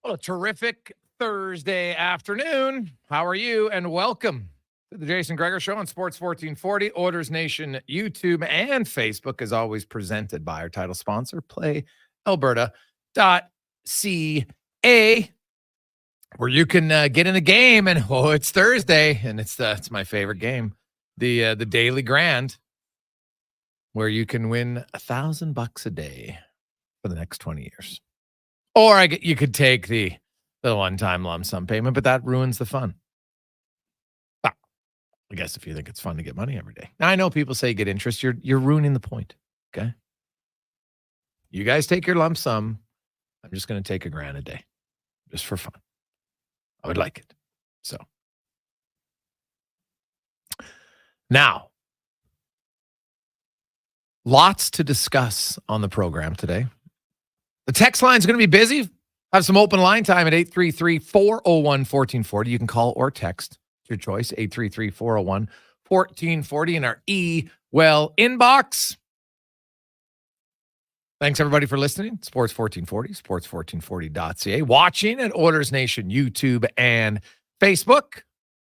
Well, a terrific Thursday afternoon. How are you? And welcome to the Jason Gregor Show on Sports 1440, Orders Nation, YouTube, and Facebook, as always presented by our title sponsor, PlayAlberta.ca, where you can get in a game. And it's Thursday, and it's my favorite game, the Daily Grand, where you can win $1,000 a day for the next 20 years. Or you could take the one-time lump sum payment, but that ruins the fun. Well, I guess if you think it's fun to get money every day. Now, I know people say get interest. You're ruining the point, okay? You guys take your lump sum. I'm just going to take $1,000 a day, just for fun. I would like it. So now, lots to discuss on the program today. The text line is going to be busy. Have some open line time at 833-401-1440. You can call or text. It's your choice, 833-401-1440 in our inbox. Thanks, everybody, for listening. Sports 1440, sports1440.ca. Watching at Orders Nation, YouTube, and Facebook,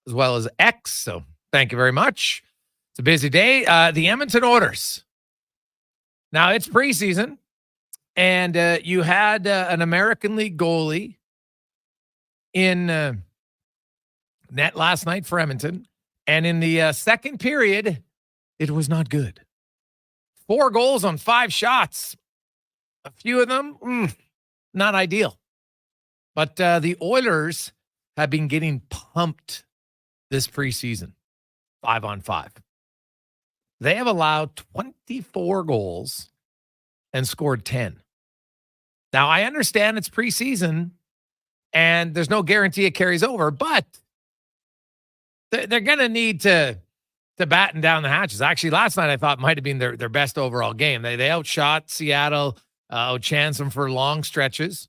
as well as X. So thank you very much. It's a busy day. The Edmonton Oilers. Now, it's preseason. And you had an American League goalie in net last night for Edmonton. And in the second period, it was not good. 4 goals on 5 shots. A few of them, not ideal. But the Oilers have been getting pumped this preseason, 5-on-5. They have allowed 24 goals and scored 10. Now, I understand it's preseason, and there's no guarantee it carries over, but they're going to need to batten down the hatches. Actually, last night I thought might have been their best overall game. They outshot Seattle, outchanced them for long stretches,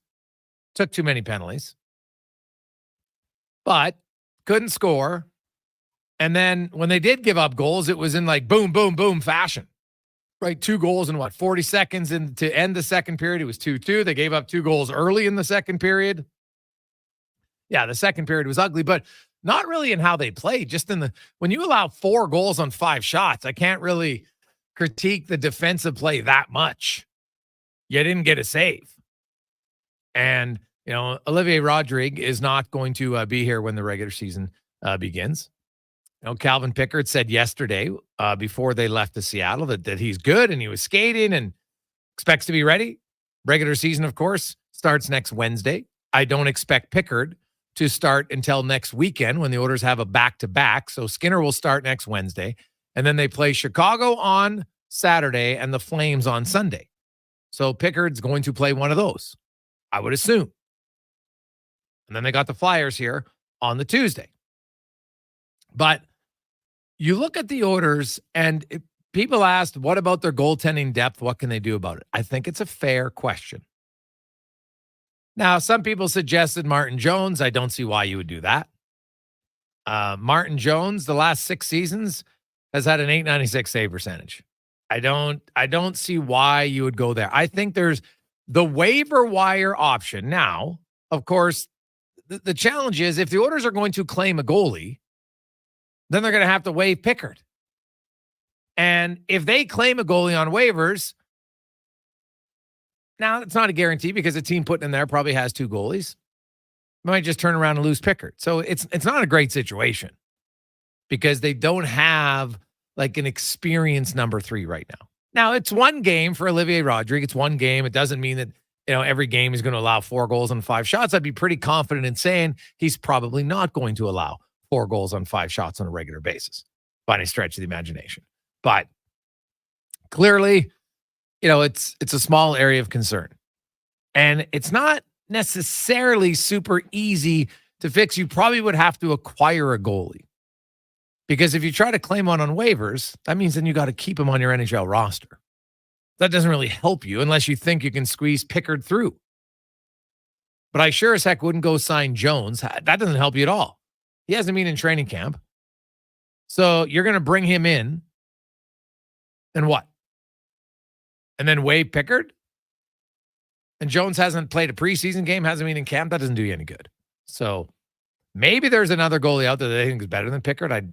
took too many penalties, but couldn't score. And then when they did give up goals, it was in like boom, boom, boom fashion. Right, 2 goals in 40 seconds to end the second period. It was 2-2. They gave up 2 goals early in the second period. Yeah, the second period was ugly, but not really in how they played. Just when you allow 4 goals on 5 shots, I can't really critique the defensive play that much. You didn't get a save. And, Olivier Rodrigue is not going to be here when the regular season begins. Calvin Pickard said yesterday before they left to Seattle that he's good and he was skating and expects to be ready. Regular season, of course, starts next Wednesday. I don't expect Pickard to start until next weekend when the Oilers have a back-to-back. So Skinner will start next Wednesday. And then they play Chicago on Saturday and the Flames on Sunday. So Pickard's going to play one of those, I would assume. And then they got the Flyers here on the Tuesday. But you look at the Oilers, and people asked, what about their goaltending depth? What can they do about it? I think it's a fair question. Now, some people suggested Martin Jones. I don't see why you would do that. Martin Jones, the last 6 seasons, has had an .896 save percentage. I don't see why you would go there. I think there's the waiver wire option. Now, of course, the challenge is if the Oilers are going to claim a goalie, then they're going to have to waive Pickard. And if they claim a goalie on waivers, now it's not a guarantee because the team putting in there probably has 2 goalies. They might just turn around and lose Pickard. So it's not a great situation because they don't have like an experienced number 3 right now. Now, it's one game for Olivier Rodrigue. It's one game. It doesn't mean that every game is going to allow 4 goals and 5 shots. I'd be pretty confident in saying he's probably not going to allow 4 goals on 5 shots on a regular basis by any stretch of the imagination. But clearly, it's a small area of concern. And it's not necessarily super easy to fix. You probably would have to acquire a goalie. Because if you try to claim one on waivers, that means then you got to keep him on your NHL roster. That doesn't really help you unless you think you can squeeze Pickard through. But I sure as heck wouldn't go sign Jones. That doesn't help you at all. He hasn't been in training camp. So you're going to bring him in. And what? And then waive Pickard? and Jones hasn't played a preseason game, hasn't been in camp, that doesn't do you any good. So maybe there's another goalie out there that I think is better than Pickard. I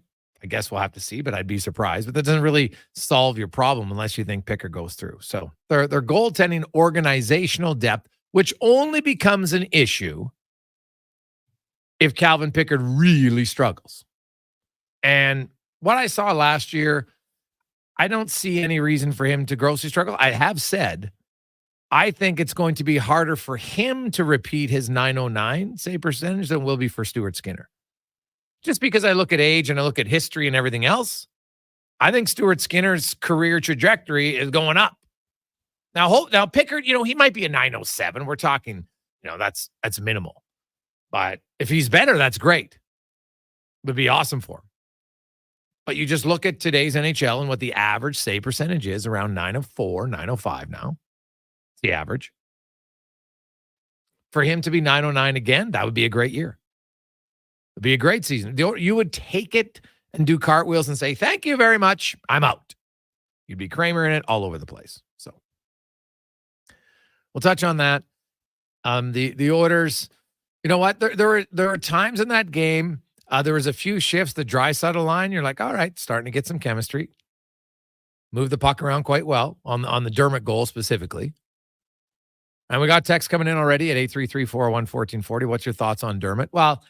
guess we'll have to see, but I'd be surprised. But that doesn't really solve your problem unless you think Pickard goes through. So their goaltending organizational depth, which only becomes an issue if Calvin Pickard really struggles. And what I saw last year, I don't see any reason for him to grossly struggle. I have said, I think it's going to be harder for him to repeat his .909 save percentage than will be for Stuart Skinner. Just because I look at age and I look at history and everything else, I think Stuart Skinner's career trajectory is going up. Now Pickard, he might be a .907. We're talking, that's minimal. But if he's better, that's great. It would be awesome for him. But you just look at today's NHL and what the average save percentage is, around .904, .905 now. It's the average. For him to be .909 again, that would be a great year. It'd be a great season. You would take it and do cartwheels and say, thank you very much, I'm out. You'd be Kramer in it all over the place. So we'll touch on that. The orders, you know what? There are times in that game, there was a few shifts, the Draisaitl line, you're like, all right, starting to get some chemistry. Move the puck around quite well on the Dermott goal specifically. And we got text coming in already at 833-401-1440. What's your thoughts on Dermott? Well,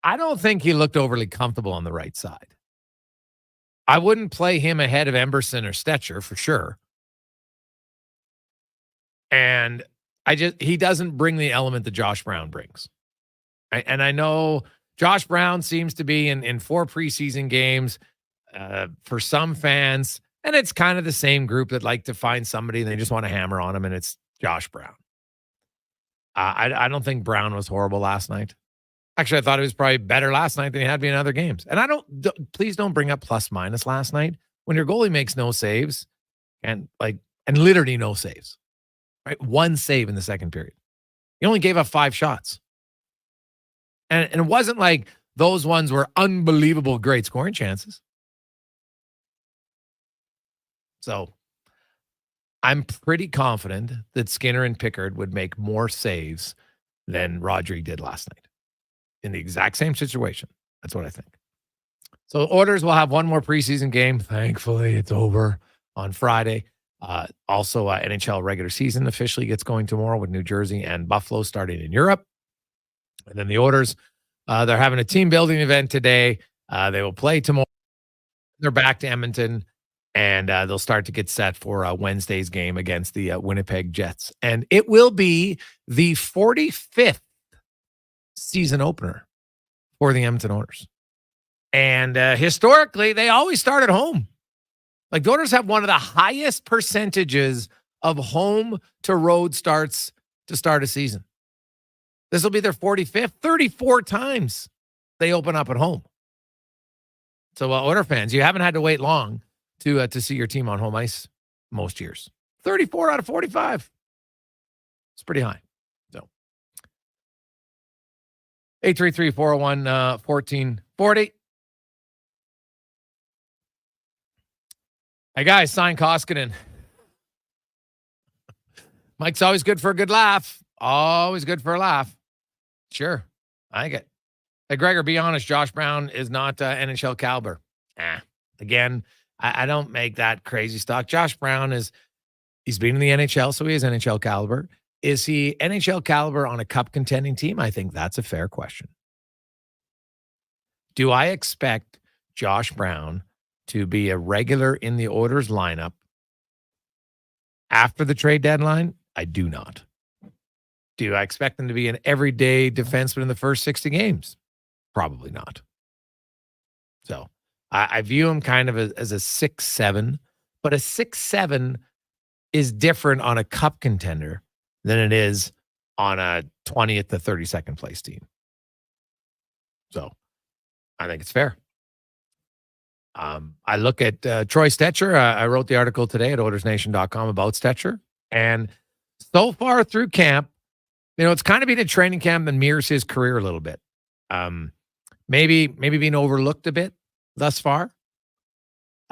I don't think he looked overly comfortable on the right side. I wouldn't play him ahead of Emberson or Stetcher for sure. And he doesn't bring the element that Josh Brown brings. And I know Josh Brown seems to be in 4 preseason games for some fans, and it's kind of the same group that like to find somebody and they just want to hammer on him, and it's Josh Brown. I don't think Brown was horrible last night. Actually, I thought he was probably better last night than he had been in other games. And please don't bring up plus minus last night when your goalie makes no saves and literally no saves, right? 1 save in the second period. He only gave up 5 shots. And it wasn't like those ones were unbelievable great scoring chances. So I'm pretty confident that Skinner and Pickard would make more saves than Rodrigue did last night in the exact same situation. That's what I think. So Orders will have one more preseason game. Thankfully, it's over on Friday. Also, NHL regular season officially gets going tomorrow with New Jersey and Buffalo starting in Europe. And then the Orders, they're having a team building event today. They will play tomorrow. They're back to Edmonton. And they'll start to get set for Wednesday's game against the Winnipeg Jets. And it will be the 45th season opener for the Edmonton Oilers. And historically, they always start at home. Like, the Oilers have one of the highest percentages of home to road starts to start a season. This will be their 45th, 34 times they open up at home. So, Oiler fans, you haven't had to wait long to see your team on home ice most years. 34 out of 45. It's pretty high. So 833-401-1440. Hey guys, sign Koskinen. Mike's always good for a good laugh. Always good for a laugh. Sure. I like it. Hey Gregor, be honest, Josh Brown is not NHL caliber. Again, I don't make that crazy stock. Josh Brown he's been in the NHL, so he is NHL caliber. Is he NHL caliber on a cup contending team? I think that's a fair question. Do I expect Josh Brown to be a regular in the Oilers lineup after the trade deadline? I do not. Do I expect him to be an everyday defenseman in the first 60 games? Probably not. So I view him kind of as a 6'7", but a 6'7" is different on a cup contender than it is on a 20th to 32nd place team. So I think it's fair. I look at Troy Stetcher. I wrote the article today at OilersNation.com about Stetcher. And so far through camp, it's kind of been a training camp that mirrors his career a little bit. Maybe being overlooked a bit thus far.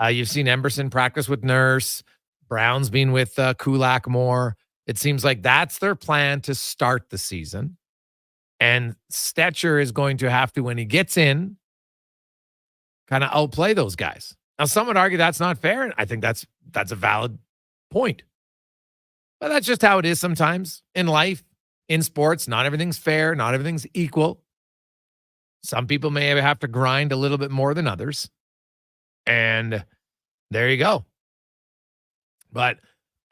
You've seen Emberson practice with Nurse. Brown's been with Kulak more. It seems like that's their plan to start the season. And Stetcher is going to have to, when he gets in, kind of outplay those guys. Now, some would argue that's not fair, and I think that's a valid point. But that's just how it is sometimes in life, in sports. Not everything's fair. Not everything's equal. Some people may have to grind a little bit more than others. And there you go. But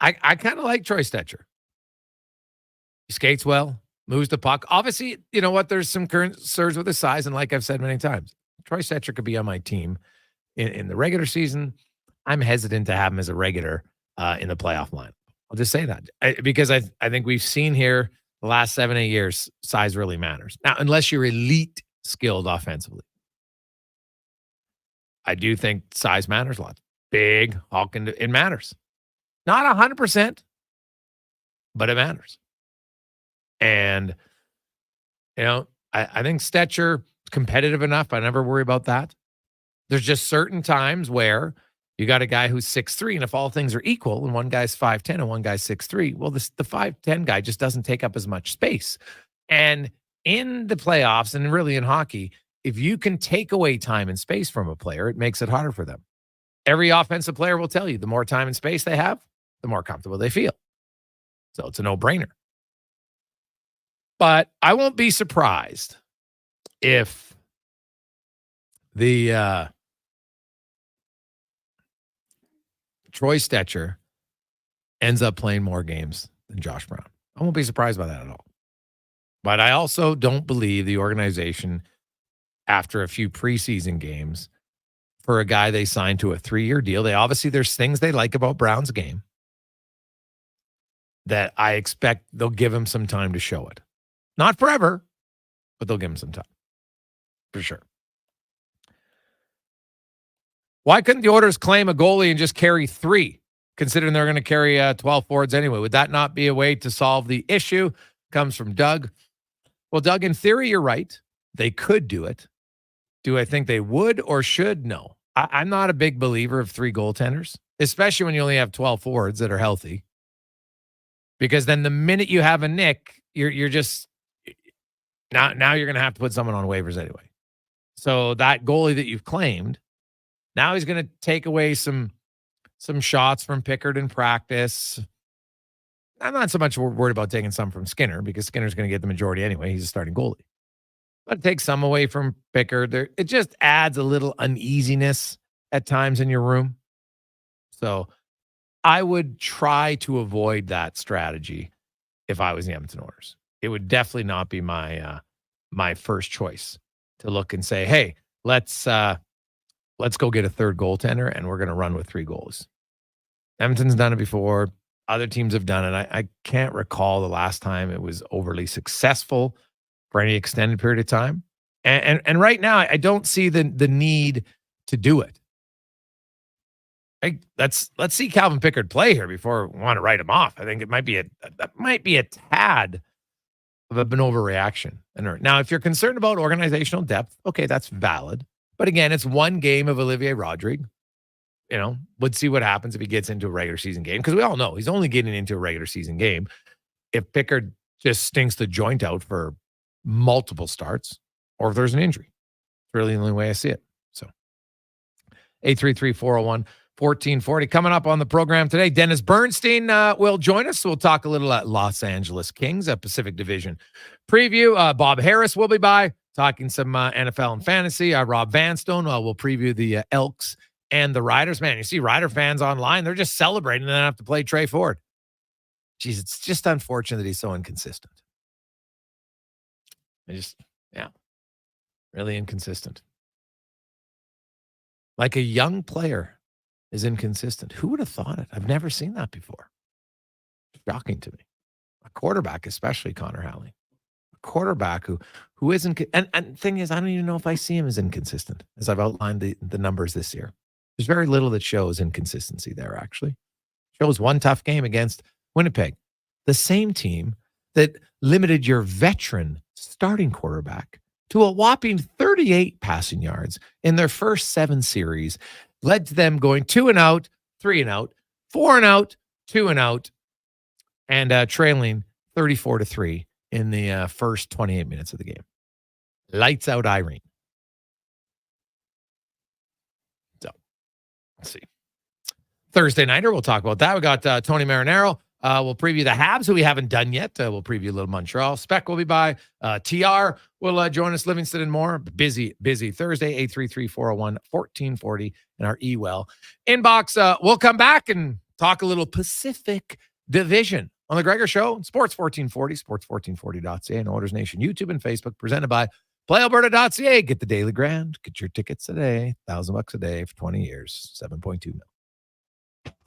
I kind of like Troy Stetcher. He skates well, moves the puck. Obviously, you know what? There's some concerns with his size. And like I've said many times, Troy Stetcher could be on my team in the regular season. I'm hesitant to have him as a regular in the playoff line. I'll just say that because I think we've seen here the last 7-8 years, size really matters. Now, unless you're elite skilled offensively, I do think size matters a lot. Big, hulking, it matters. Not 100%, but it matters. And, you know, I think Stetcher is competitive enough. I never worry about that. There's just certain times where you got a guy who's 6'3", and if all things are equal, and one guy's 5'10", and one guy's 6'3", well, the 5'10" guy just doesn't take up as much space. And in the playoffs, and really in hockey, if you can take away time and space from a player, it makes it harder for them. Every offensive player will tell you the more time and space they have, the more comfortable they feel. So it's a no-brainer. But I won't be surprised if the Troy Stetcher ends up playing more games than Josh Brown. I won't be surprised by that at all. But I also don't believe the organization, after a few preseason games, for a guy they signed to a 3-year deal, there's things they like about Brown's game that I expect they'll give him some time to show it. Not forever, but they'll give him some time. For sure. Why couldn't the Oilers claim a goalie and just carry 3, considering they're going to carry 12 forwards anyway? Would that not be a way to solve the issue? Comes from Doug. Well, Doug, in theory, you're right. They could do it. Do I think they would or should? No. I'm not a big believer of 3 goaltenders, especially when you only have 12 forwards that are healthy. Because then the minute you have a nick, you're just now you're going to have to put someone on waivers anyway. So that goalie that you've claimed, now he's going to take away some shots from Pickard in practice. I'm not so much worried about taking some from Skinner because Skinner's going to get the majority anyway. He's a starting goalie. But take some away from Pickard. It just adds a little uneasiness at times in your room. So I would try to avoid that strategy if I was the Edmonton Oilers. It would definitely not be my first choice to look and say, hey, let's go get a third goaltender and we're going to run with 3 goals. Edmonton's done it before. Other teams have done it. I can't recall the last time it was overly successful for any extended period of time. And right now, I don't see the need to do it. Let's see Calvin Pickard play here before we want to write him off. I think it might be a tad of an overreaction. Now, if you're concerned about organizational depth, okay, that's valid. But again, it's one game of Olivier Rodrigue. You know, let's see what happens if he gets into a regular season game. Because we all know he's only getting into a regular season game if Pickard just stinks the joint out for multiple starts or if there's an injury. It's really the only way I see it. So 833-401-1440. Coming up on the program today, Dennis Bernstein will join us. So we'll talk a little at Los Angeles Kings, a Pacific Division preview. Bob Harris will be by talking some NFL and fantasy. Rob Vanstone will preview the Elks and the Riders. Man, you see Rider fans online, they're just celebrating and then have to play Trey Ford. Jeez, it's just unfortunate that he's so inconsistent. Really inconsistent. Like a young player is inconsistent. Who would have thought it? I've never seen that before. Shocking to me. A quarterback, especially Connor Halley. A quarterback who isn't, and the thing is, I don't even know if I see him as inconsistent, as I've outlined the numbers this year. There's very little that shows inconsistency there, actually. Shows one tough game against Winnipeg, the same team that limited your veteran starting quarterback to a whopping 38 passing yards in their first 7 series, led to them going 2 and out, 3 and out, 4 and out, 2 and out, and trailing 34-3 in the first 28 minutes of the game. Lights out Irene. So, let's see. Thursday nighter, we'll talk about that. We got Tony Marinaro. We'll preview the Habs, who we haven't done yet. We'll preview a little Montreal. Spec will be by. TR will join us, Livingston and more. Busy Thursday, 833-401-1440 in our eWell inbox. We'll come back and talk a little Pacific Division on the Gregor Show, Sports 1440, sports1440.ca, and Oilers Nation YouTube and Facebook, presented by PlayAlberta.ca. Get the Daily Grand. Get your tickets today. $1,000 a day for 20 years. 7.2 million.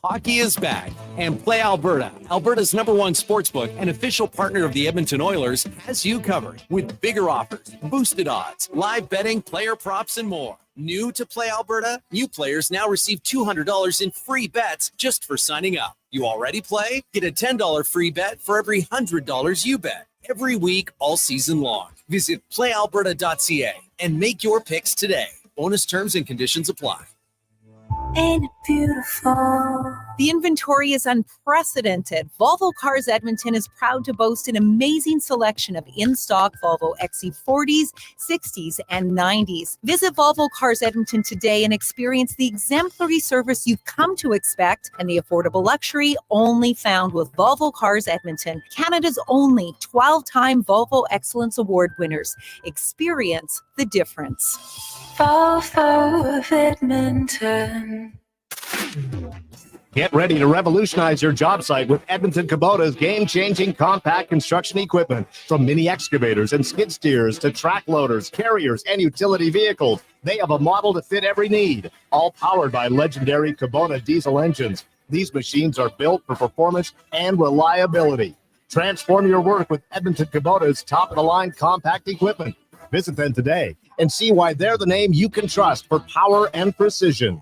Hockey is back, and Play Alberta, Alberta's #1 sportsbook and official partner of the Edmonton Oilers, has you covered with bigger offers, boosted odds, live betting, player props, and more. New to Play Alberta? New players now receive $200 in free bets just for signing up. You already play? Get a $10 free bet for every $100 you bet. Every week, all season long. Visit playalberta.ca and make your picks today. Bonus terms and conditions apply. Ain't it beautiful? The inventory is unprecedented. Volvo Cars Edmonton is proud to boast an amazing selection of in-stock Volvo XC40s, 60s, and 90s. Visit Volvo Cars Edmonton today and experience the exemplary service you've come to expect and the affordable luxury only found with Volvo Cars Edmonton, Canada's only 12-time Volvo Excellence Award winners. Experience the difference. Volvo of Edmonton. Get ready to revolutionize your job site with Edmonton Kubota's game-changing compact construction equipment. From mini excavators and skid steers to track loaders, carriers, and utility vehicles, they have a model to fit every need, all powered by legendary Kubota diesel engines. These machines are built for performance and reliability. Transform your work with Edmonton Kubota's top-of-the-line compact equipment. Visit them today and see why they're the name you can trust for power and precision.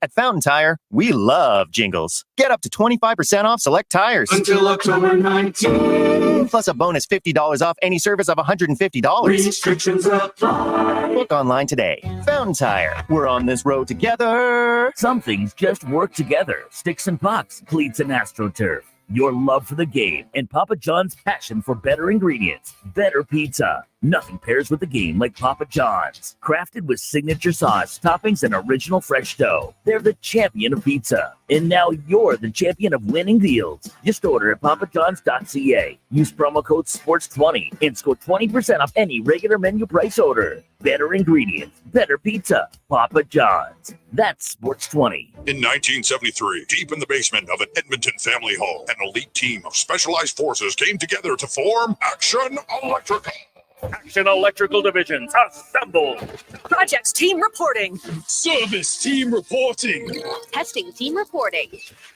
At Fountain Tire, we love jingles. Get up to 25% off select tires. Until October 19th. Plus a bonus $50 off any service of $150. Restrictions apply. Book online today. Fountain Tire. We're on this road together. Some things just work together. Sticks and pucks, cleats and AstroTurf. Your love for the game and Papa John's passion for better ingredients. Better pizza. Nothing pairs with the game like Papa John's. Crafted with signature sauce, toppings, and original fresh dough. They're the champion of pizza. And now you're the champion of winning deals. Just order at papajohns.ca. Use promo code SPORTS20 and score 20% off any regular menu price order. Better ingredients, better pizza. Papa John's. That's SPORTS20. In 1973, deep in the basement of an Edmonton family home, an elite team of specialized forces came together to form Action Electrical. Action Electrical Divisions, assemble! Projects team reporting. Service team reporting. Testing team reporting.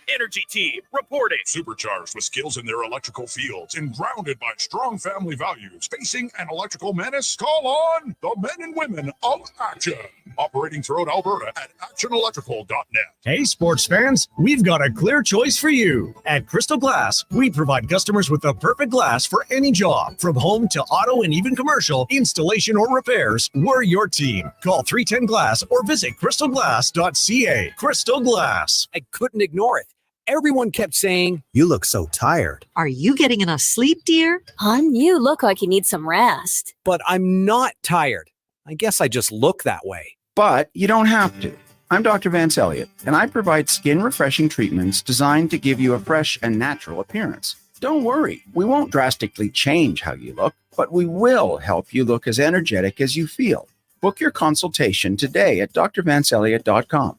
Energy team reporting. Supercharged with skills in their electrical fields and grounded by strong family values. Facing an electrical menace? Call on the men and women of Action. Operating throughout Alberta at actionelectrical.net. Hey, sports fans, we've got a clear choice for you. At Crystal Glass, we provide customers with the perfect glass for any job. From home to auto and even commercial, installation or repairs, we're your team. Call 310-GLASS or visit crystalglass.ca. Crystal Glass. I couldn't ignore it. Everyone kept saying, "You look so tired." Are you getting enough sleep, dear? Hon, you look like you need some rest. but I'm not tired. I guess I just look that way. But you don't have to. I'm Dr. Vance Elliott, and I provide skin-refreshing treatments designed to give you a fresh and natural appearance. Don't worry, we won't drastically change how you look, but we will help you look as energetic as you feel. Book your consultation today at drvanceelliott.com.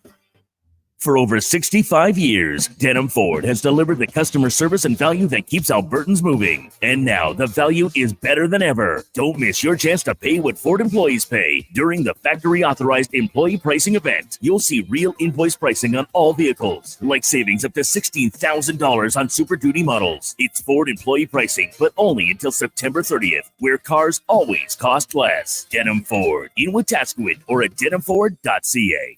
For over 65 years, Denham Ford has delivered the customer service and value that keeps Albertans moving. And now the value is better than ever. Don't miss your chance to pay what Ford employees pay during the factory authorized employee pricing event. You'll see real invoice pricing on all vehicles, like savings up to $16,000 on Super Duty models. It's Ford employee pricing, but only until September 30th, where cars always cost less. Denham Ford, in Wetaskiwin or at denhamford.ca.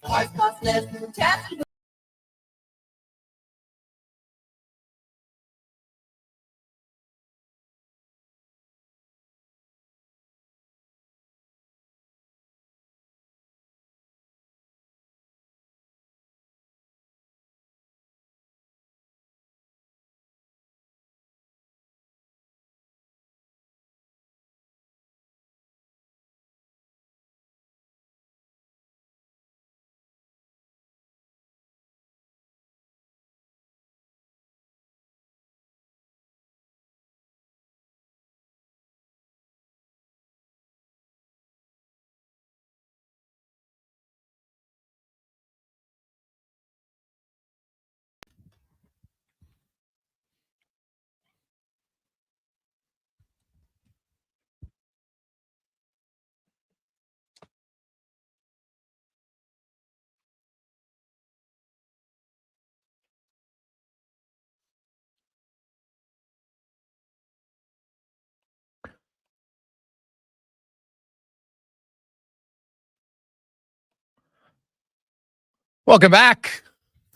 Welcome back.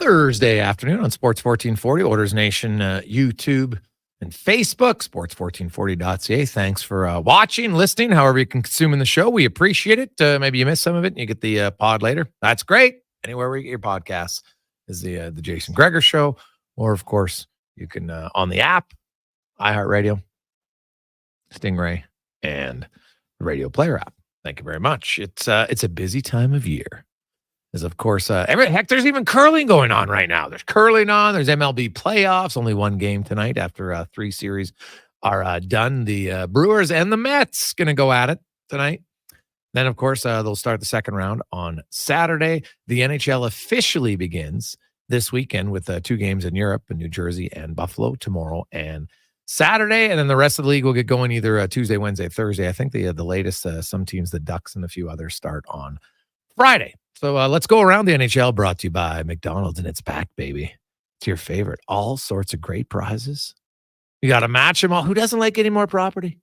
Thursday afternoon on Sports 1440, Orders Nation, YouTube, and Facebook, sports1440.ca. Thanks for watching, listening, however you can consuming the show. We appreciate it. Maybe you missed some of it and you get the pod later. That's great. Anywhere where you get your podcasts is the Jason Gregor Show. Or, of course, you can on the app, iHeartRadio, Stingray, and the Radio Player app. Thank you very much. It's a busy time of year. Is of course there's even curling going on right now. There's curling on. There's MLB playoffs. Only one game tonight after 3 series are done. The Brewers and the Mets going to go at it tonight. Then of course they'll start the second round on Saturday. The NHL officially begins this weekend with 2 games in Europe, in New Jersey and Buffalo tomorrow and Saturday, and then the rest of the league will get going either Tuesday, Wednesday, Thursday. I think the latest some teams, the Ducks and a few others, start on Friday. So let's go around the NHL, brought to you by McDonald's, and it's back, baby. It's your favorite. All sorts of great prizes. You got to match them all. Who doesn't like any more property?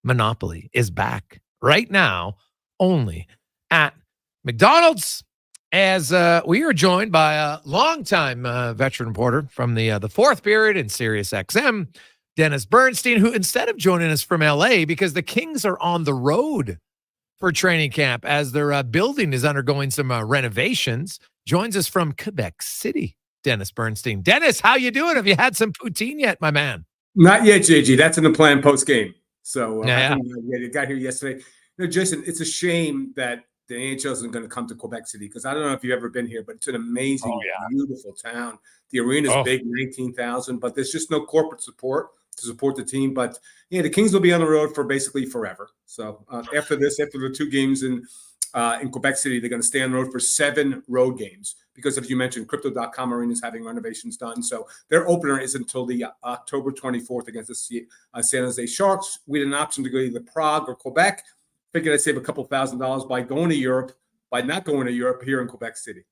Monopoly is back right now, only at McDonald's. As we are joined by a longtime veteran reporter from the fourth period in Sirius XM, Dennis Bernstein, who instead of joining us from LA, because the Kings are on the road for training camp as their building is undergoing some renovations, joins us from Quebec City, Dennis Bernstein. Dennis, how you doing? Have you had some poutine yet, my man? Not yet, JG. That's in the plan post-game. So yeah. I got here yesterday. Jason, it's a shame that the NHL isn't going to come to Quebec City because I don't know if you've ever been here, but it's an amazing, beautiful town. The arena's big, 19,000, but there's just no corporate support to support the team. But yeah, the Kings will be on the road for basically forever. So after the 2 games in Quebec City, they're going to stay on the road for 7 road games because, as you mentioned, Crypto.com Arena is having renovations done. So their opener is until the October 24th against the San Jose Sharks. We had an option to go either Prague or Quebec. Figured I'd save a couple $1,000s by going to Europe, by not going to Europe here in Quebec City.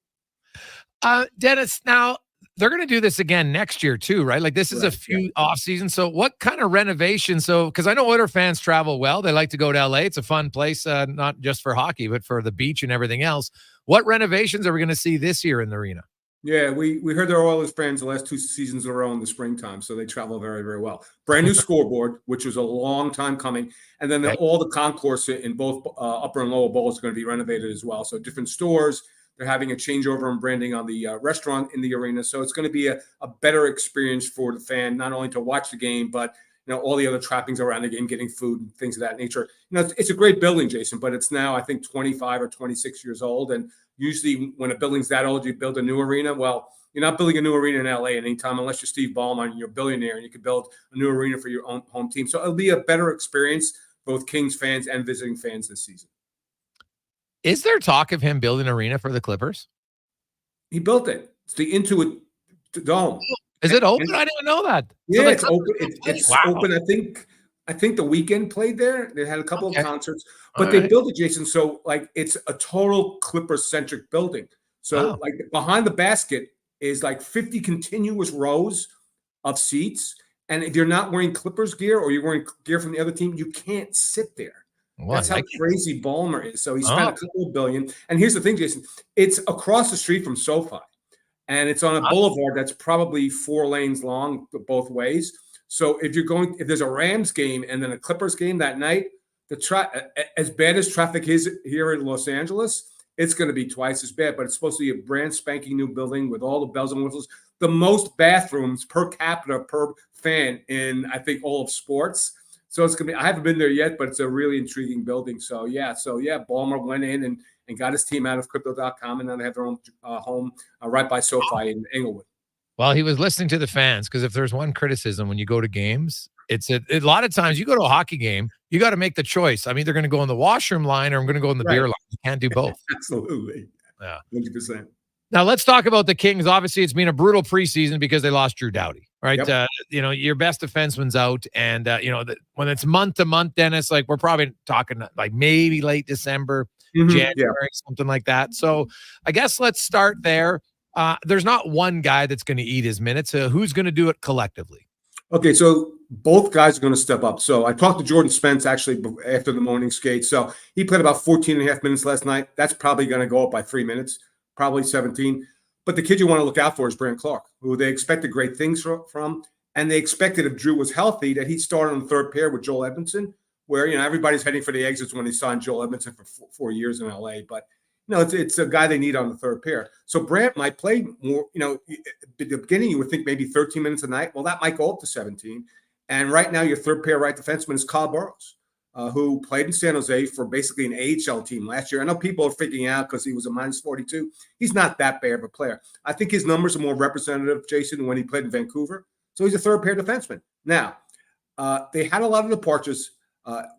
Dennis, now they're going to do this again next year too, right? Like this is a few off season. So what kind of renovation? So, because I know Oiler fans travel well. They like to go to LA. It's a fun place, not just for hockey, but for the beach and everything else. What renovations are we going to see this year in the arena? Yeah, we heard their Oilers fans the last 2 seasons in a row in the springtime, so they travel very, very well. Brand new scoreboard, which was a long time coming, and then all the concourse in both upper and lower bowls are going to be renovated as well. So different stores, they're having a changeover in branding on the restaurant in the arena, so it's going to be a better experience for the fan, not only to watch the game, but all the other trappings around the game, getting food and things of that nature. It's a great building, Jason, but it's now I think 25 or 26 years old, and usually when a building's that old, you build a new arena. Well, you're not building a new arena in LA at any time unless you're Steve Ballmer and you're a billionaire and you can build a new arena for your own home team. So it'll be a better experience, both Kings fans and visiting fans this season. Is there talk of him building an arena for the Clippers? He built it. It's the Intuit Dome. Is it open? I didn't know that. Yeah, so it's open. It's open. I think the Weeknd played there. They had a couple of concerts, but they built it, Jason. So like it's a total Clipper-centric building. So like behind the basket is like 50 continuous rows of seats. And if you're not wearing Clippers gear or you're wearing gear from the other team, you can't sit there. That's how crazy Ballmer is. So he spent a couple of billion. And here's the thing, Jason, it's across the street from SoFi. And it's on a boulevard that's probably 4 lanes long both ways. So if there's a Rams game and then a Clippers game that night, as bad as traffic is here in Los Angeles, it's going to be twice as bad. But it's supposed to be a brand spanking new building with all the bells and whistles, the most bathrooms per capita per fan in I think all of sports. So it's gonna be. I haven't been there yet, but it's a really intriguing building. So yeah, Ballmer went in and got his team out of Crypto.com, and now they have their own home right by SoFi in Englewood. Well, he was listening to the fans because if there's one criticism when you go to games, it's a lot of times you go to a hockey game, you got to make the choice. I'm either going to go in the washroom line or I'm going to go in the beer line. You can't do both. Absolutely. Yeah. 100%. Now let's talk about the Kings. Obviously, it's been a brutal preseason because they lost Drew Doughty, right? Yep. Your best defenseman's out, and when it's month to month, Dennis, like we're probably talking like maybe late December, January, something like that. So I guess let's start there. There's not one guy that's going to eat his minutes. Who's going to do it collectively? Okay, so both guys are going to step up. So I talked to Jordan Spence actually after the morning skate. So he played about 14 and a half minutes last night. That's probably going to go up by 3 minutes. probably 17. But the kid you want to look out for is Brant Clark, who they expected great things from. And they expected if Drew was healthy that he'd start on the third pair with Joel Edmondson, where, everybody's heading for the exits when they signed Joel Edmondson for 4 years in LA. But, it's a guy they need on the third pair. So Brant might play more, at the beginning, you would think maybe 13 minutes a night. Well, that might go up to 17. And right now, your third pair right defenseman is Kyle Burrows, who played in San Jose for basically an AHL team last year. I know people are freaking out because he was a -42. He's not that bad of a player. I think his numbers are more representative, Jason, when he played in Vancouver. So he's a third pair defenseman. Now, they had a lot of departures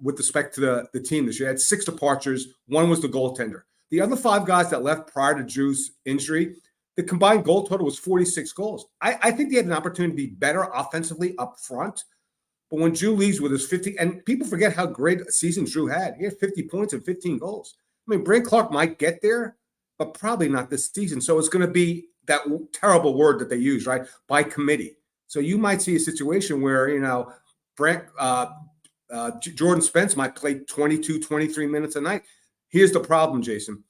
with respect to the team this year. They had 6 departures. One was the goaltender. The other 5 guys that left prior to Drew's injury, the combined goal total was 46 goals. I think they had an opportunity to be better offensively up front. But when Drew leaves with his 50, and people forget how great a season Drew had. He had 50 points and 15 goals. I mean, Brant Clark might get there, but probably not this season. So it's going to be that terrible word that they use, right? By committee. So you might see a situation where, Jordan Spence might play 22, 23 minutes a night. Here's the problem, Jason.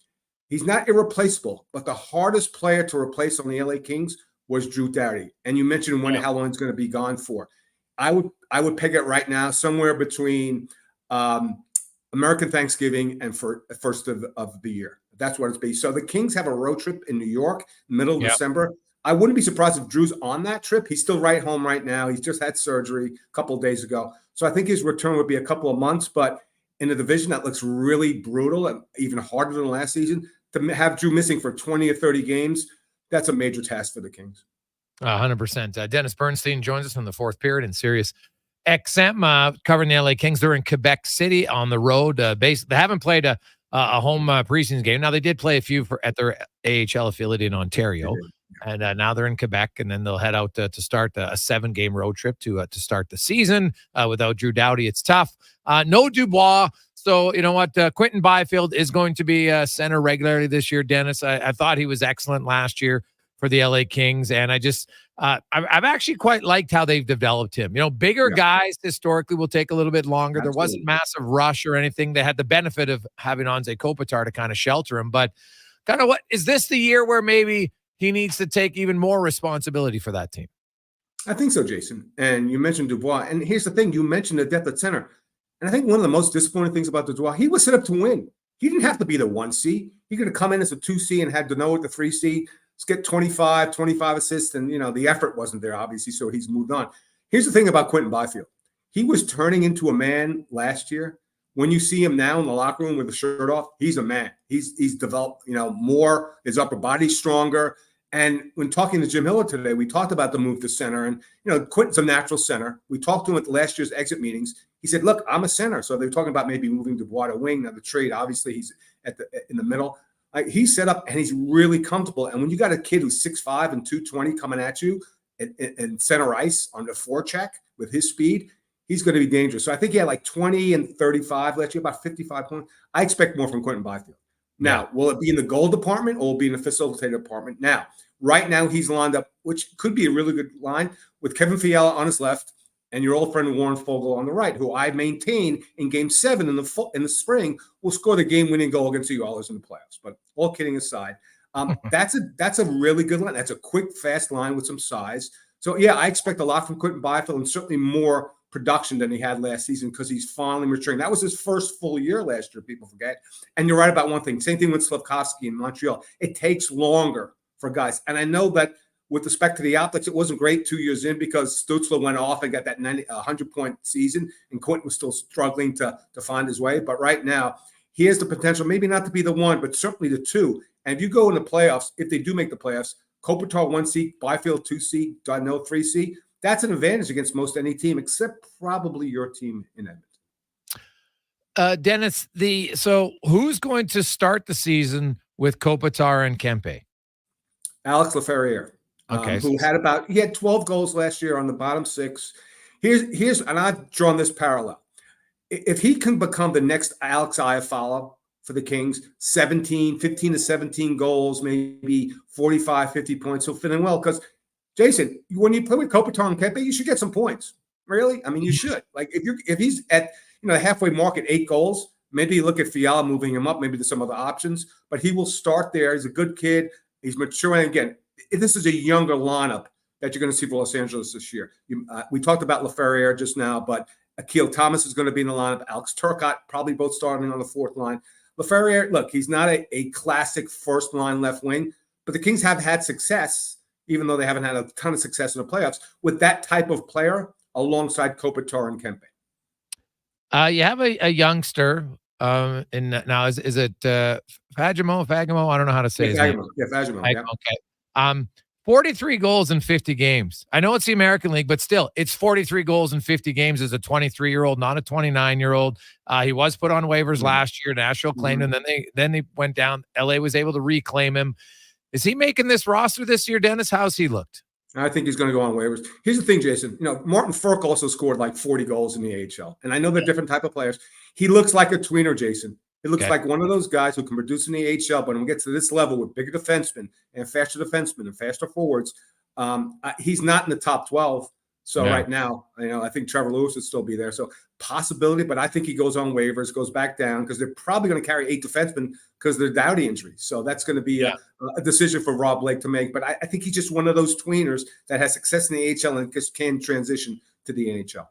He's not irreplaceable, but the hardest player to replace on the LA Kings was Drew Doughty. And you mentioned how long he's going to be gone for. I would peg it right now somewhere between American Thanksgiving and first of the year. That's what it's be. So the Kings have a road trip in New York, middle of December. I wouldn't be surprised if Drew's on that trip. He's still right home right now. He's just had surgery a couple of days ago. So I think his return would be a couple of months. But in a division that looks really brutal and even harder than last season, to have Drew missing for 20 or 30 games, that's a major task for the Kings. 100%. Dennis Bernstein joins us in the fourth period in Sirius XM, covering the LA Kings. They're in Quebec City on the road. They haven't played a home preseason game. Now, they did play a few at their AHL affiliate in Ontario, and now they're in Quebec, and then they'll head out to start a 7-game road trip to start the season. Without Drew Doughty, it's tough. No Dubois. So, you know what? Quentin Byfield is going to be center regularly this year, Dennis. I thought he was excellent last year for the LA Kings. And I've actually quite liked how they've developed him. Bigger guys historically will take a little bit longer. Absolutely. There wasn't massive rush or anything. They had the benefit of having Anze Kopitar to kind of shelter him. But kind of is this the year where maybe he needs to take even more responsibility for that team? I think so, Jason. And you mentioned Dubois. And here's the thing. You mentioned the depth at center. And I think one of the most disappointing things about Dubois, he was set up to win. He didn't have to be the 1C. He could have come in as a 2C and had Deneau at the 3C. Let's get 25 assists, and the effort wasn't there, obviously, so he's moved on. Here's the thing about Quentin Byfield. He was turning into a man last year. When you see him now in the locker room with the shirt off, he's a man. He's developed, more, his upper body's stronger. And when talking to Jim Hiller today, we talked about the move to center. And, Quentin's a natural center. We talked to him at last year's exit meetings. He said, look, I'm a center. So they're talking about maybe moving Dubois to wing. Now the trade, obviously, he's in the middle. He's set up and he's really comfortable. And when you got a kid who's 6'5" and 220 coming at you in center ice on the forecheck with his speed, he's going to be dangerous. So I think he had like 20 and 35 last year, about 55 points. I expect more from Quentin Byfield. Now, will it be in the goal department or will it be in the facilitator department? Now, right now he's lined up, which could be a really good line, with Kevin Fiala on his left and your old friend Warren Fogle on the right, who I maintain in Game 7 in the spring will score the game-winning goal against the Oilers in the playoffs. But all kidding aside, that's a really good line. That's a quick, fast line with some size. So, I expect a lot from Quentin Byfield and certainly more production than he had last season because he's finally maturing. That was his first full year last year, people forget. And you're right about one thing. Same thing with Slavkovsky in Montreal. It takes longer for guys. And I know that with respect to the optics, it wasn't great 2 years in because Stützle went off and got that 100-point season, and Quentin was still struggling to find his way. But right now, he has the potential, maybe not to be the 1, but certainly the 2. And if you go in the playoffs, if they do make the playoffs, Kopitar 1C, Byfield 2C, Deneau 3C, that's an advantage against most any team, except probably your team in Edmonton. Dennis, so who's going to start the season with Kopitar and Kempe? Alex Laferriere. Okay. He had 12 goals last year on the bottom 6. Here's and I've drawn this parallel. If he can become the next Alex Iafallo for the Kings, 15 to 17 goals, maybe 45, 50 points, he'll fit in well. Because, Jason, when you play with Kopitar and Kempe, you should get some points. Really? I mean, you should. Like, if he's at the halfway mark at 8 goals, Maybe look at Fiala moving him up. Maybe there's some other options, but he will start there. He's a good kid. He's mature. And again, this is a younger lineup that you're going to see for Los Angeles this year. We talked about LaFerriere just now, but Akil Thomas is going to be in the lineup. Alex Turcotte probably both starting on the fourth line. LaFerriere, look, he's not a classic first line left wing, but the Kings have had success, even though they haven't had a ton of success in the playoffs, with that type of player alongside Kopitar and Kempe. You have a youngster. Now is it Fagemo? I don't know how to say his name. Yeah, Fagemo. Yeah. Okay. 43 goals in 50 games. I know it's the American League, but still, it's 43 goals in 50 games as a 23-year-old, not a 29-year-old. He was put on waivers last year. Nashville claimed him. Then they went down. LA was able to reclaim him. Is he making this roster this year, Dennis? How's he looked? I think he's going to go on waivers. Here's the thing, Jason. Martin Ferk also scored like 40 goals in the AHL. And I know they're different type of players. He looks like a tweener, Jason. It looks like one of those guys who can produce in the AHL, but when we get to this level with bigger defensemen and faster forwards, he's not in the top 12. So right now, I think Trevor Lewis would still be there. So possibility, but I think he goes on waivers, goes back down because they're probably going to carry 8 defensemen because of their Doughty injury. So that's going to be a decision for Rob Blake to make. But I think he's just one of those tweeners that has success in the AHL and just can transition to the NHL.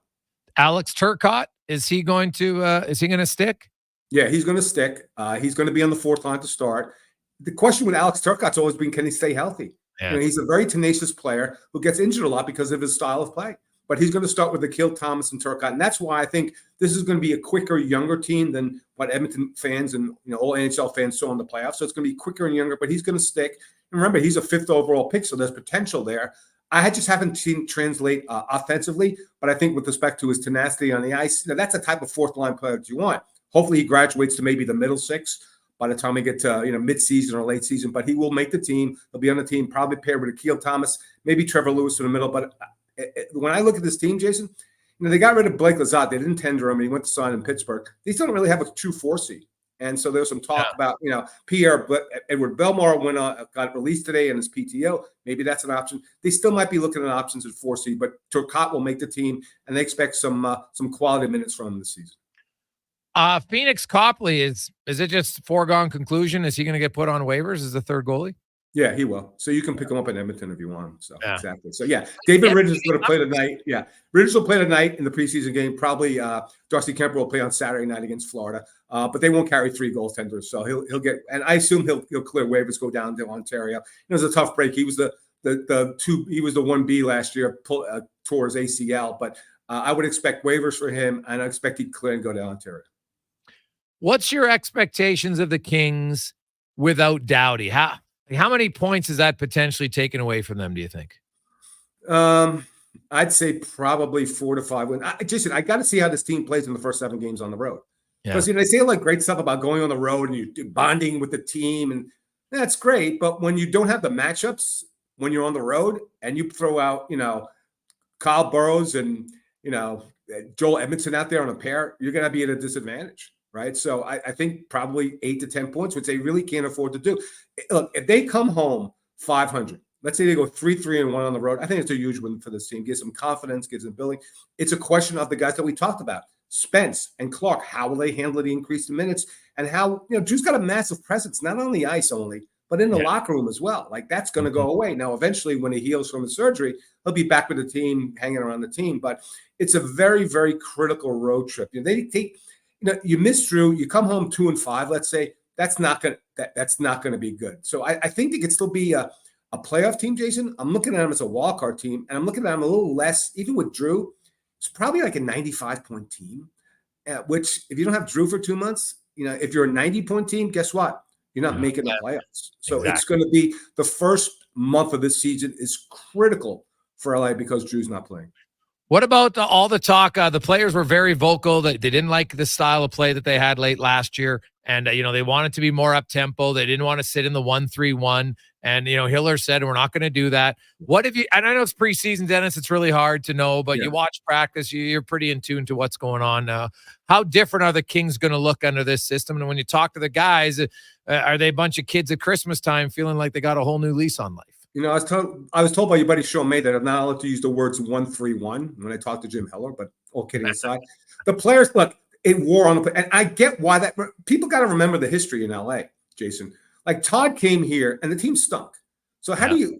Alex Turcotte, is he going to stick? Yeah, he's going to stick. He's going to be on the fourth line to start. The question with Alex Turcotte's always been, can he stay healthy? Yeah. He's a very tenacious player who gets injured a lot because of his style of play. But he's going to start with Akil Thomas and Turcotte. And that's why I think this is going to be a quicker, younger team than what Edmonton fans and all NHL fans saw in the playoffs. So it's going to be quicker and younger, but he's going to stick. And remember, he's a 5th overall pick, so there's potential there. I just haven't seen translate offensively, but I think with respect to his tenacity on the ice, that's the type of fourth-line player that you want. Hopefully he graduates to maybe the middle 6 by the time we get to mid-season or late season, but he will make the team. He'll be on the team, probably paired with Akil Thomas, maybe Trevor Lewis in the middle. But when I look at this team, Jason, they got rid of Blake Lizotte. They didn't tender him. He went to sign in Pittsburgh. They still don't really have a true 4C. And so there's some talk about, Pierre Edward Belmar got released today in his PTO. Maybe that's an option. They still might be looking at options at 4C, but Turcotte will make the team, and they expect some quality minutes from him this season. Phoenix Copley, is it just foregone conclusion? Is he going to get put on waivers as the third goalie? Yeah, he will. So you can pick him up in Edmonton if you want him. So exactly. So David Ridge is going to play tonight. Yeah, Ridge will play tonight in the preseason game. Probably Darcy Kemper will play on Saturday night against Florida. But they won't carry 3 goaltenders, so he'll get. And I assume he'll clear waivers, go down to Ontario. It was a tough break. He was the 2. He was the 1B last year, tore his ACL. But I would expect waivers for him, and I expect he'd clear and go to Ontario. What's your expectations of the Kings without Doughty? How many points is that potentially taken away from them, do you think? I'd say probably 4 to 5 wins. Jason, I got to see how this team plays in the first 7 games on the road. Because they say like great stuff about going on the road and you bonding with the team, and that's great. But when you don't have the matchups when you're on the road and you throw out, Kyle Burrows and Joel Edmondson out there on a pair, you're going to be at a disadvantage. Right. So I think probably 8 to 10 points, which they really can't afford to do. Look, if they come home 500, let's say they go 3-3-1 on the road, I think it's a huge win for this team. Gives them confidence, gives them building. It's a question of the guys that we talked about, Spence and Clark. How will they handle the increased minutes? And how, Drew's got a massive presence, not on the ice only, but in the locker room as well. Like that's going to go away. Now, eventually, when he heals from his surgery, he'll be back with the team, hanging around the team. But it's a very, very critical road trip. They take. You miss Drew, you come home 2-5, let's say, that's not going to be good. So I think they could still be a playoff team, Jason. I'm looking at them as a wildcard team, and I'm looking at them a little less, even with Drew, it's probably like a 95-point team, which if you don't have Drew for 2 months, if you're a 90-point team, guess what? You're not making the playoffs. So It's going to be the first month of this season is critical for LA because Drew's not playing. What about all the talk? The players were very vocal that they didn't like the style of play that they had late last year. And, they wanted to be more up-tempo. They didn't want to sit in the 1-3-1. And, Hiller said, we're not going to do that. What have you – and I know it's preseason, Dennis. It's really hard to know. But you watch practice. You're pretty in tune to what's going on now. How different are the Kings going to look under this system? And when you talk to the guys, are they a bunch of kids at Christmas time feeling like they got a whole new lease on life? I was told by your buddy Sean May that I'm not allowed to use the words 1-3-1 when I talk to Jim Heller, but all kidding aside, the players, look, it wore on the. And I get why that. People got to remember the history in LA, Jason. Like Todd came here and the team stunk. So how do you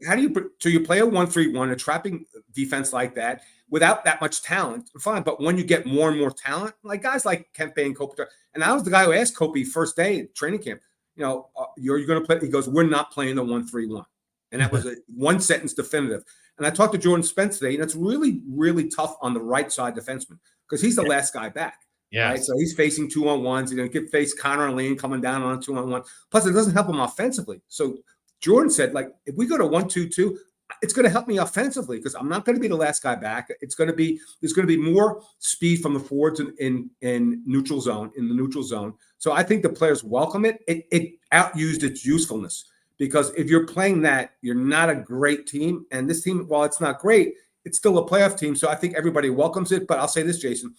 play a 1-3-1, a trapping defense like that without that much talent? Fine, but when you get more and more talent, like guys like Kempe and Kopitar, and I was the guy who asked Kopi first day at training camp, you're going to play. He goes, we're not playing the 1-3-1, and that was a one sentence definitive. And I talked to Jordan Spence today, and it's really, really tough on the right side defenseman because he's the last guy back. Yeah. Right? So he's facing 2-on-1s. He's going to face Connor and Lane coming down on a 2-on-1. Plus, it doesn't help him offensively. So Jordan said, like, if we go to 1-2-2, it's going to help me offensively because I'm not going to be the last guy back. There's going to be more speed from the forwards in neutral zone, in the neutral zone. So I think the players welcome it. It outused its usefulness because if you're playing that, you're not a great team. And this team, while it's not great, it's still a playoff team. So I think everybody welcomes it. But I'll say this, Jason.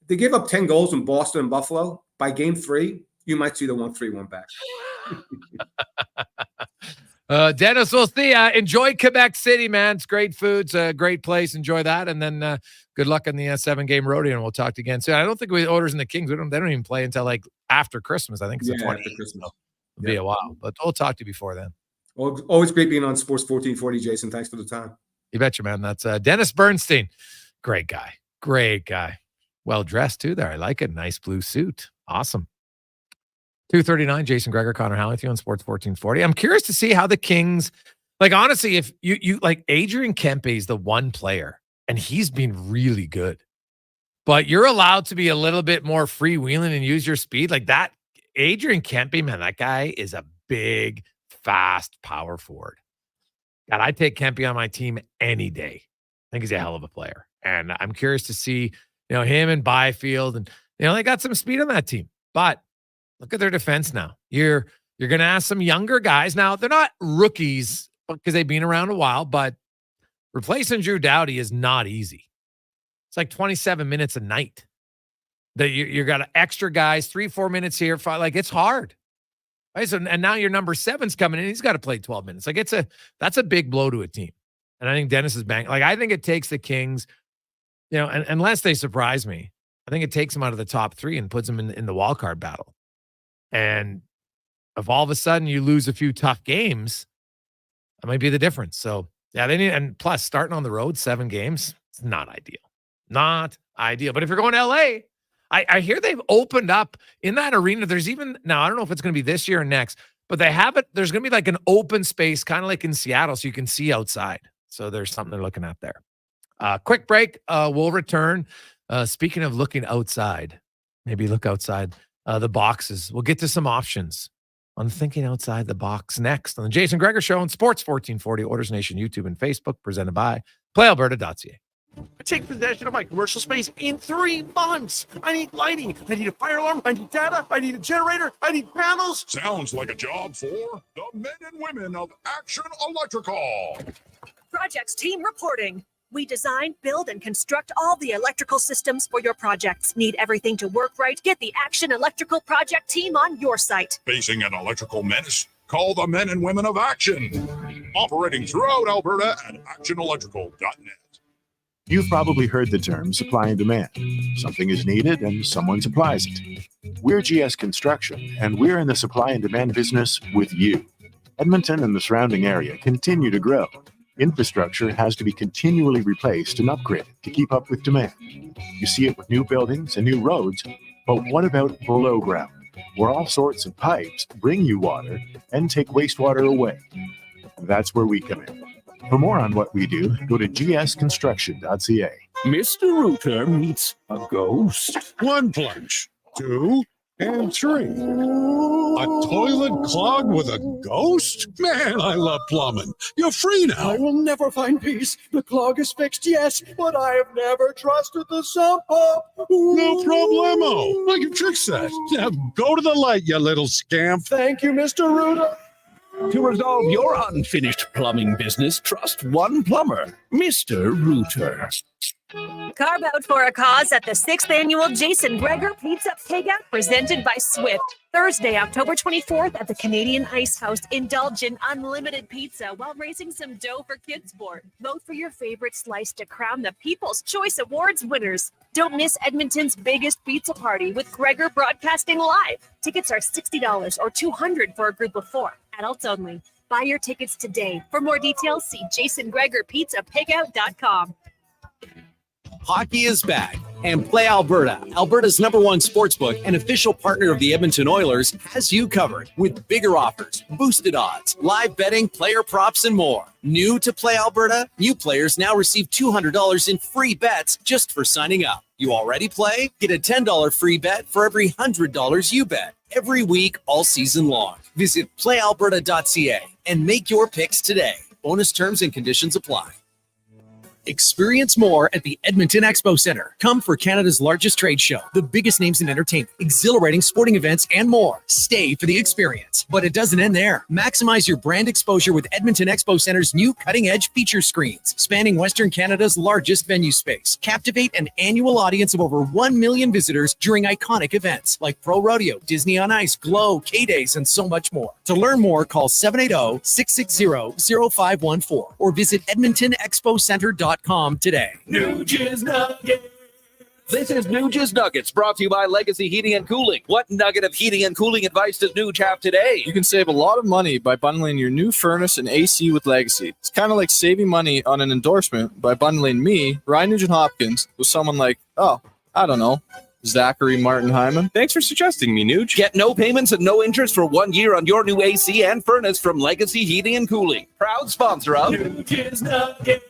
They give up 10 goals in Boston and Buffalo. By game 3, you might see the 1-3-1 back. Dennis, we'll see. Enjoy Quebec City, man. It's great food. It's a great place. Enjoy that. And then good luck on the 7-game rodeo, and we'll talk to you again soon. I don't think we Oilers and the Kings, they don't even play until like after Christmas. I think it's the 20th. After Christmas. So it'll be a while, but we'll talk to you before then. Well, always great being on Sports 1440, Jason. Thanks for the time. You betcha, man. That's Dennis Bernstein. Great guy. Great guy. Well dressed too there. I like it. Nice blue suit. Awesome. 2:39, Jason Gregor, Connor Halley on Sports 1440. I'm curious to see how the Kings, like, honestly, if you like Adrian Kempe is the one player and he's been really good, but you're allowed to be a little bit more freewheeling and use your speed like that. Adrian Kempe, man, that guy is a big, fast power forward. God, I'd take Kempe on my team any day. I think he's a hell of a player. And I'm curious to see, him and Byfield, and they got some speed on that team. But look at their defense now. You're going to ask some younger guys. Now, they're not rookies because they've been around a while, but replacing Drew Doughty is not easy. It's like 27 minutes a night. That you got extra guys, 3-4 minutes here, 5, like it's hard. Right? So, and now your number 7's coming in. He's got to play 12 minutes. Like that's a big blow to a team. And I think Dennis is bang. Like I think it takes the Kings, and unless they surprise me, I think it takes them out of the top 3 and puts them in the wild card battle. And if all of a sudden you lose a few tough games, that might be the difference. So yeah, they need, and plus starting on the road, 7 games, it's not ideal. Not ideal. But if you're going to LA, I hear they've opened up in that arena. There's even now, I don't know if it's going to be this year or next, but they have it. There's going to be like an open space, kind of like in Seattle, so you can see outside. So there's something they're looking at there. Quick break. We'll return. Speaking of looking outside, maybe look outside the boxes. We'll get to some options on thinking outside the box next on the Jason Gregor Show on Sports 1440, Oilers Nation, YouTube, and Facebook, presented by PlayAlberta.ca. I take possession of my commercial space in 3 months. I need lighting. I need a fire alarm. I need data. I need a generator. I need panels. Sounds like a job for the men and women of Action Electrical. Projects team reporting. We design, build, and construct all the electrical systems for your projects. Need everything to work right? Get the Action Electrical project team on your site. Facing an electrical menace? Call the men and women of Action. Operating throughout Alberta at actionelectrical.net. You've probably heard the term supply and demand. Something is needed and someone supplies it. We're GS Construction, and we're in the supply and demand business with you. Edmonton and the surrounding area continue to grow. Infrastructure has to be continually replaced and upgraded to keep up with demand. You see it with new buildings and new roads, but what about below ground, where all sorts of pipes bring you water and take wastewater away? That's where we come in. For more on what we do, go to gsconstruction.ca. Mr. Rooter meets a ghost. 1 plunge, 2, and 3. A toilet clogged with a ghost? Man, I love plumbing. You're free now. I will never find peace. The clog is fixed, yes, but I have never trusted the sump pump. No problemo. I can fix that. Now go to the light, you little scamp. Thank you, Mr. Rooter. To resolve your unfinished plumbing business, trust one plumber, Mr. Rooter. Carve out for a cause at the 6th annual Jason Gregor Pizza Takeout presented by Swift. Thursday, October 24th at the Canadian Ice House. Indulge in unlimited pizza while raising some dough for Kids Sport. Vote for your favorite slice to crown the People's Choice Awards winners. Don't miss Edmonton's biggest pizza party with Gregor broadcasting live. Tickets are $60 or $200 for a group of 4. Adults only. Buy your tickets today. For more details, see jasongregorpizzapigout.com. Hockey is back, and Play Alberta, Alberta's #1 sportsbook and official partner of the Edmonton Oilers, has you covered with bigger offers, boosted odds, live betting, player props, and more. New to Play Alberta? New players now receive $200 in free bets just for signing up. You already play? Get a $10 free bet for every $100 you bet. Every week, all season long. Visit playalberta.ca and make your picks today. Bonus terms and conditions apply. Experience more at the Edmonton Expo Center. Come for Canada's largest trade show, the biggest names in entertainment, exhilarating sporting events, and more. Stay for the experience. But it doesn't end there. Maximize your brand exposure with Edmonton Expo Center's new cutting-edge feature screens, spanning Western Canada's largest venue space. Captivate an annual audience of over 1 million visitors during iconic events like Pro Rodeo, Disney on Ice, Glow, K-Days, and so much more. To learn more, call 780-660-0514 or visit edmontonexpocenter.com today. New Jizz Nuggets. This is New Jizz Nuggets, brought to you by Legacy Heating and Cooling. What nugget of heating and cooling advice does Nuge have today? You can save a lot of money by bundling your new furnace and AC with Legacy. It's kind of like saving money on an endorsement by bundling me, Ryan Nugent-Hopkins, with someone like, I don't know, Zachary Martin Hyman. Thanks for suggesting me, Nuge. Get no payments and no interest for 1 year on your new AC and furnace from Legacy Heating and Cooling. Proud sponsor of New Jizz Nuggets.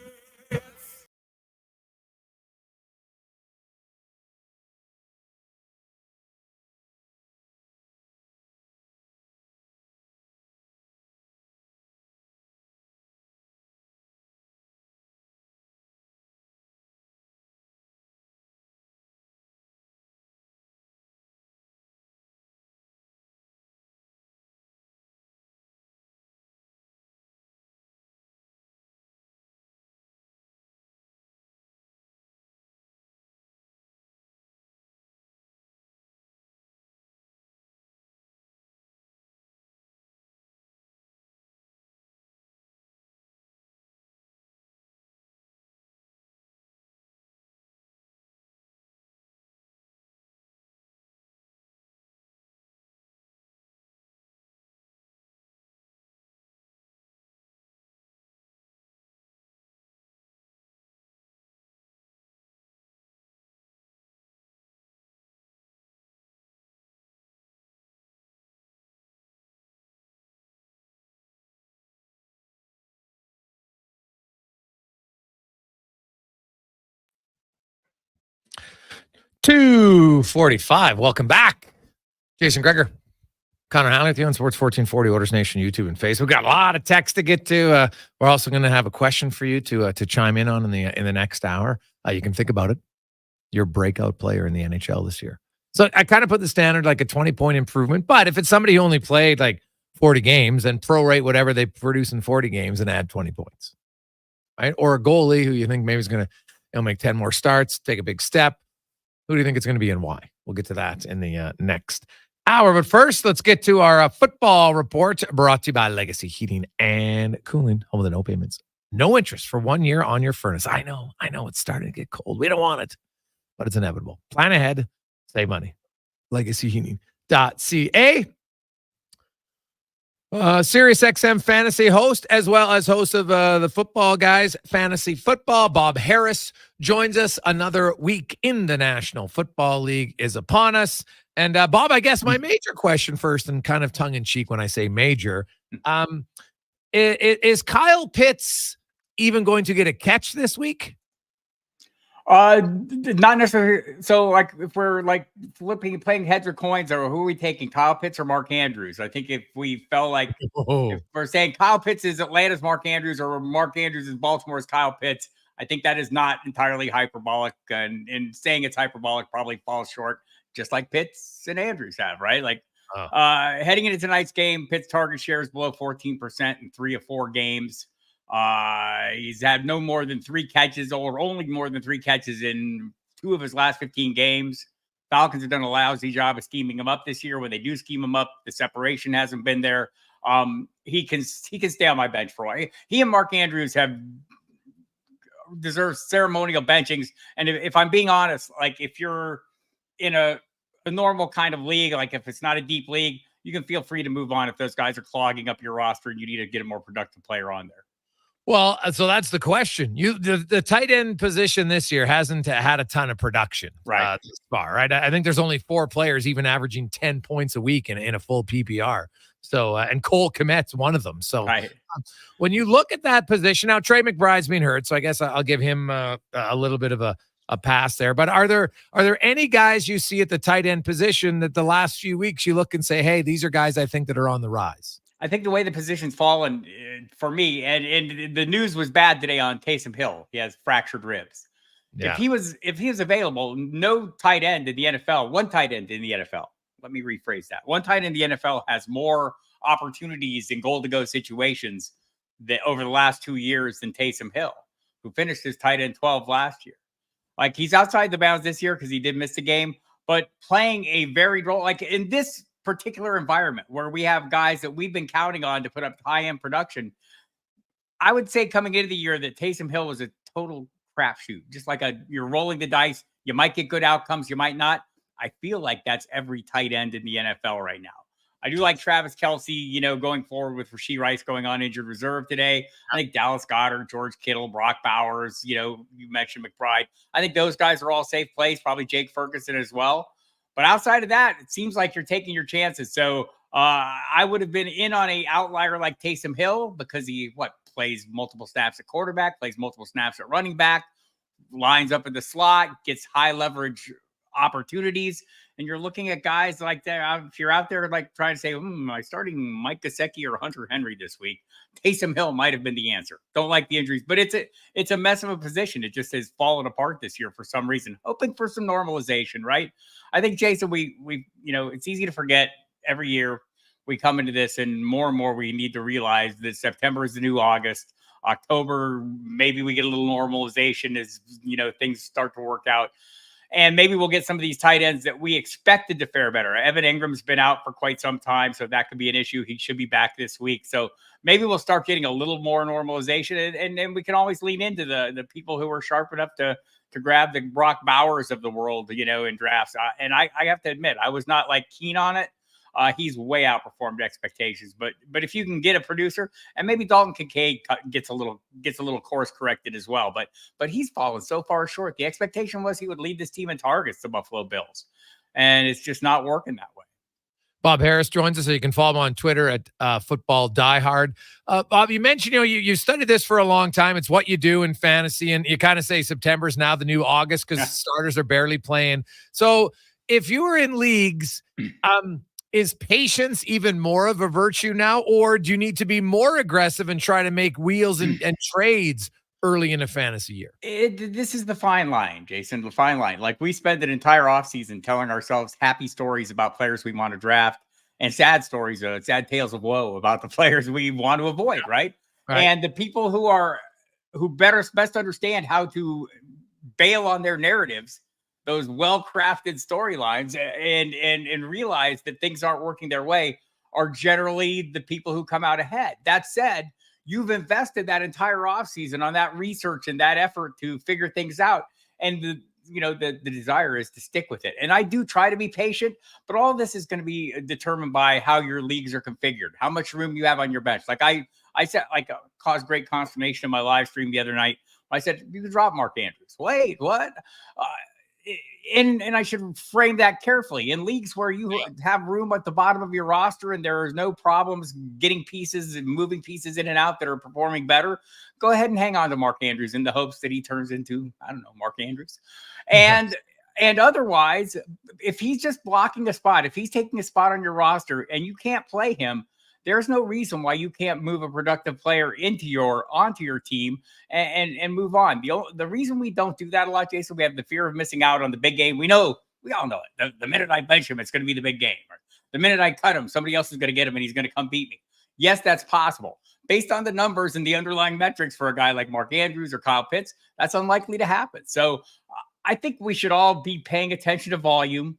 .245. Welcome back. Jason Gregor, Connor Halley with you on Sports 1440, Oilers Nation, YouTube, and Facebook. We've got a lot of text to get to. We're also going to have a question for you to chime in on in the next hour. You can think about it. Your breakout player in the NHL this year. So I kind of put the standard like a 20-point improvement. But if it's somebody who only played like 40 games, then prorate whatever they produce in 40 games and add 20 points. Right? Or a goalie who you think maybe is going to make 10 more starts, take a big step. Who do you think it's going to be and why? We'll get to that in the next hour. But first, let's get to our football report brought to you by Legacy Heating and Cooling, home of the no payments. No interest for 1 year on your furnace. I know it's starting to get cold. We don't want it, but it's inevitable. Plan ahead, save money. LegacyHeating.ca. Sirius XM fantasy host, as well as host of the Football Guys Fantasy Football. Bob Harris joins us. Another week in the National Football League is upon us. And Bob, I guess my major question first, and kind of tongue-in-cheek when I say major, is Kyle Pitts even going to get a catch this week? Not necessarily. So, like, if we're like playing heads or coins, or who are we taking, Kyle Pitts or Mark Andrews? I think if we felt like if we're saying Kyle Pitts is Atlanta's Mark Andrews or Mark Andrews is Baltimore's Kyle Pitts, I think that is not entirely hyperbolic, and saying it's hyperbolic probably falls short, just like Pitts and Andrews have, right? Like, Heading into tonight's game, Pitt's target share is below 14% in 3 of 4 games. He's had no more than 3 catches or only more than 3 catches in 2 of his last 15 games. Falcons have done a lousy job of scheming him up this year. When they do scheme him up, the separation hasn't been there. He can stay on my bench for a while. He and Mark Andrews have deserve ceremonial benchings. And if I'm being honest, like if you're in a normal kind of league, like if it's not a deep league, you can feel free to move on if those guys are clogging up your roster and you need to get a more productive player on there. Well, so that's the question. The tight end position this year hasn't had a ton of production this far, right? I think there's only 4 players even averaging 10 points a week in a full PPR. So, and Cole Kmet's one of them. So when you look at that position, now Trey McBride's been hurt, so I guess I'll give him a little bit of a pass there. But are there any guys you see at the tight end position that the last few weeks you look and say, hey, these are guys I think that are on the rise? I think the way the position's fallen for me, and the news was bad today on Taysom Hill. He has fractured ribs. Yeah. If he was available, no tight end in the NFL, one tight end in the NFL. Let me rephrase that. One tight end in the NFL has more opportunities in goal-to-go situations that over the last 2 years than Taysom Hill, who finished his tight end 12 last year. Like, he's outside the bounds this year because he did miss the game, but playing a varied role, like in this particular environment where we have guys that we've been counting on to put up high-end production, I would say coming into the year that Taysom Hill was a total crapshoot. Just like you're rolling the dice. You might get good outcomes, you might not. I feel like that's every tight end in the NFL right now. I do like Travis Kelce, going forward with Rashee Rice going on injured reserve today. I think Dallas Goedert, George Kittle, Brock Bowers, you mentioned McBride. I think those guys are all safe plays, probably Jake Ferguson as well. But outside of that, it seems like you're taking your chances. So I would have been in on a outlier like Taysom Hill because he plays multiple snaps at quarterback, plays multiple snaps at running back, lines up in the slot, gets high leverage opportunities, and you're looking at guys like that. If you're out there like trying to say, am I starting Mike Gesicki or Hunter Henry this week? Taysom Hill might have been the answer. Don't like the injuries, but it's a mess of a position. It just has fallen apart this year for some reason. Hoping for some normalization, right? I think, Jason, we it's easy to forget every year we come into this, and more we need to realize that September is the new August. October, maybe we get a little normalization as things start to work out. And maybe we'll get some of these tight ends that we expected to fare better. Evan Ingram's been out for quite some time, so that could be an issue. He should be back this week. So maybe we'll start getting a little more normalization, and then we can always lean into the people who are sharp enough to grab the Brock Bowers of the world, in drafts. And I have to admit, I was not keen on it. He's way outperformed expectations, but if you can get a producer, and maybe Dalton Kincaid gets a little course corrected as well, but he's fallen so far short. The expectation was he would lead this team in targets, the Buffalo Bills, and it's just not working that way. Bob Harris joins us, so you can follow him on Twitter at Football Diehard. Bob, you mentioned you studied this for a long time. It's what you do in fantasy, and you kind of say September is now the new August because starters are barely playing. So if you were in leagues, is patience even more of a virtue now, or do you need to be more aggressive and try to make wheels and trades early in a fantasy year? This is the fine line, Jason, the fine line. Like, we spent an entire offseason telling ourselves happy stories about players we want to draft and sad stories, sad tales of woe about the players we want to avoid, right? And the people who best understand how to bail on their narratives, those well-crafted storylines, and realize that things aren't working their way, are generally the people who come out ahead. That said, you've invested that entire offseason on that research and that effort to figure things out. And the desire is to stick with it. And I do try to be patient, but all of this is going to be determined by how your leagues are configured, how much room you have on your bench. Like I said, caused great consternation in my live stream the other night. I said, you can drop Mark Andrews. Wait, what? And I should frame that carefully. In leagues where you have room at the bottom of your roster and there is no problems getting pieces and moving pieces in and out that are performing better, go ahead and hang on to Mark Andrews in the hopes that he turns into, Mark Andrews. And otherwise, if he's just blocking a spot, if he's taking a spot on your roster and you can't play him, there's no reason why you can't move a productive player onto your team and move on. The reason we don't do that a lot, Jason, we have the fear of missing out on the big game. We all know it. The minute I bench him, it's going to be the big game. The minute I cut him, somebody else is going to get him and he's going to come beat me. Yes, that's possible. Based on the numbers and the underlying metrics for a guy like Mark Andrews or Kyle Pitts, that's unlikely to happen. So I think we should all be paying attention to volume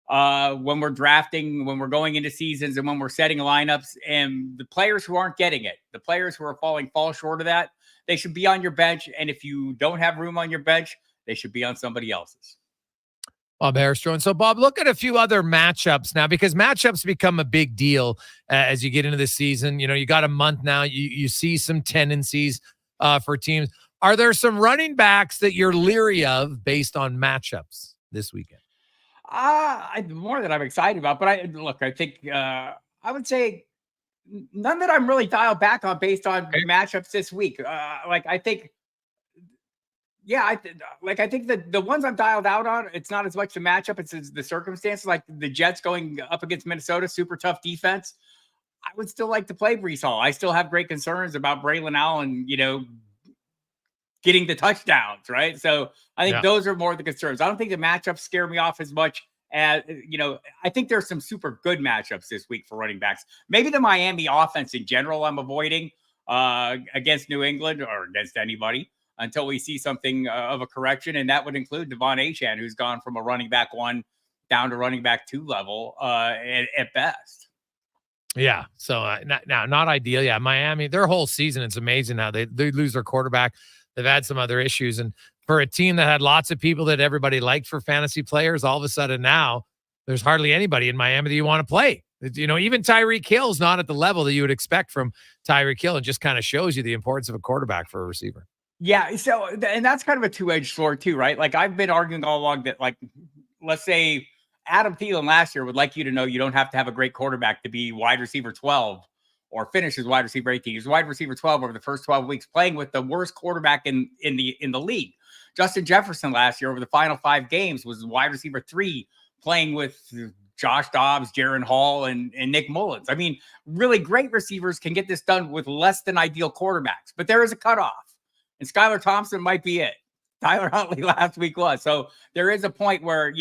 when we're drafting, when we're going into seasons, and when we're setting lineups. And the players who aren't getting it, the players who are fall short of that, they should be on your bench. And if you don't have room on your bench, they should be on somebody else's. Bob Harrison. So, Bob, look at a few other matchups now, because matchups become a big deal as you get into the season. You know, you got a month now. You see some tendencies for teams. Are there some running backs that you're leery of based on matchups this weekend? More that I'm excited about. But I think I would say none that I'm really dialed back on based on matchups this week. I think the ones I'm dialed out on, it's not as much the matchup, it's the circumstances. Like the Jets going up against Minnesota, super tough defense. I would still like to play Breece Hall. I still have great concerns about Braylon Allen, getting the touchdowns, right? So I think those are more the concerns. I don't think the matchups scare me off as much as, I think there's some super good matchups this week for running backs. Maybe the Miami offense in general I'm avoiding against New England or against anybody until we see something of a correction. And that would include Devon Achane, who's gone from a running back 1 down to running back 2 level at best. Yeah. So not ideal. Yeah. Miami, their whole season, it's amazing how they lose their quarterback. They've had some other issues. And for a team that had lots of people that everybody liked for fantasy players, all of a sudden now there's hardly anybody in Miami that you want to play. Even Tyreek Hill's not at the level that you would expect from Tyreek Hill. It just kind of shows you the importance of a quarterback for a receiver. Yeah. So, and that's kind of a two-edged sword too, right? Like I've been arguing all along that, like, let's say Adam Thielen last year would like you to know you don't have to have a great quarterback to be wide receiver 12 or finish as wide receiver 18. He was wide receiver 12 over the first 12 weeks, playing with the worst quarterback in the league. Justin Jefferson last year over the final 5 games was wide receiver 3, playing with Josh Dobbs, Jaron Hall, and Nick Mullins. I mean, really great receivers can get this done with less than ideal quarterbacks, but there is a cutoff, and Skylar Thompson might be it. Tyler Huntley last week was. So there is a point where,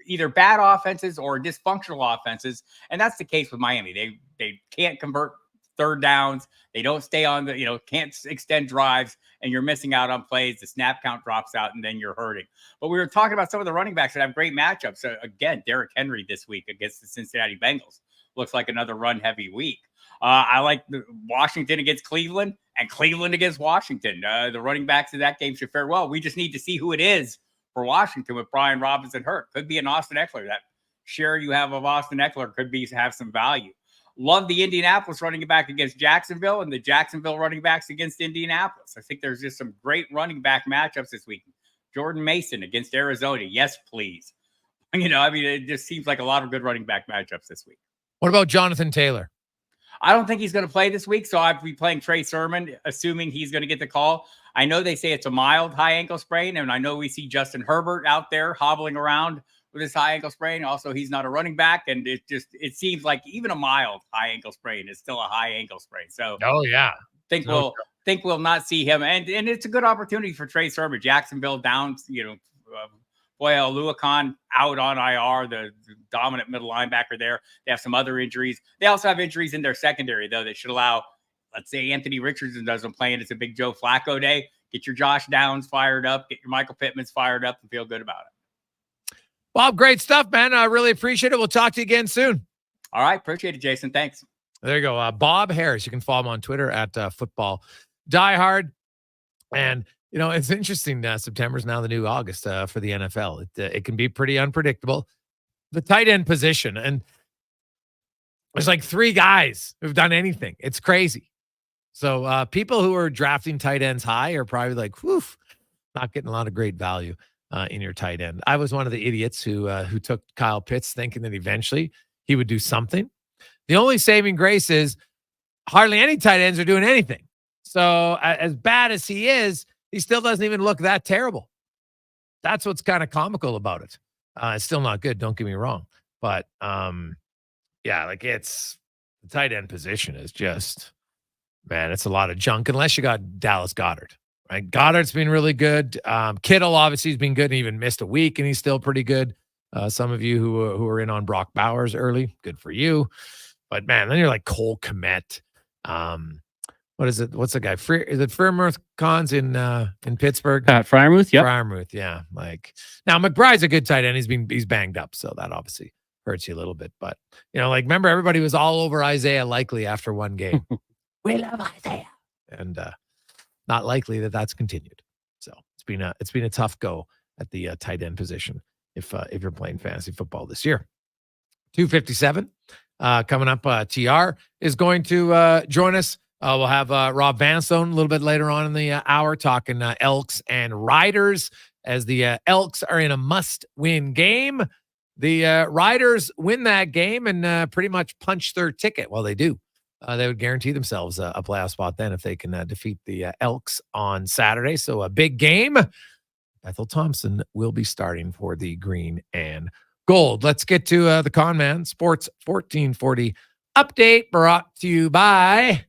either bad offenses or dysfunctional offenses, and that's the case with Miami. They can't convert third downs. They don't stay on the, can't extend drives, and you're missing out on plays. The snap count drops out, and then you're hurting. But we were talking about some of the running backs that have great matchups. So again, Derrick Henry this week against the Cincinnati Bengals looks like another run-heavy week. I like Washington against Cleveland and Cleveland against Washington. The running backs in that game should fare well. We just need to see who it is for Washington with Brian Robinson hurt. Could be an Austin Eckler. That share you have of Austin Eckler could have some value. Love the Indianapolis running back against Jacksonville and the Jacksonville running backs against Indianapolis. I think there's just some great running back matchups this week. Jordan Mason against Arizona. Yes, please. It just seems like a lot of good running back matchups this week. What about Jonathan Taylor? I don't think he's going to play this week, so I'd be playing Trey Sermon, assuming he's going to get the call. I know they say it's a mild high ankle sprain, and I know we see Justin Herbert out there hobbling around with his high ankle sprain. Also, he's not a running back, and it seems like even a mild high ankle sprain is still a high ankle sprain. So, think we'll not see him, and it's a good opportunity for Trey Sermon. Jacksonville down, Boyle Luacan out on IR, the dominant middle linebacker there. They have some other injuries. They also have injuries in their secondary, though, that should allow, let's say Anthony Richardson doesn't play and it's a big Joe Flacco day. Get your Josh Downs fired up, get your Michael Pittmans fired up, and feel good about it. Bob, great stuff, man. I really appreciate it. We'll talk to you again soon. All right. Appreciate it, Jason. Thanks. There you go. Bob Harris. You can follow him on Twitter at Football Diehard. And it's interesting. September's now the new August for the NFL. It can be pretty unpredictable. The tight end position, and there's like 3 guys who've done anything. It's crazy. So people who are drafting tight ends high are probably like, whew, not getting a lot of great value in your tight end. I was one of the idiots who took Kyle Pitts thinking that eventually he would do something. The only saving grace is hardly any tight ends are doing anything. So as bad as he is, he still doesn't even look that terrible. That's what's kind of comical about it. It's still not good. Don't get me wrong. But it's the tight end position is just, man, it's a lot of junk unless you got Dallas Goedert, right? Goddard's been really good. Kittle obviously has been good and even missed a week and he's still pretty good. Some of you who are in on Brock Bowers early, good for you. But man, then you're like Cole Kmet. What is it? What's the guy? Is it Freiermuth Cons in Pittsburgh? Freiermuth, yeah. Freiermuth, yeah. Like now, McBride's a good tight end. He's banged up, so that obviously hurts you a little bit. But like remember, everybody was all over Isaiah Likely after one game. We love Isaiah, and not likely that's continued. So it's been a tough go at the tight end position if you're playing fantasy football this year. 2:57 coming up. TR is going to join us. We'll have Rob Vanstone a little bit later on in the hour talking Elks and Riders as the Elks are in a must-win game. The Riders win that game and pretty much punch their ticket. Well, they do. They would guarantee themselves a playoff spot then if they can defeat the Elks on Saturday. So a big game. Ethel Thompson will be starting for the green and gold. Let's get to the Con Man Sports 1440 update brought to you by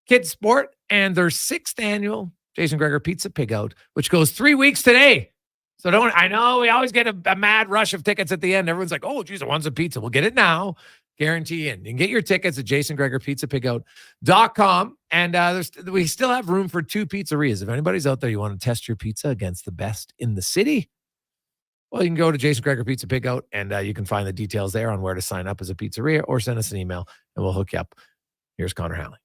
Kids Sport and their 6th annual Jason Gregor Pizza Pig Out, which goes 3 weeks today. So I know we always get a mad rush of tickets at the end. Everyone's like, oh, geez, I want some pizza. We'll get it now. Guarantee in. You can get your tickets at jasongregorpizzapigout.com. And we still have room for 2 pizzerias. If anybody's out there, you want to test your pizza against the best in the city, well, you can go to Jason Gregor Pizza Pig Out, and you can find the details there on where to sign up as a pizzeria, or send us an email and we'll hook you up. Here's Connor Halley.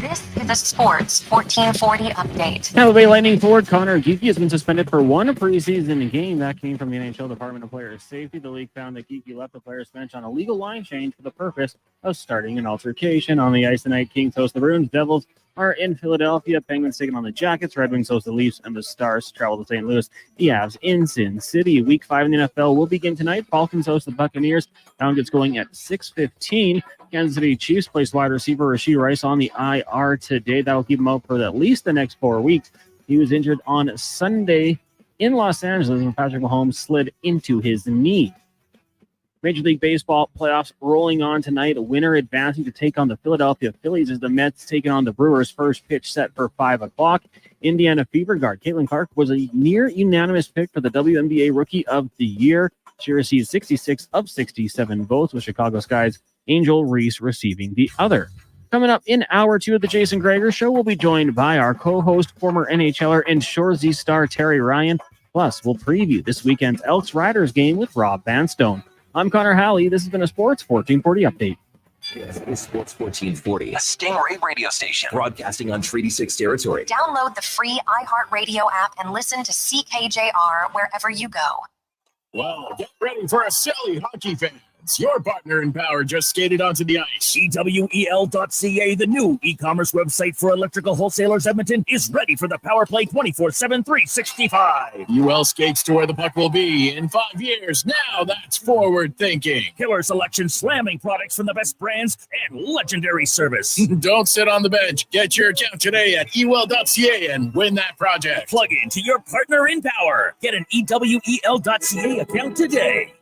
This is a Sports 1440 update. Tampa Bay Lightning forward Connor Geekie has been suspended for 1 preseason game. That came from the NHL Department of Player Safety. The league found that Geekie left the player's bench on a legal line change for the purpose of starting an altercation. On the ice tonight, Kings host the Bruins. Devils are in Philadelphia. Penguins taking on the Jackets. Red Wings host the Leafs, and the Stars travel to St. Louis. The Avs in Sin City. Week 5 in the NFL will begin tonight. Falcons host the Buccaneers. Down gets going at 6:15. Kansas City Chiefs place wide receiver Rashee Rice on the IR today. That'll keep him out for at least the next 4 weeks. He was injured on Sunday in Los Angeles when Patrick Mahomes slid into his knee. Major League Baseball playoffs rolling on tonight. A winner advancing to take on the Philadelphia Phillies as the Mets taking on the Brewers. First pitch set for 5 o'clock. Indiana Fever guard Caitlin Clark was a near unanimous pick for the WNBA Rookie of the Year. She received 66 of 67 votes, with Chicago Sky's Angel Reese receiving the other. Coming up in hour 2 of the Jason Gregor Show, we'll be joined by our co-host, former NHLer and Shoresy star Terry Ryan. Plus, we'll preview this weekend's Elks Riders game with Rob Vanstone. I'm Connor Halley. This has been a Sports 1440 update. This is Sports 1440, a Stingray radio station broadcasting on Treaty 6 territory. Download the free iHeartRadio app and listen to CKJR wherever you go. Well, get ready for a silly hockey fans. Your partner in power just skated onto the ice. EWEL.ca, the new e-commerce website for electrical wholesalers Edmonton, is ready for the power play 24/7, 365. UL skates to where the puck will be in 5 years. Now that's forward thinking. Killer selection, slamming products from the best brands, and legendary service. Don't sit on the bench. Get your account today at EWEL.ca and win that project. Plug into your partner in power. Get an EWEL.ca account today.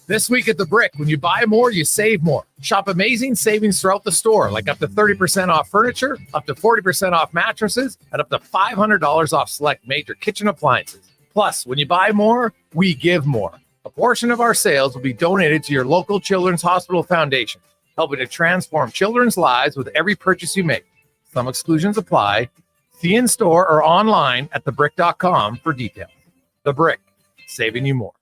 This week at The Brick, when you buy more, you save more. Shop amazing savings throughout the store, like up to 30% off furniture, up to 40% off mattresses, and up to $500 off select major kitchen appliances. Plus, when you buy more, we give more. A portion of our sales will be donated to your local Children's Hospital Foundation, helping to transform children's lives with every purchase you make. Some exclusions apply. See in store or online at thebrick.com for details. The Brick, saving you more.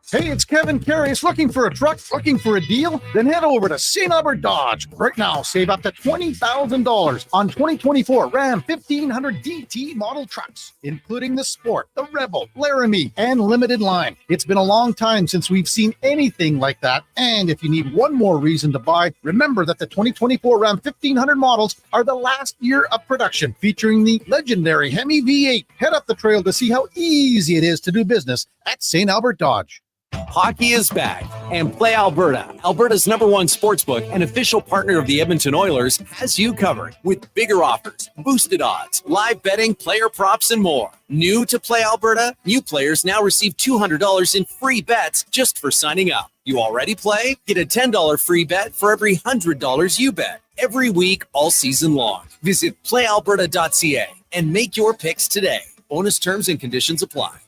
Hey, it's Kevin Carius. Looking for a truck? Looking for a deal? Then head over to St. Albert Dodge. Right now, save up to $20,000 on 2024 Ram 1500 DT model trucks, including the Sport, the Rebel, Laramie, and Limited Line. It's been a long time since we've seen anything like that. And if you need one more reason to buy, remember that the 2024 Ram 1500 models are the last year of production, featuring the legendary Hemi V8. Head up the trail to see how easy it is to do business at St. Albert Dodge. Hockey is back, and Play Alberta, Alberta's #1 sportsbook and official partner of the Edmonton Oilers, has you covered with bigger offers, boosted odds, live betting, player props, and more. New to Play Alberta, new players now receive $200 in free bets just for signing up. You already play? Get a $10 free bet for every $100 you bet. Every week, all season long. Visit playalberta.ca and make your picks today. Bonus terms and conditions apply.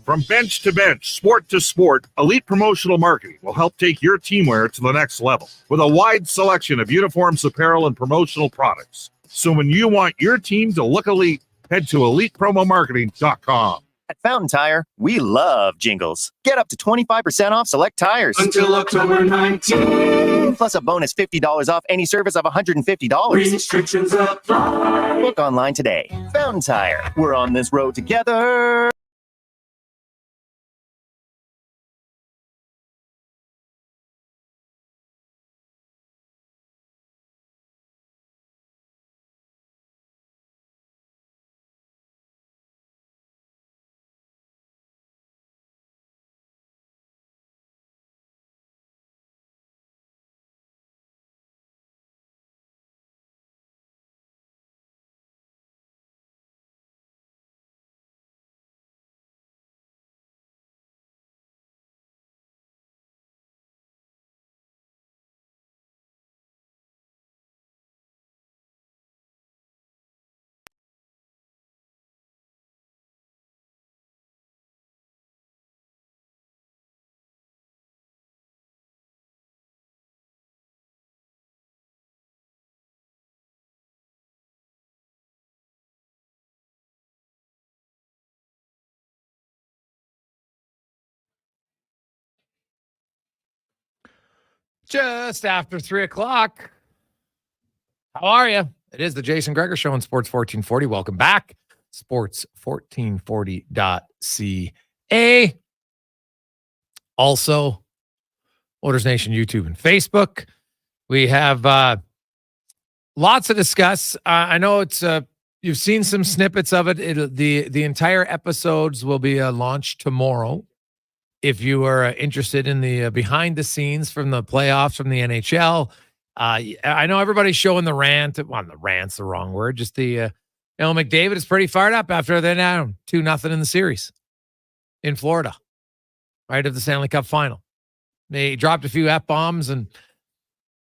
From bench to bench, sport to sport, Elite Promotional Marketing will help take your teamwear to the next level with a wide selection of uniforms, apparel, and promotional products. So when you want your team to look elite, head to ElitePromoMarketing.com. At Fountain Tire, we love jingles. Get up to 25% off select tires. Until October 19th. Plus a bonus $50 off any service of $150. Restrictions apply. Book online today. Fountain Tire. We're on this road together. Just after 3 o'clock. How are you? It is the Jason Gregor Show on Sports 1440. Welcome back. Sports1440.ca. Also, Oilers Nation YouTube and Facebook. We have lots to discuss. I know it's you've seen some snippets of it. The entire episodes will be launched tomorrow. If you are interested in the behind the scenes from the playoffs from the NHL, I know everybody's showing the rant. Well, the rant's the wrong word. Just the McDavid is pretty fired up after they're down 2-0 in the series in Florida, right, of the Stanley Cup final. They dropped a few F-bombs, and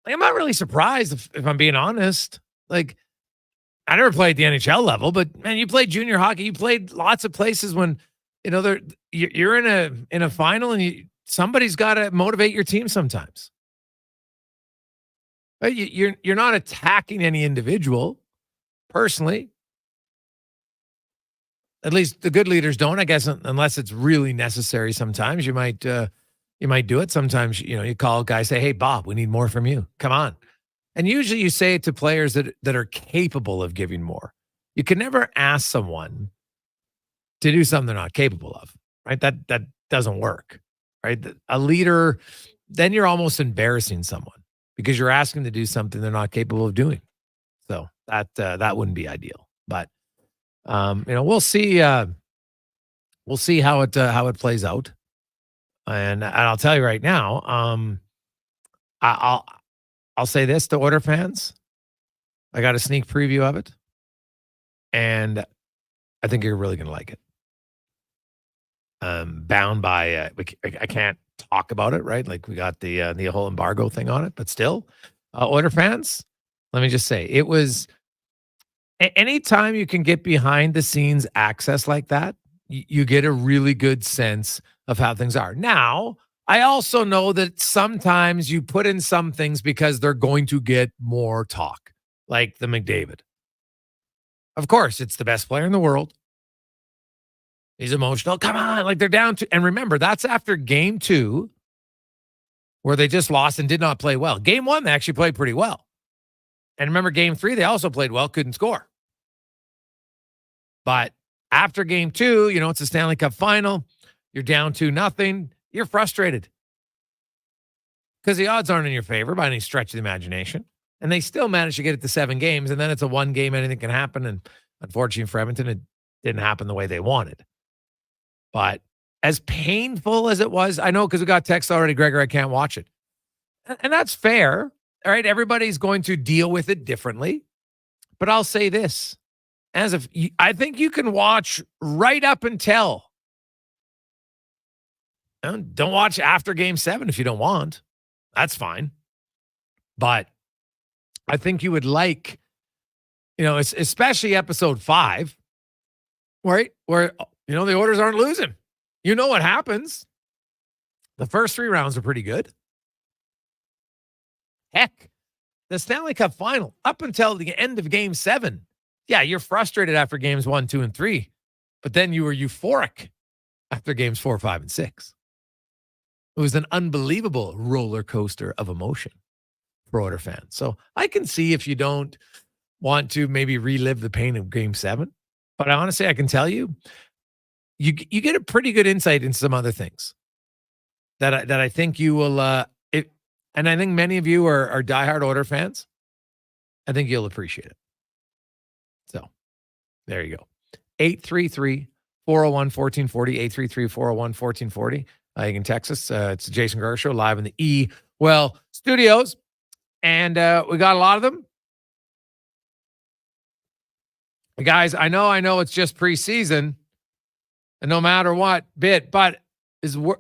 I'm not really surprised if I'm being honest. Like, I never played the NHL level, but man, you played junior hockey. You played lots of places when you're in a final, and somebody's got to motivate your team sometimes. Right? You're not attacking any individual personally. At least the good leaders don't, I guess, unless it's really necessary. Sometimes you might do it. Sometimes you call a guy, say, "Hey, Bob, we need more from you. Come on." And usually you say it to players that are capable of giving more. You can never ask someone to do something they're not capable of, right? That doesn't work, right? A leader, then you're almost embarrassing someone because you're asking them to do something they're not capable of doing. So that wouldn't be ideal. But we'll see. We'll see how it plays out. And I'll tell you right now, I'll say this to Oilers fans. I got a sneak preview of it, and I think you're really going to like it. Bound by I can't talk about it, right? Like we got the whole embargo thing on it, but still, Oilers fans, let me just say, it was anytime you can get behind the scenes access like that, you get a really good sense of how things are. Now, I also know that sometimes you put in some things because they're going to get more talk, like the McDavid. Of course, it's the best player in the world. He's emotional. Come on, like they're down to, and remember, that's after game 2, where they just lost and did not play well. Game 1, they actually played pretty well. And remember, game 3, they also played well, couldn't score. But after game 2, it's a Stanley Cup final. You're down 2-0. You're frustrated because the odds aren't in your favor by any stretch of the imagination. And they still managed to get it to 7 games. And then it's a 1 game, anything can happen. And unfortunately for Edmonton, it didn't happen the way they wanted. But as painful as it was, I know because we got text already, Gregor, I can't watch it. And that's fair. All right. Everybody's going to deal with it differently. But I'll say this, I think you can watch right up until, don't watch after game 7 if you don't want. That's fine. But I think you would like, especially episode 5, right? Where, the Oilers aren't losing. you know what happens. The first 3 rounds are pretty good. Heck, the Stanley Cup final, up until the end of game 7. Yeah, you're frustrated after games 1, 2, and 3, but then you were euphoric after games 4, 5, and 6. It was an unbelievable roller coaster of emotion for Oilers fans. So I can see if you don't want to maybe relive the pain of game 7, but honestly, I can tell you, you get a pretty good insight into some other things that I think you will, and I think many of you are diehard Oilers fans. I think you'll appreciate it. So there you go. 833-401-1440, 833-401-1440. You can text us. It's the Jason Gregor Show live in the studios. And we got a lot of them. Guys, I know it's just preseason. And no matter what but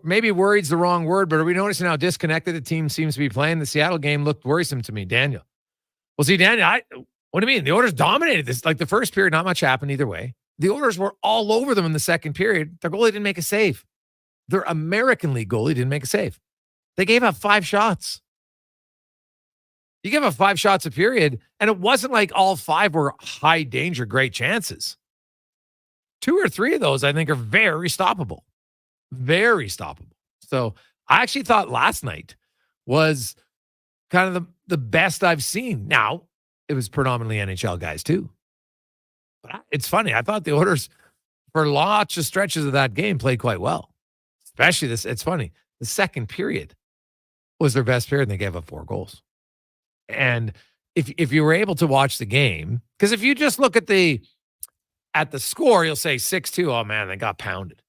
maybe worried's the wrong word, but are we noticing how disconnected the team seems to be playing? The Seattle game looked worrisome to me, Daniel. Well, see, Daniel, what do you mean? The Oilers dominated this. Like the first period, not much happened either way. The Oilers were all over them in the second period. Their goalie didn't make a save. Their American League goalie didn't make a save. They gave up 5 shots. You give up 5 shots a period, and it wasn't like all 5 were high danger, great chances. 2 or 3 of those, I think, are very stoppable. Very stoppable. So I actually thought last night was kind of the best I've seen. Now, it was predominantly NHL guys too. But it's funny. I thought the Oilers, for lots of stretches of that game, played quite well. Especially this. It's funny. The second period was their best period, and they gave up 4 goals. And if you were able to watch the game, because if you just look at the score, you'll say 6-2. Oh, man, they got pounded.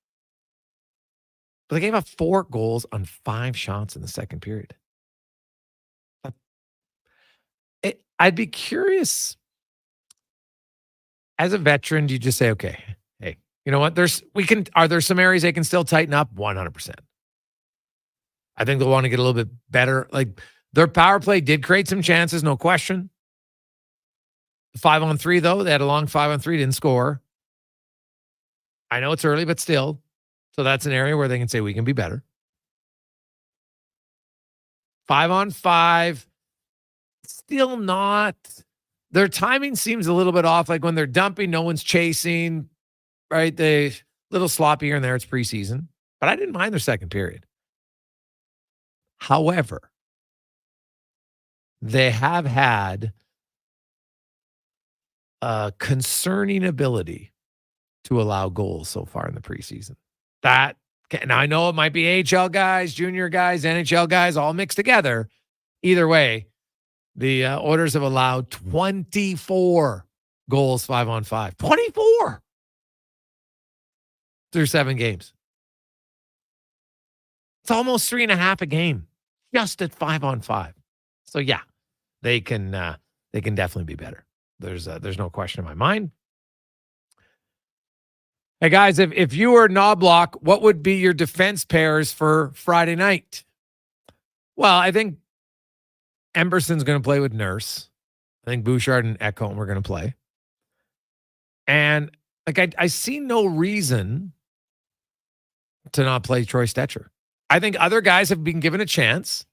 But they gave up 4 goals on 5 shots in the second period. I'd be curious, as a veteran, do you just say, okay, hey, you know what? Are there some areas they can still tighten up? 100%. I think they'll want to get a little bit better. Like their power play did create some chances, no question. 5-on-3, though, they had a long 5-on-3, didn't score. I know it's early, but still. So that's an area where they can say we can be better. 5-on-5, still not. Their timing seems a little bit off. Like when they're dumping, no one's chasing, right? They little sloppy here and there. It's preseason, but I didn't mind their second period. However, they have had a concerning ability to allow goals so far in the preseason. Now I know it might be AHL guys, junior guys, NHL guys, all mixed together. Either way, the Oilers have allowed 24 goals 5-on-5. 24 through 7 games. It's almost 3.5 a game just at 5-on-5. So yeah, they can definitely be better. There's no question in my mind. Hey guys, if you were Knobloch, what would be your defense pairs for Friday night? Well, I think Emberson's going to play with Nurse. I think Bouchard and Ekholm are going to play. And like I see no reason to not play Troy Stetcher. I think other guys have been given a chance.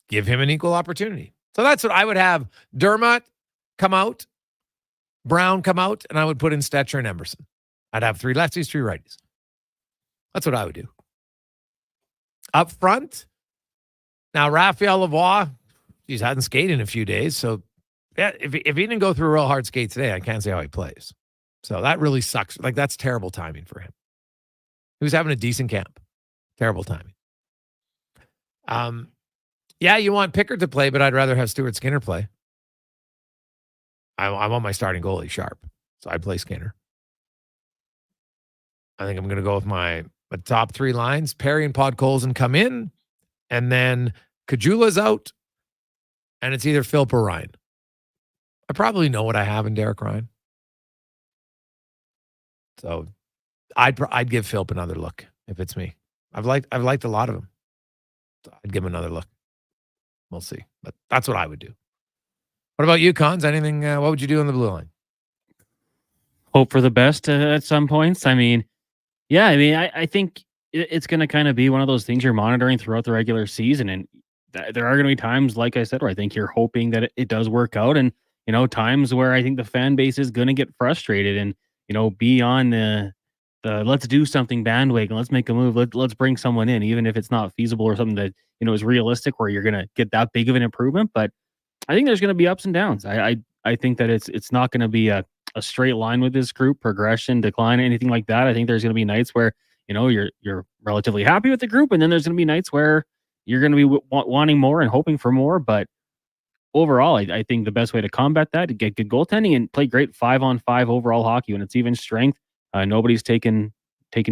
Give him an equal opportunity. So that's what I would have. Dermott come out, Brown come out, and I would put in Stetcher and Emberson. I'd have 3 lefties, 3 righties. That's what I would do. Up front, now Raphael Lavoie, he's hadn't skated in a few days. So yeah, if he didn't go through a real hard skate today, I can't say how he plays. So that really sucks. Like that's terrible timing for him. He was having a decent camp. Terrible timing. Yeah, you want Pickard to play, but I'd rather have Stuart Skinner play. I want my starting goalie sharp. So I'd play Skinner. I think I'm going to go with my top 3 lines. Perry and Podkolzin come in, and then Kajula's out, and it's either Philp or Ryan. I probably know what I have in Derek Ryan. So I'd give Philp another look if it's me. I've liked a lot of them. So I'd give him another look. We'll see. But that's what I would do. What about you, Cons? Anything? What would you do on the blue line? Hope for the best at some points. I mean, yeah, I think it's going to kind of be one of those things you're monitoring throughout the regular season. And there are going to be times, like I said, where I think you're hoping that it does work out. And, times where I think the fan base is going to get frustrated and, be on the let's do something bandwagon. Let's make a move. Let's bring someone in, even if it's not feasible or something that, is realistic where you're going to get that big of an improvement. But I think there's going to be ups and downs. I think that it's not going to be a straight line with this group, progression, decline, anything like that. I think there's going to be nights where, you're relatively happy with the group. And then there's going to be nights where you're going to be wanting more and hoping for more. But overall, I think the best way to combat that, to get good goaltending and play great 5-on-5 overall hockey when it's even strength. Nobody's taking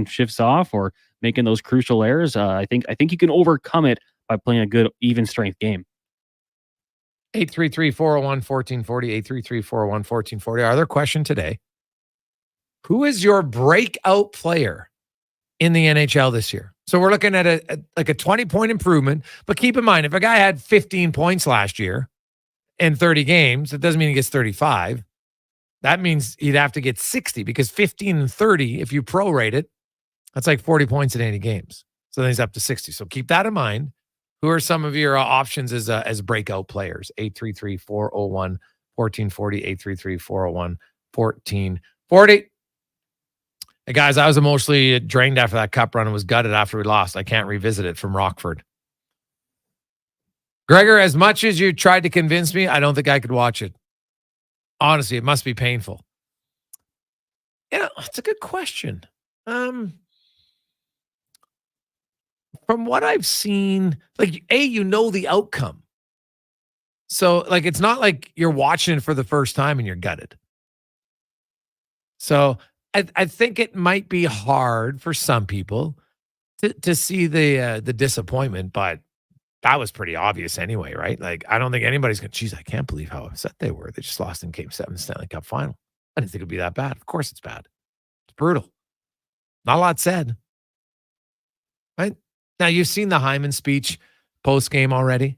shifts off or making those crucial errors. I think you can overcome it by playing a good even strength game. 833-401-1440, 833-401-1440. Our other question today: who is your breakout player in the NHL this year? So we're looking at a 20-point improvement, but keep in mind, if a guy had 15 points last year in 30 games, it doesn't mean he gets 35. That means he'd have to get 60, because 15 and 30, if you prorate it, that's like 40 points in 80 games. So then he's up to 60. So keep that in mind. Who are some of your options as breakout players? 833-401-1440, 833-401-1440. Hey guys, I was emotionally drained after that cup run and was gutted after we lost. I can't revisit it, from Rockford. Gregor, as much as you tried to convince me, I don't think I could watch it. Honestly, it must be painful. It's a good question. From what I've seen, the outcome. So, it's not like you're watching it for the first time and you're gutted. So, I think it might be hard for some people to see the disappointment, but that was pretty obvious anyway, right? I don't think anybody's going, geez, I can't believe how upset they were. They just lost in Game 7 Stanley Cup final. I didn't think it'd be that bad. Of course it's bad. It's brutal. Not a lot said. Right? Now, you've seen the Hyman speech post-game already.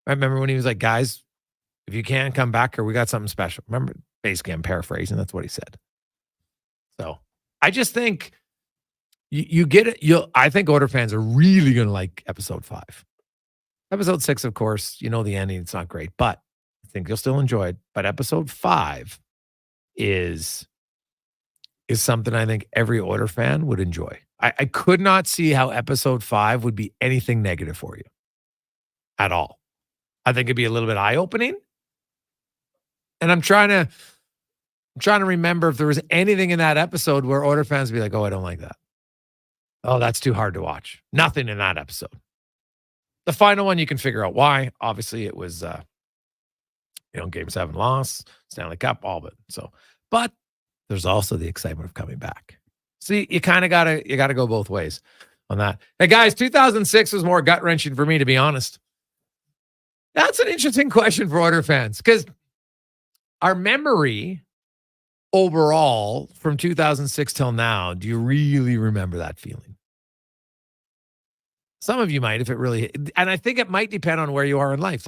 I remember when he was like, guys, if you can't come back here, we got something special. Remember, basically, I'm paraphrasing. That's what he said. So I just think you get it. I think Oilers fans are really going to like episode 5. Episode 6, of course, the ending. It's not great, but I think you'll still enjoy it. But episode 5 is something I think every Oilers fan would enjoy. I could not see how episode 5 would be anything negative for you at all. I think it'd be a little bit eye-opening. And I'm trying to remember if there was anything in that episode where Oilers fans would be like, oh, I don't like that. Oh, that's too hard to watch. Nothing in that episode. The final one, you can figure out why. Obviously, it was, Game 7 loss, Stanley Cup, all of it. So, but there's also the excitement of coming back. See, you kind of gotta go both ways on that. Hey guys, 2006 was more gut wrenching for me, to be honest. That's an interesting question for Oilers fans, because our memory overall from 2006 till now, do you really remember that feeling? Some of you might, if it really, and I think it might depend on where you are in life.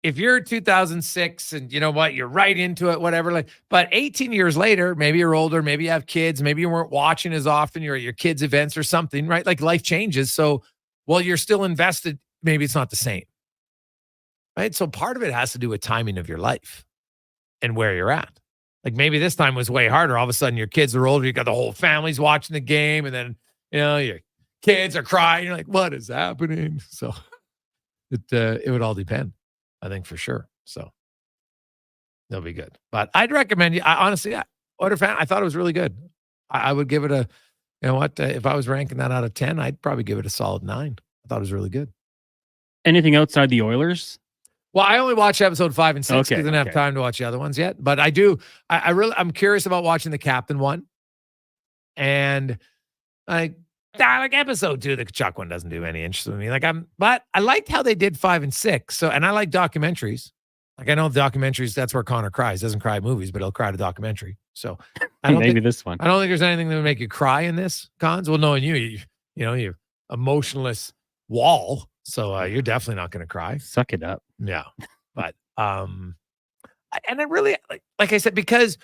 If you're 2006 and you know what, you're right into it, whatever. But 18 years later, maybe you're older, maybe you have kids, maybe you weren't watching as often, you're at your kids' events or something, right? Life changes. So while you're still invested, maybe it's not the same, right? So part of it has to do with timing of your life and where you're at. Maybe this time was way harder. All of a sudden, your kids are older. You got the whole family's watching the game, and then your kids are crying. You're like, what is happening? So it would all depend, I think, for sure. So they'll be good. But I'd recommend you. Honestly, Oilers fan, I thought it was really good. I would give it a, if I was ranking that out of 10, I'd probably give it a solid 9. I thought it was really good. Anything outside the Oilers? Well, I only watched episode 5 and 6 because I didn't have time to watch the other ones yet. But I do. I'm curious about watching the captain one. And episode 2, the Kachuk one doesn't do any interest in me. But I liked how they did 5 and 6. So, and I like documentaries. I know documentaries, that's where Connor cries. Doesn't cry at movies, but he'll cry at a documentary. So I don't maybe this one. I don't think there's anything that would make you cry in this, Cons. Well, knowing you're emotionless wall. So you're definitely not going to cry. Suck it up. Yeah. But, and I really, like I said, because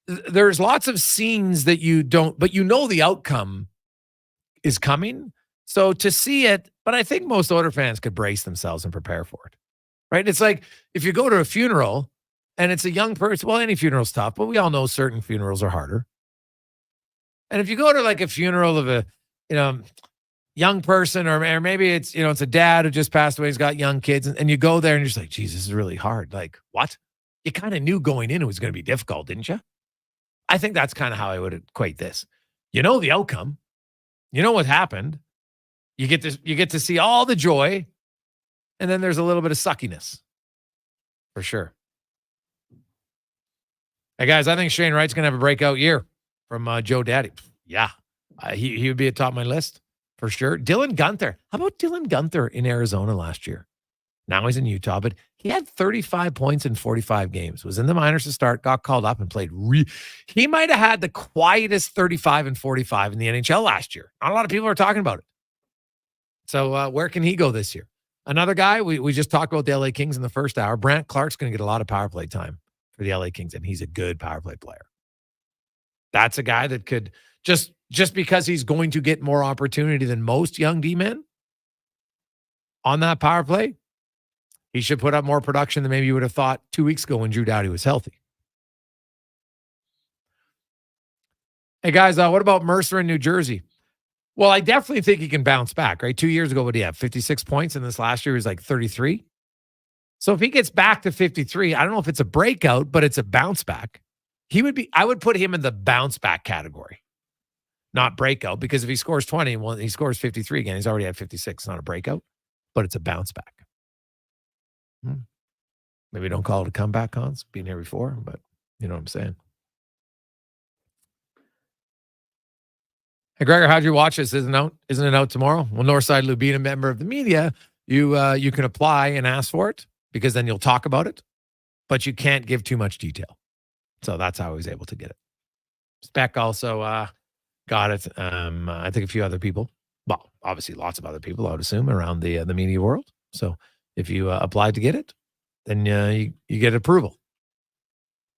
there's lots of scenes that you don't, but the outcome is coming. So to see it, but I think most Oilers fans could brace themselves and prepare for it, right? It's like if you go to a funeral and it's a young person, well, any funeral's tough, but we all know certain funerals are harder. And if you go to like a funeral of a, young person, or maybe it's, it's a dad who just passed away, he's got young kids, and you go there and you're just like, geez, this is really hard. Like, what? You kind of knew going in it was going to be difficult, didn't you? I think that's kind of how I would equate this. You know the outcome. You know what happened. You get to see all the joy, and then there's a little bit of suckiness. For sure. Hey, guys, I think Shane Wright's going to have a breakout year from Joe Daddy. Yeah. He would be at top of my list. For sure. Dylan Guenther. How about Dylan Guenther in Arizona last year? Now he's in Utah, but he had 35 points in 45 games. Was in the minors to start, got called up and played. He might have had the quietest 35 and 45 in the NHL last year. Not a lot of people are talking about it. So where can he go this year? Another guy, we just talked about the LA Kings in the first hour. Brant Clark's going to get a lot of power play time for the LA Kings, and he's a good power play player. That's a guy that could just because he's going to get more opportunity than most young D-men on that power play, he should put up more production than maybe you would have thought 2 weeks ago when Drew Doughty was healthy. Hey, guys, what about Mercer in New Jersey? Well, I definitely think he can bounce back, right? 2 years ago, what did he have? 56 points, and this last year he was like 33. So if he gets back to 53, I don't know if it's a breakout, but it's a bounce back. I would put him in the bounce back category. Not breakout, because if he scores 20, well, he scores 53 again. He's already at 56. It's not a breakout, but it's a bounce back. Maybe don't call it a comeback, Hans, being here before, but you know what I'm saying. Hey, Gregor, how'd you watch this? Isn't it out tomorrow? Well, Northside Lou, being a member of the media, you can apply and ask for it, because then you'll talk about it, but you can't give too much detail. So that's how I was able to get it. Spec also got it. I think a few other people. Well, obviously lots of other people, I would assume, around the media world. So if you applied to get it, then you get approval.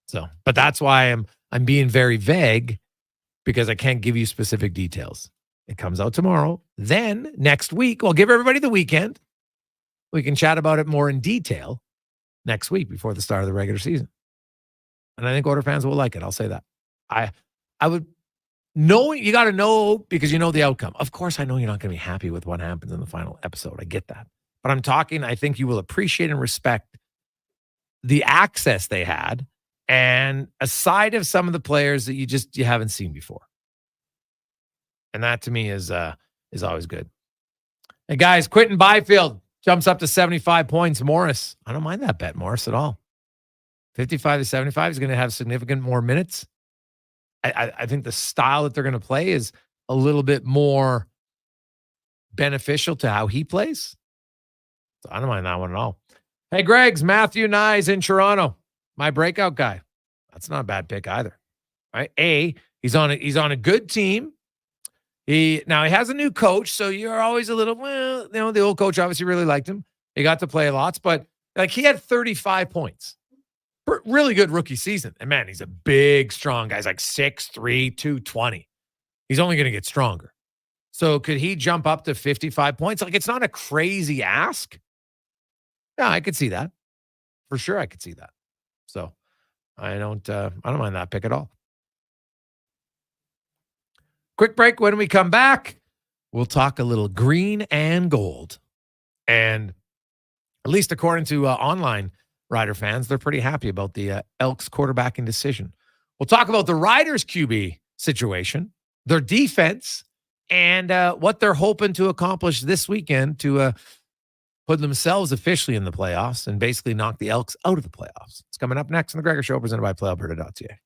So, but that's why I'm being very vague, because I can't give you specific details. It comes out tomorrow. Then next week, I'll give everybody the weekend. We can chat about it more in detail next week before the start of the regular season. And I think Oilers fans will like it. I'll say that. I would know, you got to know, because you know the outcome. Of course, I know you're not going to be happy with what happens in the final episode. I get that. But I'm talking, I think you will appreciate and respect the access they had, and a side of some of the players that you haven't seen before. And that to me is always good. Hey guys, Quentin Byfield jumps up to 75 points. Morris, I don't mind that bet, Morris, at all. 55 to 75 is going to have significant more minutes. I think the style that they're going to play is a little bit more beneficial to how he plays. So I don't mind that one at all. Hey, Greg's Matthew Nyes in Toronto. My breakout guy. That's not a bad pick either. Right? He's on a good team. He has a new coach, so you're always a little, the old coach obviously really liked him. He got to play lots, but like he had 35 points. Really good rookie season. And man, he's a big, strong guy. He's like 6'3", 220. He's only going to get stronger. So could he jump up to 55 points? Like, it's not a crazy ask. Yeah, I could see that. For sure, I could see that. So I don't mind that pick at all. Quick break. When we come back, we'll talk a little green and gold. And at least according to online Rider fans, they're pretty happy about the Elks quarterbacking decision. We'll talk about the Riders QB situation, their defense, and what they're hoping to accomplish this weekend to put themselves officially in the playoffs and basically knock the Elks out of the playoffs. It's coming up next on the Gregor Show, presented by PlayAlberta.ca.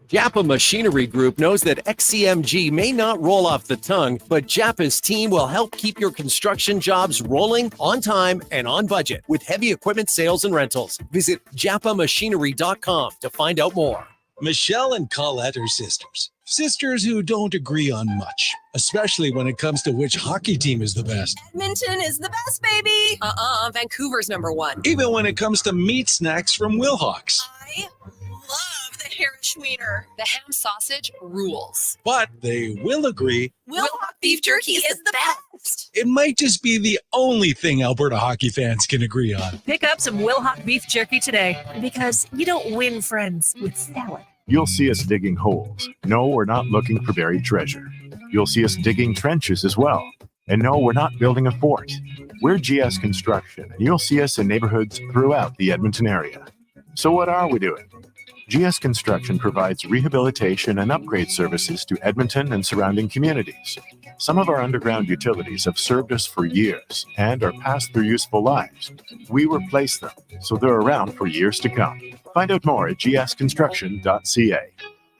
Japa Machinery Group knows that XCMG may not roll off the tongue, but Japa's team will help keep your construction jobs rolling on time and on budget with heavy equipment sales and rentals. Visit japamachinery.com to find out more. Michelle and Colette are sisters. Sisters who don't agree on much, especially when it comes to which hockey team is the best. Edmonton is the best, baby. Vancouver's #1. Even when it comes to meat snacks from Wilhawks. I love the parish wiener. The ham sausage rules. But they will agree Wilhock beef jerky is the best. it might just be the only thing Alberta hockey fans can agree on. Pick up some Wilhock beef jerky today because you don't win friends with salad. You'll see us digging holes. No, we're not looking for buried treasure. You'll see us digging trenches as well. And no, we're not building a fort. We're GS Construction, and you'll see us in neighborhoods throughout the Edmonton area. So what are we doing? GS Construction provides rehabilitation and upgrade services to Edmonton and surrounding communities. Some of our underground utilities have served us for years and are past their useful lives. We replace them, so they're around for years to come. Find out more at gsconstruction.ca.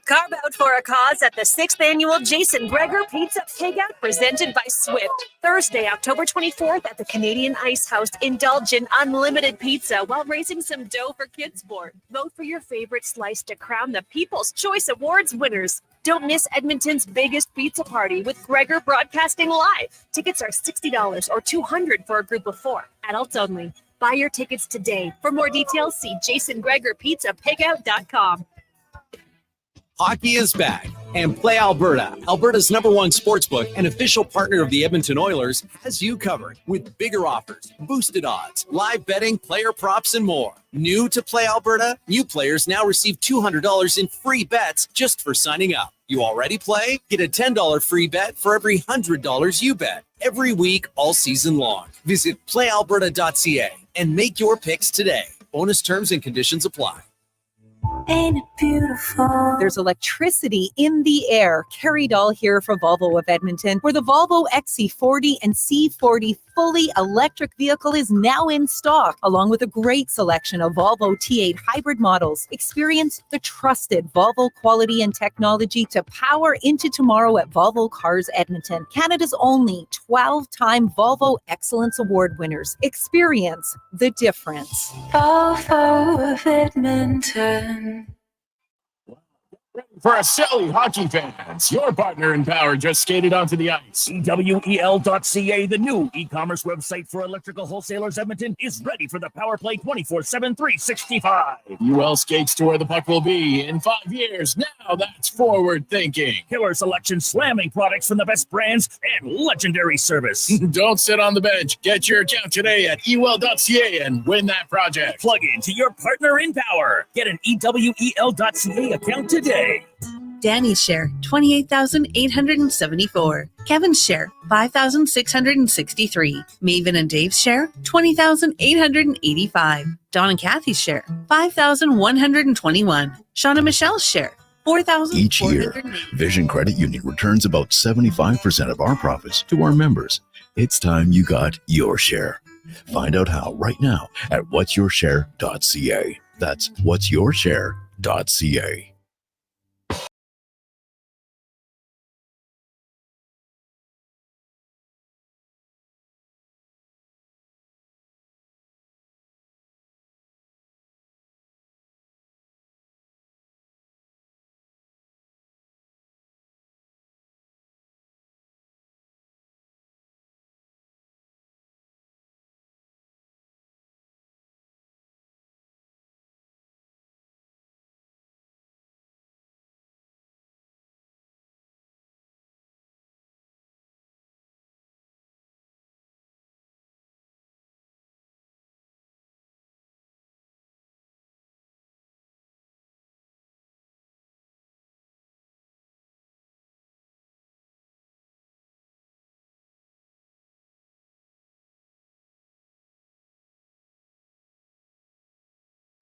Carve out for a cause at the 6th annual Jason Gregor Pizza Takeout presented by Swift. Thursday, October 24th at the Canadian Ice House. Indulge in unlimited pizza while raising some dough for Kids Sport. Vote for your favorite slice to crown the People's Choice Awards winners. Don't miss Edmonton's biggest pizza party with Gregor broadcasting live. Tickets are $60 or $200 for a group of 4. Adults only. Buy your tickets today. For more details, see jasongregorpizzapigout.com. Hockey is back, and Play Alberta, Alberta's #1 sportsbook and official partner of the Edmonton Oilers, has you covered with bigger offers, boosted odds, live betting, player props, and more. New to Play Alberta, new players now receive $200 in free bets just for signing up. You already play? Get a $10 free bet for every $100 you bet every week all season long. Visit playalberta.ca and make your picks today. Bonus terms and conditions apply. Ain't it beautiful? There's electricity in the air. Carrie Dahl here for Volvo of Edmonton, where the Volvo XC40 and C40 fully electric vehicle is now in stock, along with a great selection of Volvo T8 hybrid models. Experience the trusted Volvo quality and technology to power into tomorrow at Volvo Cars Edmonton, Canada's only 12-time Volvo Excellence Award winners. Experience the difference. Volvo of Edmonton. For a silly hockey fans, your partner in power just skated onto the ice. EWEL.ca, the new e-commerce website for electrical wholesalers Edmonton, is ready for the power play 24/7, 365. UL skates to where the puck will be in 5 years. Now that's forward thinking. Killer selection, slamming products from the best brands, and legendary service. Don't sit on the bench. Get your account today at EWEL.ca and win that project. Plug into your partner in power. Get an EWEL.ca account today. Danny's share, 28,874. Kevin's share, 5,663. Maven and Dave's share, 20,885. Don and Kathy's share, 5,121. Sean and Michelle's share, 4,000. Each year, Vision Credit Union returns about 75% of our profits to our members. It's time you got your share. Find out how right now at whatsyourshare.ca. That's whatsyourshare.ca.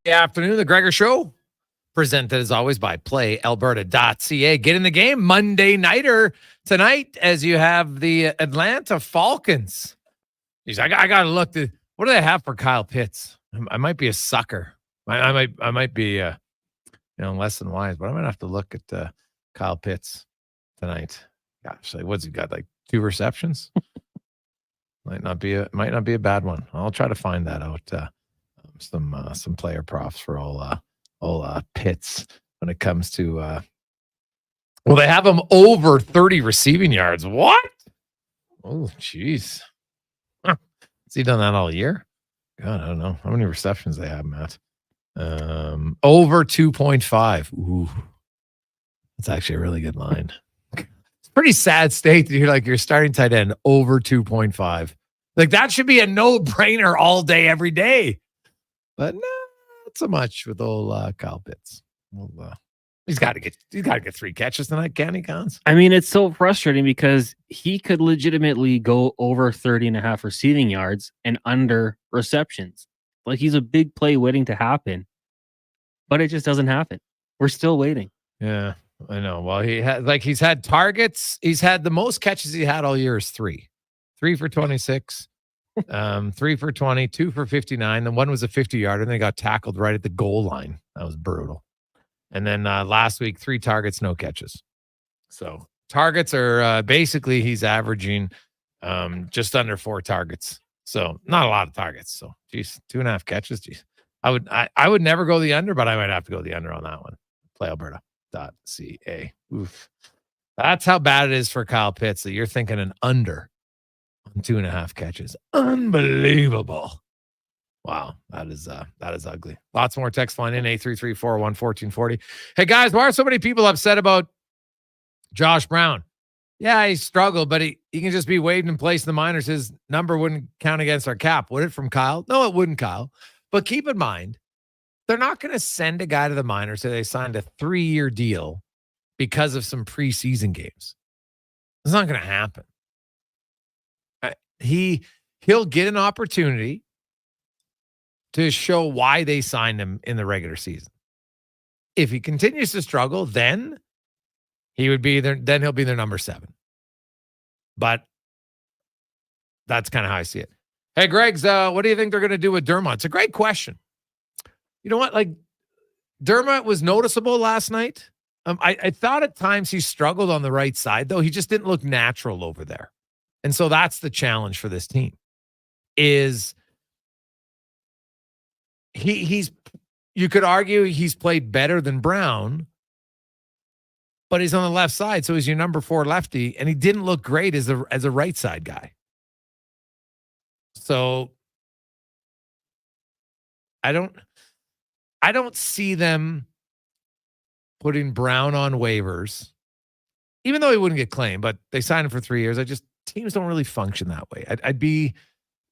Afternoon, the Gregor Show, presented as always by playalberta.ca. Get in the game Monday nighter tonight as you have the Atlanta Falcons. Jeez, I got to look. What do they have for Kyle Pitts? I might be a sucker. I might be less than wise, but I might have to look at Kyle Pitts tonight. Gosh, what's he got? Like 2 receptions? might not be a bad one. I'll try to find that out. Some player props for all Pitts when it comes to they have him over 30 receiving yards. What? Oh, jeez. Has he done that all year? God, I don't know. How many receptions they have, Matt? Over 2.5. Ooh, that's actually a really good line. It's a pretty sad state that you're like your starting tight end over 2.5. Like that should be a no-brainer all day, every day. But no, not so much with old Kyle Pitts. Well, he's got to get 3 catches tonight, can he, Cons? I mean, it's so frustrating because he could legitimately go over 30.5 receiving yards and under receptions. Like he's a big play waiting to happen, but it just doesn't happen. We're still waiting. Yeah, I know. Well, he's had targets. He's had the most catches he had all year is 3. 3 for 26, 3 for 20, 2 for 59. Then one was a 50-yarder, and they got tackled right at the goal line. That was brutal. And then last week, 3 targets, no catches. So targets are basically he's averaging just under 4 targets. So not a lot of targets. So geez, 2.5 catches. Geez, I would never go the under, but I might have to go the under on that one. PlayAlberta.ca. Oof. That's how bad it is for Kyle Pitts that you're thinking an under on 2.5 catches. Unbelievable. Wow, that is ugly. Lots more text line in 833-401-1440. Hey guys, why are so many people upset about Josh Brown? Yeah, he struggled, but he can just be waived in place in the minors. His number wouldn't count against our cap, would it, from Kyle? No, it wouldn't, Kyle. But keep in mind, they're not going to send a guy to the minors so they signed a 3-year deal because of some preseason games. It's not going to happen. He'll get an opportunity to show why they signed him in the regular season. If he continues to struggle, then he'll be their number 7. But that's kind of how I see it. Hey, Greg's, what do you think they're going to do with Dermott? It's a great question. You know what? Like, Dermott was noticeable last night. I thought at times he struggled on the right side, though. He just didn't look natural over there. And so that's the challenge for this team is he's you could argue he's played better than Brown, but he's on the left side, so he's your number 4 lefty, and he didn't look great as a right side guy. So I don't see them putting Brown on waivers, even though he wouldn't get claimed, but they signed him for 3 years. Teams don't really function that way.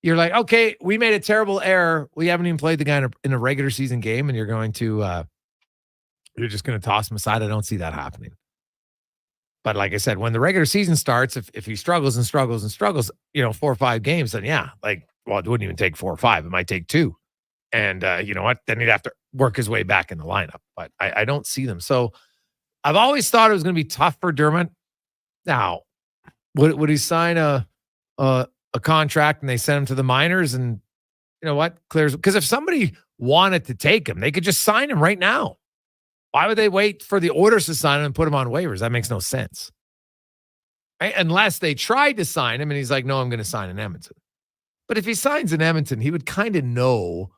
You're like, okay, we made a terrible error. We haven't even played the guy in a regular season game, and you're just going to toss him aside. I don't see that happening. But like I said, when the regular season starts, if he struggles and struggles and struggles, 4 or 5 games, then yeah, it wouldn't even take 4 or 5. It might take 2. And you know what? Then he'd have to work his way back in the lineup. But I don't see them. So I've always thought it was going to be tough for Dermott. Now, would he sign a contract and they send him to the minors and you know what? Clears, because if somebody wanted to take him, they could just sign him right now. Why would they wait for the orders to sign him and put him on waivers? That makes no sense. Right? Unless they tried to sign him and he's like, no, I'm going to sign in Edmonton. But if he signs in Edmonton, he would kind of know,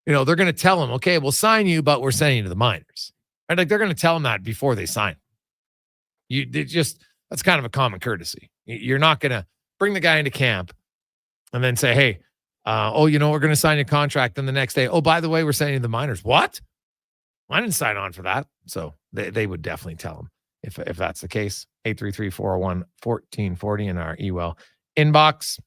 they're going to tell him, okay, we'll sign you, but we're sending you to the minors. Right? Like they're going to tell him that before they sign him. That's kind of a common courtesy. You're not going to bring the guy into camp and then say, hey, we're going to sign a contract. Then the next day, oh, by the way, we're sending you to the minors. What? I didn't sign on for that. So they would definitely tell him if that's the case. 833-401-1440 in our email inbox.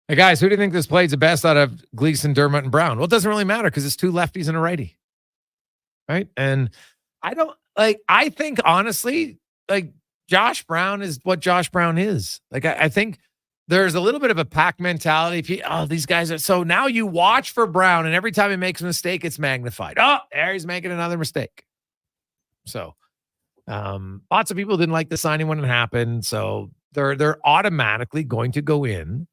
Hey, guys, who do you think this plays the best out of Gleason, Dermott, and Brown? Well, it doesn't really matter because it's 2 lefties and a righty. Right? And I think, honestly, Josh Brown is what Josh Brown is. I think there's a little bit of a pack mentality. These guys are, so now you watch for Brown, and every time he makes a mistake, it's magnified. Oh, there he's making another mistake. So lots of people didn't like the signing when it happened. So they're automatically going to go in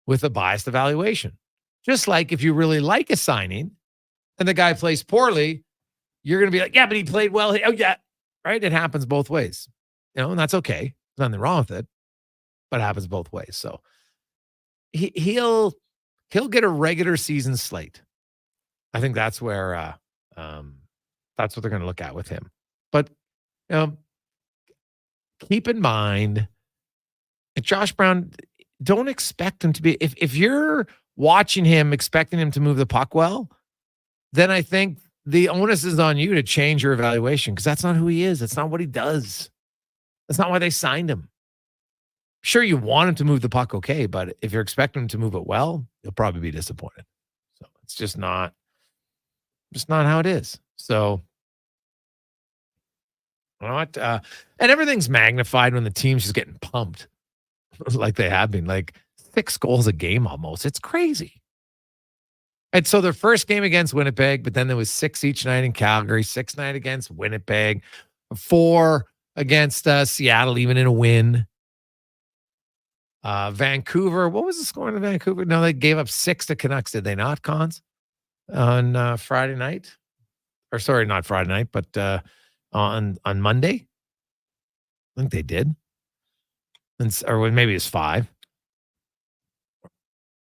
with a biased evaluation. Just like if you really like a signing and the guy plays poorly, you're going to be like, yeah, but he played well. Oh, yeah. Right? It happens both ways. And that's okay. There's nothing wrong with it. But it happens both ways. So he'll get a regular season slate. I think that's where that's what they're going to look at with him. But keep in mind, Josh Brown, don't expect him to be. If you're watching him, expecting him to move the puck well, then I think the onus is on you to change your evaluation because that's not who he is. That's not what he does. That's not why they signed him. Sure, you want him to move the puck okay, but if you're expecting him to move it well, you'll probably be disappointed. So it's just not how it is. So you know what? And everything's magnified when the team's just getting pumped like they have been, like 6 goals a game almost. It's crazy. And so their first game against Winnipeg, but then there was 6 each night in Calgary, 6 night against Winnipeg, 4 against Seattle, even in a win. Vancouver, what was the score in Vancouver? No, they gave up 6 to Canucks, did they not, Cons? On Friday night? Or sorry, not Friday night, but on Monday? I think they did. Or maybe it's 5.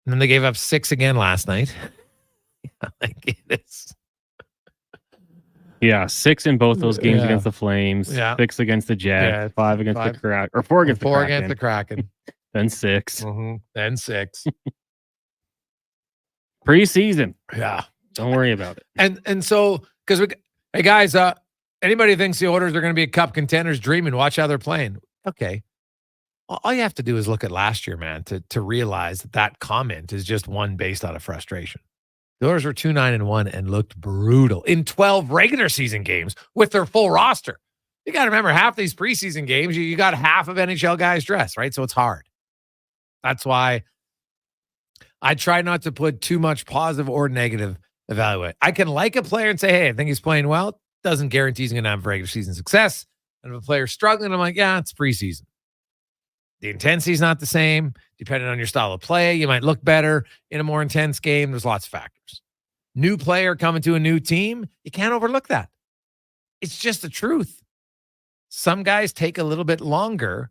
And then they gave up 6 again last night. Like it is. Yeah, 6 in both those games against the Flames. 6 against the Jets. 5 against the Kraken. Or 4 against the Kraken. 4 against the Kraken. Then 6. Mm-hmm. Then 6. Preseason. Yeah. Don't worry about it. And so, because hey guys, anybody who thinks the Oilers are going to be a cup contenders dreaming, watch how they're playing. Okay. All you have to do is look at last year, man, to realize that comment is just one based out of frustration. The Oilers were 2-9-1 and looked brutal in 12 regular season games with their full roster. You got to remember, half these preseason games, you got half of NHL guys dressed, right? So it's hard. That's why I try not to put too much positive or negative evaluate. I can like a player and say, hey, I think he's playing well. Doesn't guarantee he's going to have regular season success. And if a player's struggling, I'm like, yeah, it's preseason. The intensity is not the same. Depending on your style of play, you might look better in a more intense game. There's lots of factors. New player coming to a new team, you can't overlook that. It's just the truth. Some guys take a little bit longer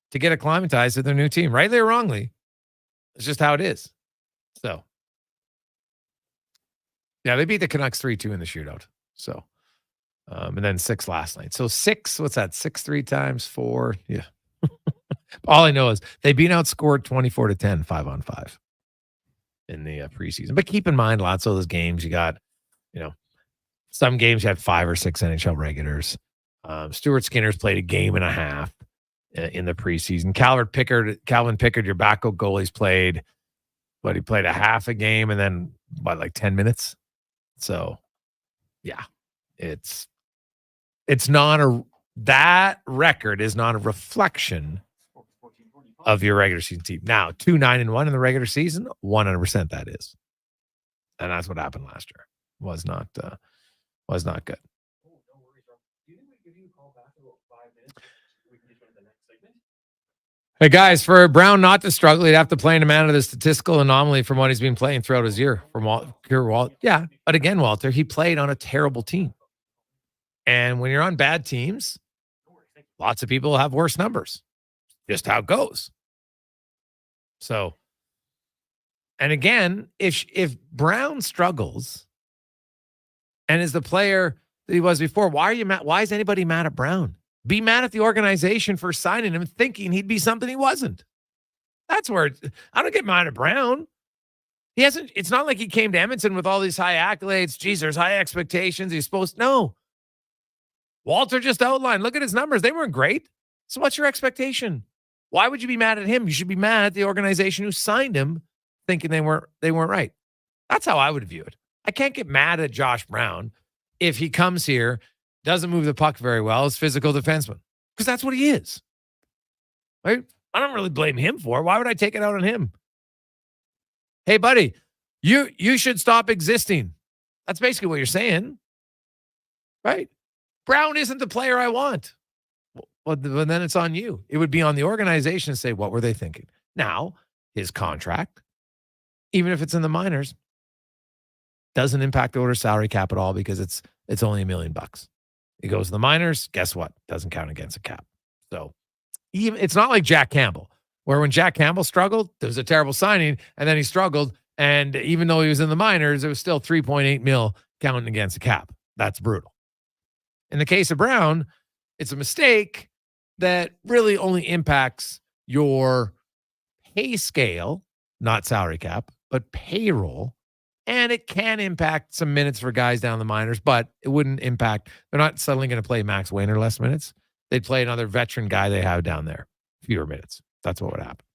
to get acclimatized to their new team, rightly or wrongly. It's just how it is. So, yeah, they beat the Canucks 3-2 in the shootout. So, and then 6 last night. So 6, what's that? 6 3 times 4. Yeah. All I know is they've been outscored 24-10, 5-on-5 in the preseason. But keep in mind, lots of those games you got, some games you had 5 or 6 NHL regulars. Stuart Skinner's played a game and a half in the preseason. Calvin Pickard, your backup goalie's played, but he played a half a game and then like 10 minutes. So, yeah, it's not that record is not a reflection of your regular season team. Now, 2-9-1 in the regular season, 100% that is. And that's what happened last year. Was not good. Hey guys, for Brown not to struggle, he'd have to play in a manner of the statistical anomaly from what he's been playing throughout his year. Yeah, but again, Walter, he played on a terrible team. And when you're on bad teams, lots of people have worse numbers. Just how it goes. So, and again, if Brown struggles and is the player that he was before, why are you mad? Why is anybody mad at Brown? Be mad at the organization for signing him, thinking he'd be something he wasn't. That's where I don't get mad at Brown. He hasn't. It's not like he came to Edmonton with all these high accolades. Geez, there's high expectations. He's supposed to know. Walter just outlined. Look at his numbers. They weren't great. So what's your expectation? Why would you be mad at him? You should be mad at the organization who signed him, thinking they weren't right. That's how I would view it. I can't get mad at Josh Brown if he comes here, doesn't move the puck very well, is physical defenseman, because that's what he is. Right? I don't really blame him for it. Why would I take it out on him? Hey, buddy, you should stop existing. That's basically what you're saying, right? Brown isn't the player I want. Well, then it's on you. It would be on the organization to say, what were they thinking? Now, his contract, even if it's in the minors, doesn't impact the Oilers' salary cap at all because it's only $1 million. It goes to the minors. Guess what? Doesn't count against the cap. So it's not like Jack Campbell, where when Jack Campbell struggled, there was a terrible signing, and then he struggled, and even though he was in the minors, it was still $3.8 million counting against the cap. That's brutal. In the case of Brown, it's a mistake that really only impacts your pay scale, not salary cap, but payroll. And it can impact some minutes for guys down the minors, but it wouldn't impact. They're not suddenly going to play Max Wayner less minutes. They'd play another veteran guy they have down there, fewer minutes. That's what would happen.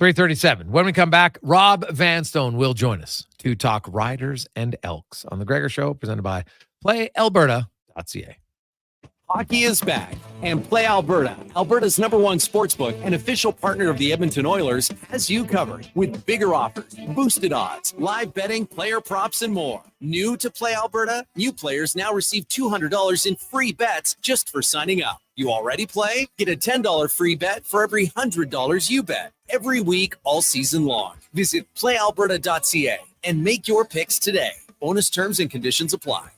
3:37. When we come back, Rob Vanstone will join us to talk Riders and Elks on the Gregor Show, presented by PlayAlberta.ca. Hockey is back, and Play Alberta, Alberta's #1 sportsbook and official partner of the Edmonton Oilers, has you covered with bigger offers, boosted odds, live betting, player props, and more. New to Play Alberta, new players now receive $200 in free bets just for signing up. You already play? Get a $10 free bet for every $100 you bet every week all season long. Visit playalberta.ca and make your picks today. Bonus terms and conditions apply.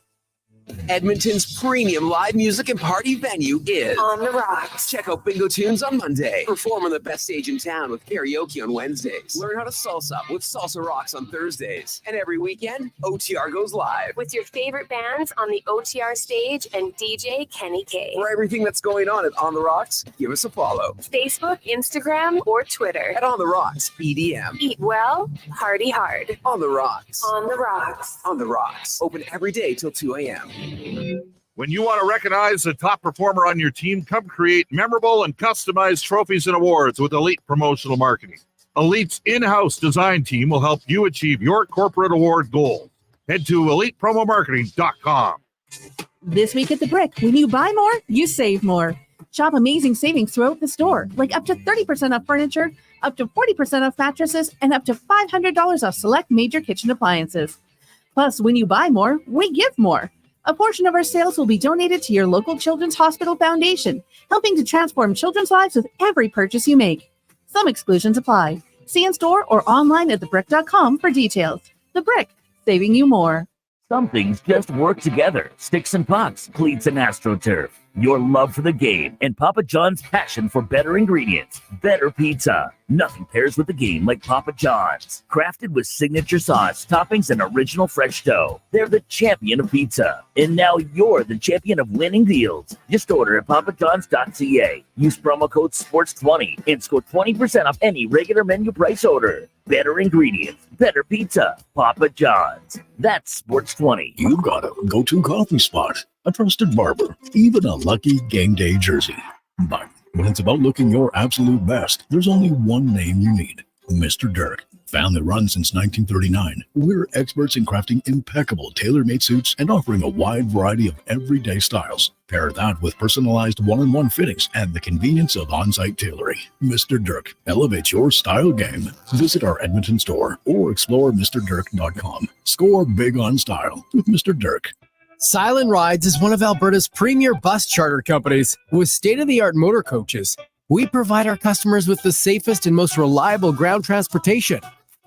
Edmonton's premium live music and party venue is On the Rocks. Check out Bingo Tunes on Monday. Perform on the best stage in town with karaoke on Wednesdays. Learn how to salsa with Salsa Rocks on Thursdays. And every weekend, OTR goes live. With your favorite bands on the OTR stage and DJ Kenny K. For everything that's going on at On the Rocks, give us a follow. Facebook, Instagram, or Twitter. At On the Rocks, EDM. Eat well, party hard. On the Rocks. On the Rocks. On the Rocks. Open every day till 2 a.m. When you want to recognize the top performer on your team, come create memorable and customized trophies and awards with Elite Promotional Marketing. Elite's in-house design team will help you achieve your corporate award goals. Head to elitepromomarketing.com. This week at the Brick, when you buy more, you save more. Shop amazing savings throughout the store, like up to 30% off furniture, up to 40% off mattresses, and up to $500 off select major kitchen appliances. Plus, when you buy more, we give more. A portion of our sales will be donated to your local Children's Hospital Foundation, helping to transform children's lives with every purchase you make. Some exclusions apply. See in store or online at thebrick.com for details. The Brick, saving you more. Some things just work together. Sticks and pucks, cleats and AstroTurf. Your love for the game and Papa John's passion for better ingredients, better pizza. Nothing pairs with the game like Papa John's. Crafted with signature sauce, toppings, and original fresh dough. They're the champion of pizza. And now you're the champion of winning deals. Just order at papajohns.ca. Use promo code SPORTS20 and score 20% off any regular menu price order. Better ingredients, better pizza. Papa John's. That's SPORTS20. You've got a go-to coffee spot, a trusted barber, even a lucky game day jersey. But when it's about looking your absolute best, there's only one name you need: Mr. Dirk. Family run since 1939, we're experts in crafting impeccable tailor-made suits and offering a wide variety of everyday styles. Pair that with personalized one-on-one fittings and the convenience of on-site tailoring. Mr. Dirk elevates your style game. Visit our Edmonton store or explore MrDirk.com. Score big on style with Mr. Dirk. Silent Rides is one of Alberta's premier bus charter companies with state-of-the-art motor coaches. We provide our customers with the safest and most reliable ground transportation.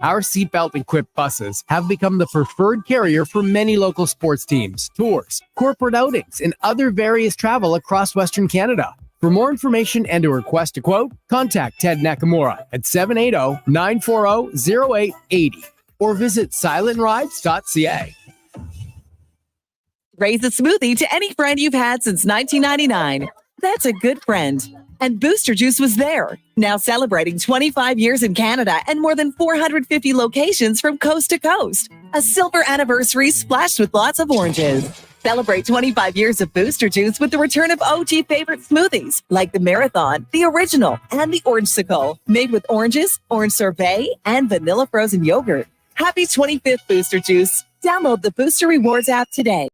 Our seatbelt-equipped buses have become the preferred carrier for many local sports teams, tours, corporate outings, and other various travel across Western Canada. For more information and to request a quote, contact Ted Nakamura at 780-940-0880 or visit silentrides.ca. Raise a smoothie to any friend you've had since 1999. That's a good friend. And Booster Juice was there. Now celebrating 25 years in Canada and more than 450 locations from coast to coast. A silver anniversary splashed with lots of oranges. Celebrate 25 years of Booster Juice with the return of OG favorite smoothies like the Marathon, the Original, and the Orangesicle. Made with oranges, orange sorbet, and vanilla frozen yogurt. Happy 25th Booster Juice. Download the Booster Rewards app today.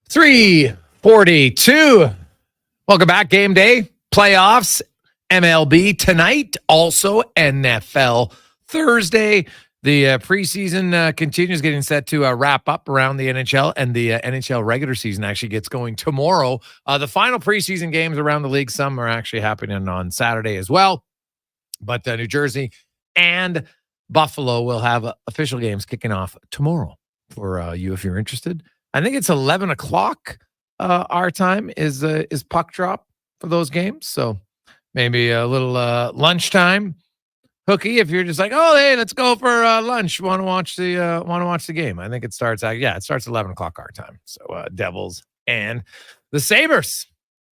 3:42. Welcome back. Game day, playoffs, MLB tonight, also NFL Thursday. The preseason continues, getting set to wrap up around the NHL, and the NHL regular season actually gets going tomorrow. The final preseason games around the league, some are actually happening on Saturday as well. But New Jersey and Buffalo will have official games kicking off tomorrow for you if you're interested. I think it's 11 o'clock our time is puck drop for those games. So maybe a little lunchtime hooky if you're just like, oh, hey, let's go for lunch. Want to watch the game? I think it starts. It starts 11 o'clock our time. So Devils and the Sabres.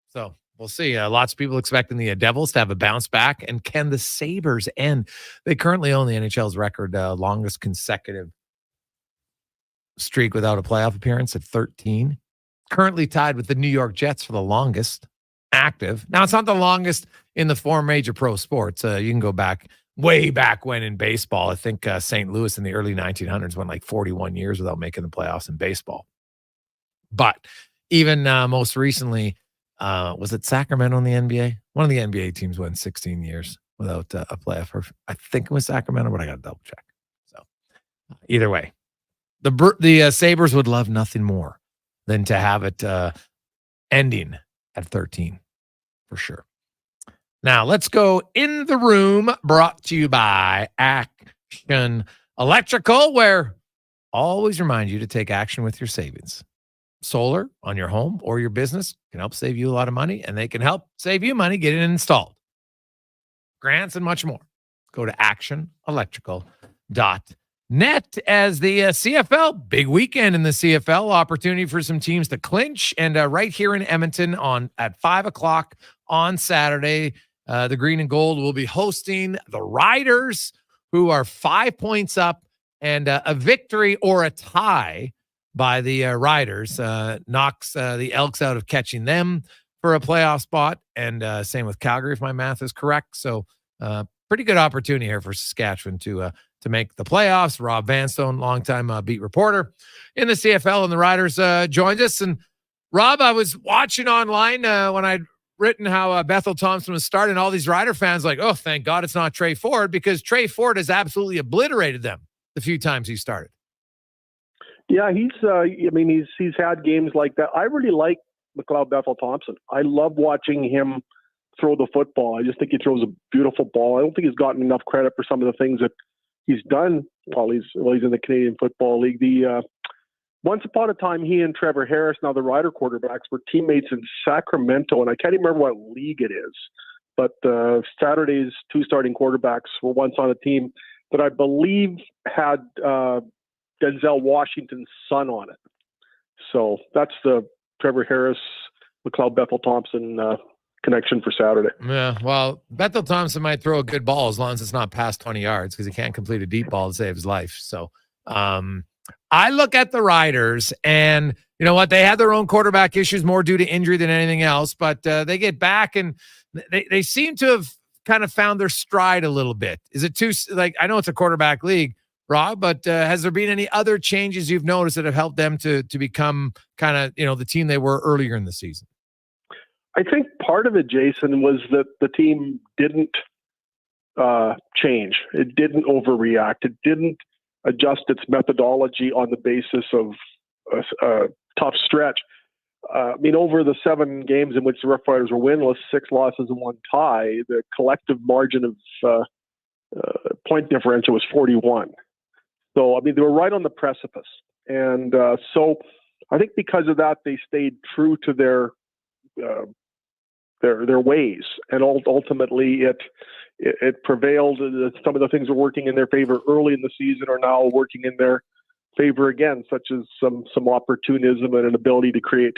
So we'll see. Lots of people expecting the Devils to have a bounce back. And can the Sabres end? They currently own the NHL's record longest consecutive streak without a playoff appearance at 13. Currently tied with the New York Jets for the longest active. Now, it's not the longest in the four major pro sports. You can go back way back when in baseball. I think St. Louis in the early 1900s went like 41 years without making the playoffs in baseball. But even most recently, was it Sacramento in the NBA? One of the NBA teams went 16 years without a playoff. I think it was Sacramento, but I got to double check. So either way, the Sabres would love nothing more than to have it ending at 13 for sure. Now let's go in the room, brought to you by Action Electrical, where always remind you to take action with your savings. Solar on your home or your business can help save you a lot of money, and they can help save you money getting it installed. Grants and much more. Go to actionelectrical.net as the CFL, big weekend in the CFL, opportunity for some teams to clinch. And right here in Edmonton at 5 o'clock on Saturday, the Green and Gold will be hosting the Riders, who are 5 points up, and a victory or a tie by the Riders knocks the Elks out of catching them for a playoff spot. And same with Calgary, if my math is correct. So pretty good opportunity here for Saskatchewan to make the playoffs. Rob Vanstone, longtime beat reporter in the CFL, and the Riders joins us. And Rob, I was watching online when I'd written how Bethel Thompson was starting. All these Rider fans like, oh, thank God it's not Trey Ford, because Trey Ford has absolutely obliterated them the few times he started. Yeah, he's had games like that. I really like McLeod Bethel Thompson. I love watching him throw the football. I just think he throws a beautiful ball. I don't think he's gotten enough credit for some of the things that he's done while he's in the Canadian Football League. Once upon a time, he and Trevor Harris, now the Rider quarterbacks, were teammates in Sacramento, and I can't even remember what league it is. But Saturday's two starting quarterbacks were once on a team that I believe had Denzel Washington's son on it. So that's the Trevor Harris, McLeod Bethel Thompson connection for Saturday. Yeah, well, Bethel Thompson might throw a good ball as long as it's not past 20 yards, because he can't complete a deep ball to save his life. So I look at the Riders, and you know what? They had their own quarterback issues, more due to injury than anything else, but they get back, and they seem to have kind of found their stride a little bit. Is it too, I know it's a quarterback league, Rob, but has there been any other changes you've noticed that have helped them to become kind of, the team they were earlier in the season? I think part of it, Jason, was that the team didn't change. It didn't overreact. It didn't adjust its methodology on the basis of a tough stretch. Over the 7 games in which the Rough Riders were winless, 6 losses and 1 tie, the collective margin of point differential was 41. So, they were right on the precipice. And so I think because of that, they stayed true to their ways. And ultimately, it prevailed. Some of the things that were working in their favor early in the season are now working in their favor again, such as some opportunism and an ability to create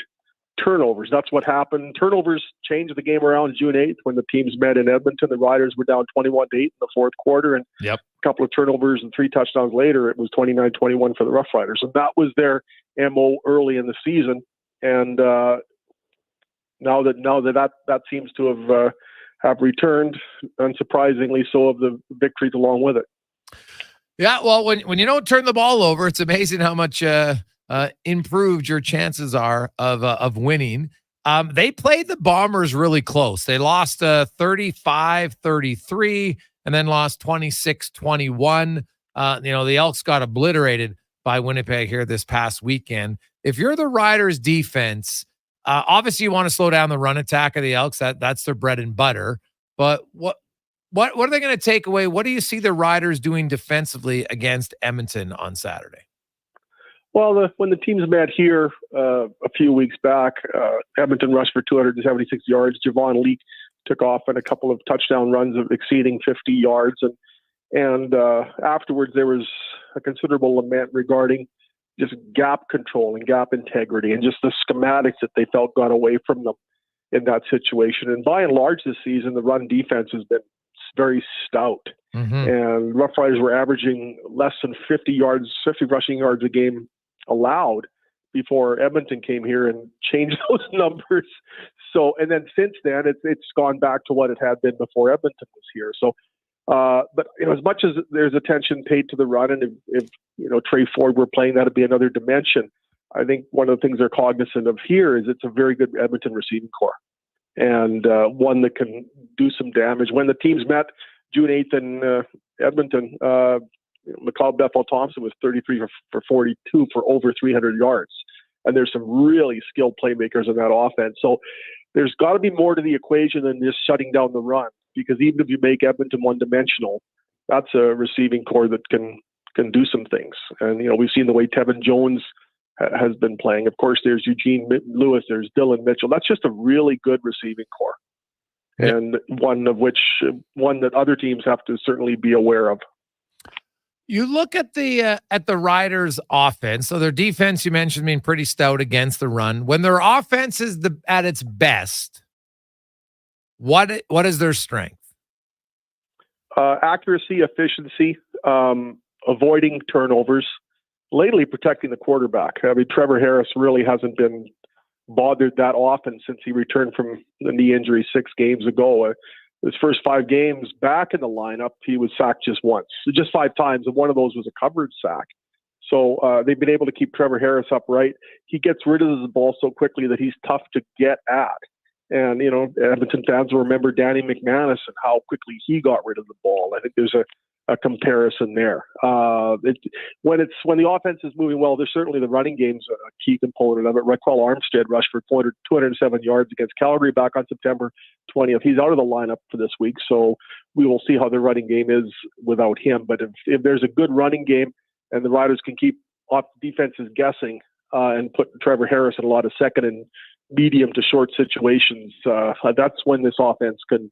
turnovers. That's what happened. Turnovers changed the game around June 8th when the teams met in Edmonton. The Riders were down 21-8 in the fourth quarter, and a couple of turnovers and 3 touchdowns later, it was 29-21 for the Rough Riders. And that was their MO early in the season. And now that seems to have returned, unsurprisingly, so have the victories along with it. Yeah, well, when you don't turn the ball over, it's amazing how much improved your chances are of winning. They played the Bombers really close. They lost 35-33 and then lost 26-21. The Elks got obliterated by Winnipeg here this past weekend. If you're the Riders defense, obviously you want to slow down the run attack of the Elks. That's their bread and butter. But what are they going to take away? What do you see the Riders doing defensively against Edmonton on Saturday? Well, when the teams met here a few weeks back, Edmonton rushed for 276 yards. Javon Leake took off on a couple of touchdown runs of exceeding 50 yards. And afterwards, there was a considerable lament regarding just gap control and gap integrity and just the schematics that they felt got away from them in that situation. And by and large this season, the run defense has been very stout. And Rough Riders were averaging less than 50 rushing yards a game allowed before Edmonton came here and changed those numbers. So, and then since then, it's gone back to what it had been before Edmonton was here. So, but as much as there's attention paid to the run, and if Trey Ford were playing, that'd be another dimension. I think one of the things they're cognizant of here is it's a very good Edmonton receiving core, and one that can do some damage. When the teams met June 8th in Edmonton, McLeod Bethel-Thompson was 33 for 42 for over 300 yards. And there's some really skilled playmakers in that offense. So there's got to be more to the equation than just shutting down the run, because even if you make Edmonton one-dimensional, that's a receiving core that can do some things. And, we've seen the way Tevin Jones has been playing. Of course, there's Eugene Lewis, there's Dylan Mitchell. That's just a really good receiving core. And one that other teams have to certainly be aware of. You look at the Riders' offense. So their defense, you mentioned, being pretty stout against the run. When their offense is at its best, what is their strength? Accuracy, efficiency, avoiding turnovers, lately protecting the quarterback. I mean, Trevor Harris really hasn't been bothered that often since he returned from the knee injury 6 games ago. His first 5 games back in the lineup, he was sacked just once, just 5 times, and one of those was a covered sack. So they've been able to keep Trevor Harris upright. He gets rid of the ball so quickly that he's tough to get at. And, Edmonton fans will remember Danny McManus and how quickly he got rid of the ball. I think there's a comparison there. When the offense is moving well, there's certainly the running game's a key component of it. Raquel Armstead rushed for 207 yards against Calgary back on September 20th. He's out of the lineup for this week, so we will see how the running game is without him. But if there's a good running game and the Riders can keep off defenses guessing and put Trevor Harris in a lot of second and medium to short situations, that's when this offense can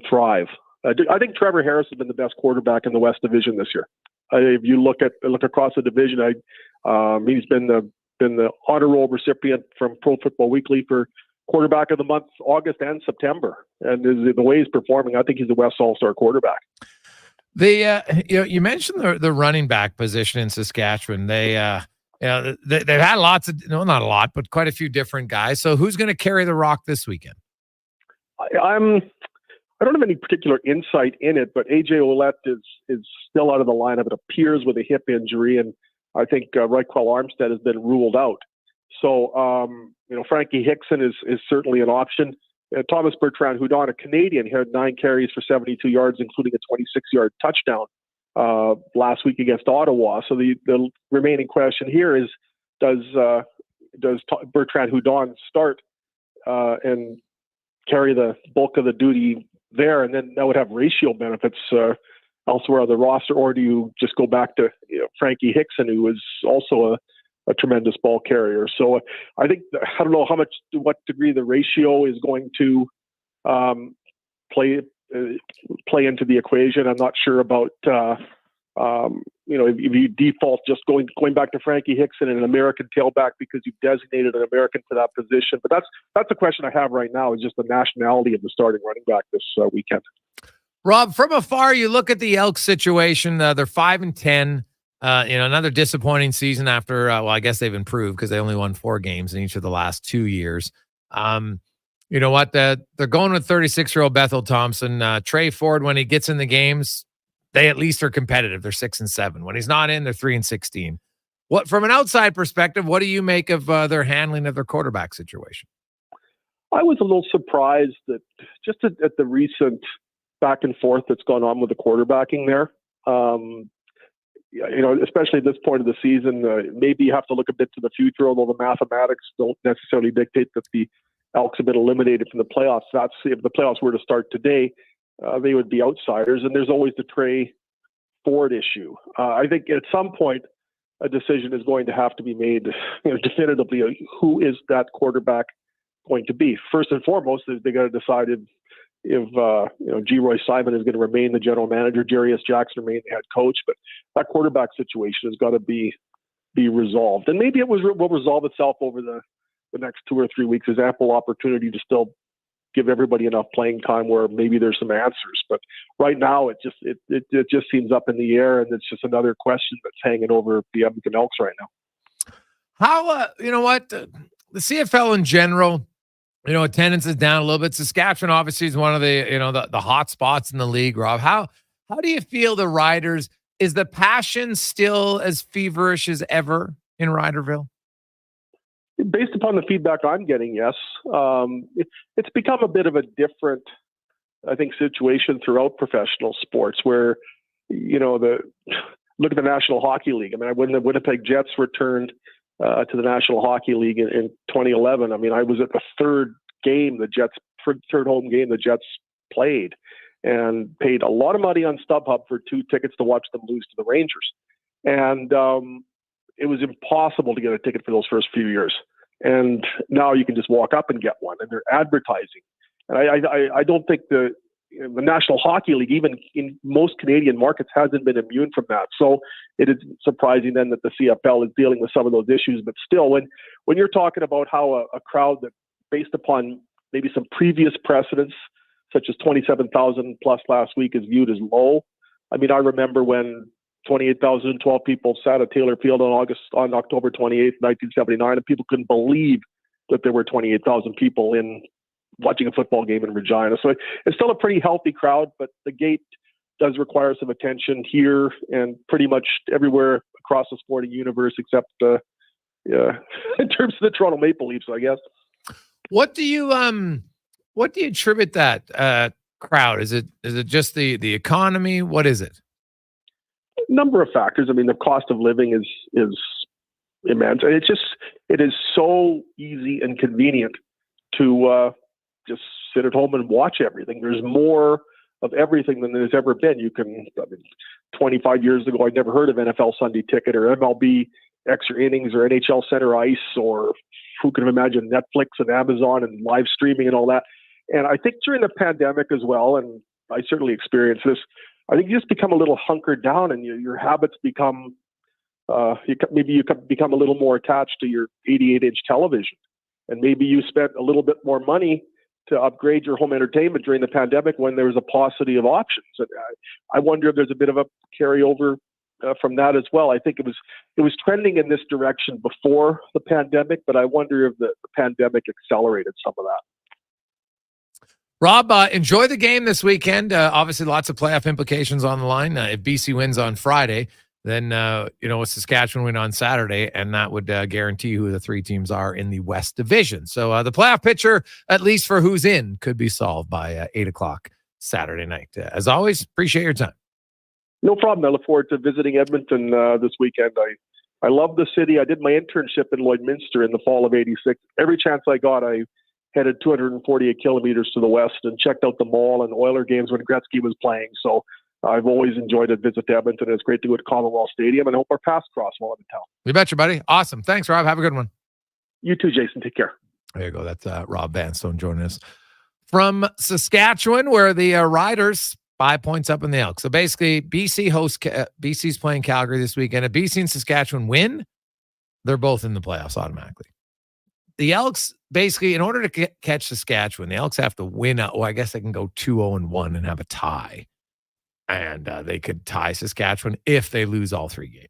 thrive. I think Trevor Harris has been the best quarterback in the West Division this year. If you look across the division, he's been the honor roll recipient from Pro Football Weekly for quarterback of the month, August and September. And the way he's performing, I think he's the West All-Star quarterback. You mentioned the running back position in Saskatchewan. They've had lots of, not a lot, but quite a few different guys. So who's going to carry the rock this weekend? I don't have any particular insight in it, but AJ Ouellette is still out of the lineup. It appears with a hip injury, and I think Raquel Armstead has been ruled out. So, Frankie Hickson is certainly an option. Thomas Bertrand-Houdon, a Canadian, had 9 carries for 72 yards, including a 26-yard touchdown last week against Ottawa. So the remaining question here is, does Bertrand-Houdon start and carry the bulk of the duty there, and then that would have ratio benefits elsewhere on the roster, or do you just go back to Frankie Hickson, who is also a tremendous ball carrier? So I think, I don't know what degree the ratio is going to play into the equation. I'm not sure about if you default just going back to Frankie Hickson and an American tailback because you've designated an American for that position. But that's the question I have right now, is just the nationality of the starting running back this weekend. Rob, from afar, you look at the Elks situation. They're 5-10. Another disappointing season after. I guess they've improved because they only won 4 games in each of the last 2 years. You know what? They're going with 36-year-old Bethel Thompson. Trey Ford, when he gets in the games, they at least are competitive. They're 6-7. When he's not in, they're 3-16. What, from an outside perspective, what do you make of their handling of their quarterback situation? I was a little surprised that just at the recent back and forth that's gone on with the quarterbacking there. Especially at this point of the season, maybe you have to look a bit to the future, although the mathematics don't necessarily dictate that the Elks have been eliminated from the playoffs. That's if the playoffs were to start today, they would be outsiders. And there's always the Trey Ford issue. I think at some point, a decision is going to have to be made definitively. Who is that quarterback going to be? First and foremost, they got to decide if G. Roy Simon is going to remain the general manager, Jerry S. Jackson remain the head coach, but that quarterback situation has got to be resolved. And maybe will resolve itself over the next 2 or 3 weeks. There's ample opportunity to still give everybody enough playing time where maybe there's some answers. But right now, it just seems up in the air, and it's just another question that's hanging over the Edmonton Elks right now. How, the CFL in general, attendance is down a little bit. Saskatchewan obviously is one of the hot spots in the league, Rob. How do you feel the Riders? Is the passion still as feverish as ever in Riderville? Based upon the feedback I'm getting, yes. It's become a bit of a different, I think, situation throughout professional sports where, look at the National Hockey League. I mean, when the Winnipeg Jets returned to the National Hockey League in 2011, I mean, I was at the third home game the Jets played and paid a lot of money on StubHub for 2 tickets to watch them lose to the Rangers. And it was impossible to get a ticket for those first few years. And now you can just walk up and get one, and they're advertising. And I don't think the National Hockey League, even in most Canadian markets, hasn't been immune from that. So it is surprising then that the CFL is dealing with some of those issues. But still, when you're talking about how a crowd that, based upon maybe some previous precedents, such as 27,000 plus last week, is viewed as low. I mean, I remember when 28,012 people sat at Taylor Field on October 28th, 1979, and people couldn't believe that there were 28,000 people in watching a football game in Regina. So it's still a pretty healthy crowd, but the gate does require some attention here and pretty much everywhere across the sporting universe, except in terms of the Toronto Maple Leafs, I guess. What do you attribute that crowd? Is it just the economy? What is it? Number of factors. I mean, the cost of living is immense. And it is so easy and convenient to just sit at home and watch everything. There's more of everything than there's ever been. 25 years ago, I'd never heard of NFL Sunday Ticket or MLB Extra Innings or NHL Center Ice, or who could have imagined Netflix and Amazon and live streaming and all that. And I think during the pandemic as well, and I certainly experienced this, I think you just become a little hunkered down, and your habits become, you become a little more attached to your 88-inch television. And maybe you spent a little bit more money to upgrade your home entertainment during the pandemic when there was a paucity of options. And I wonder if there's a bit of a carryover from that as well. I think it was trending in this direction before the pandemic, but I wonder if the pandemic accelerated some of that. Rob, enjoy the game this weekend. Obviously, lots of playoff implications on the line. If BC wins on Friday, then, Saskatchewan win on Saturday, and that would guarantee who the 3 teams are in the West Division. So the playoff picture, at least for who's in, could be solved by 8 o'clock Saturday night. As always, appreciate your time. No problem. I look forward to visiting Edmonton this weekend. I love the city. I did my internship in Lloydminster in the fall of '86. Every chance I got, I headed 248 kilometers to the west and checked out the mall and Oiler games when Gretzky was playing. So I've always enjoyed a visit to Edmonton. It's great to go to Commonwealth Stadium, and I hope our paths cross while I'm in town. You betcha, buddy. Awesome. Thanks, Rob. Have a good one. You too, Jason. Take care. There you go. That's Rob Vanstone joining us from Saskatchewan, where the Riders 5 points up in the Elks. So basically, BC's playing Calgary this weekend. If BC and Saskatchewan win, they're both in the playoffs automatically. The Elks, basically, in order to catch Saskatchewan, the Elks have to win. I guess they can go 2-0-1 and have a tie. And they could tie Saskatchewan if they lose all 3 games.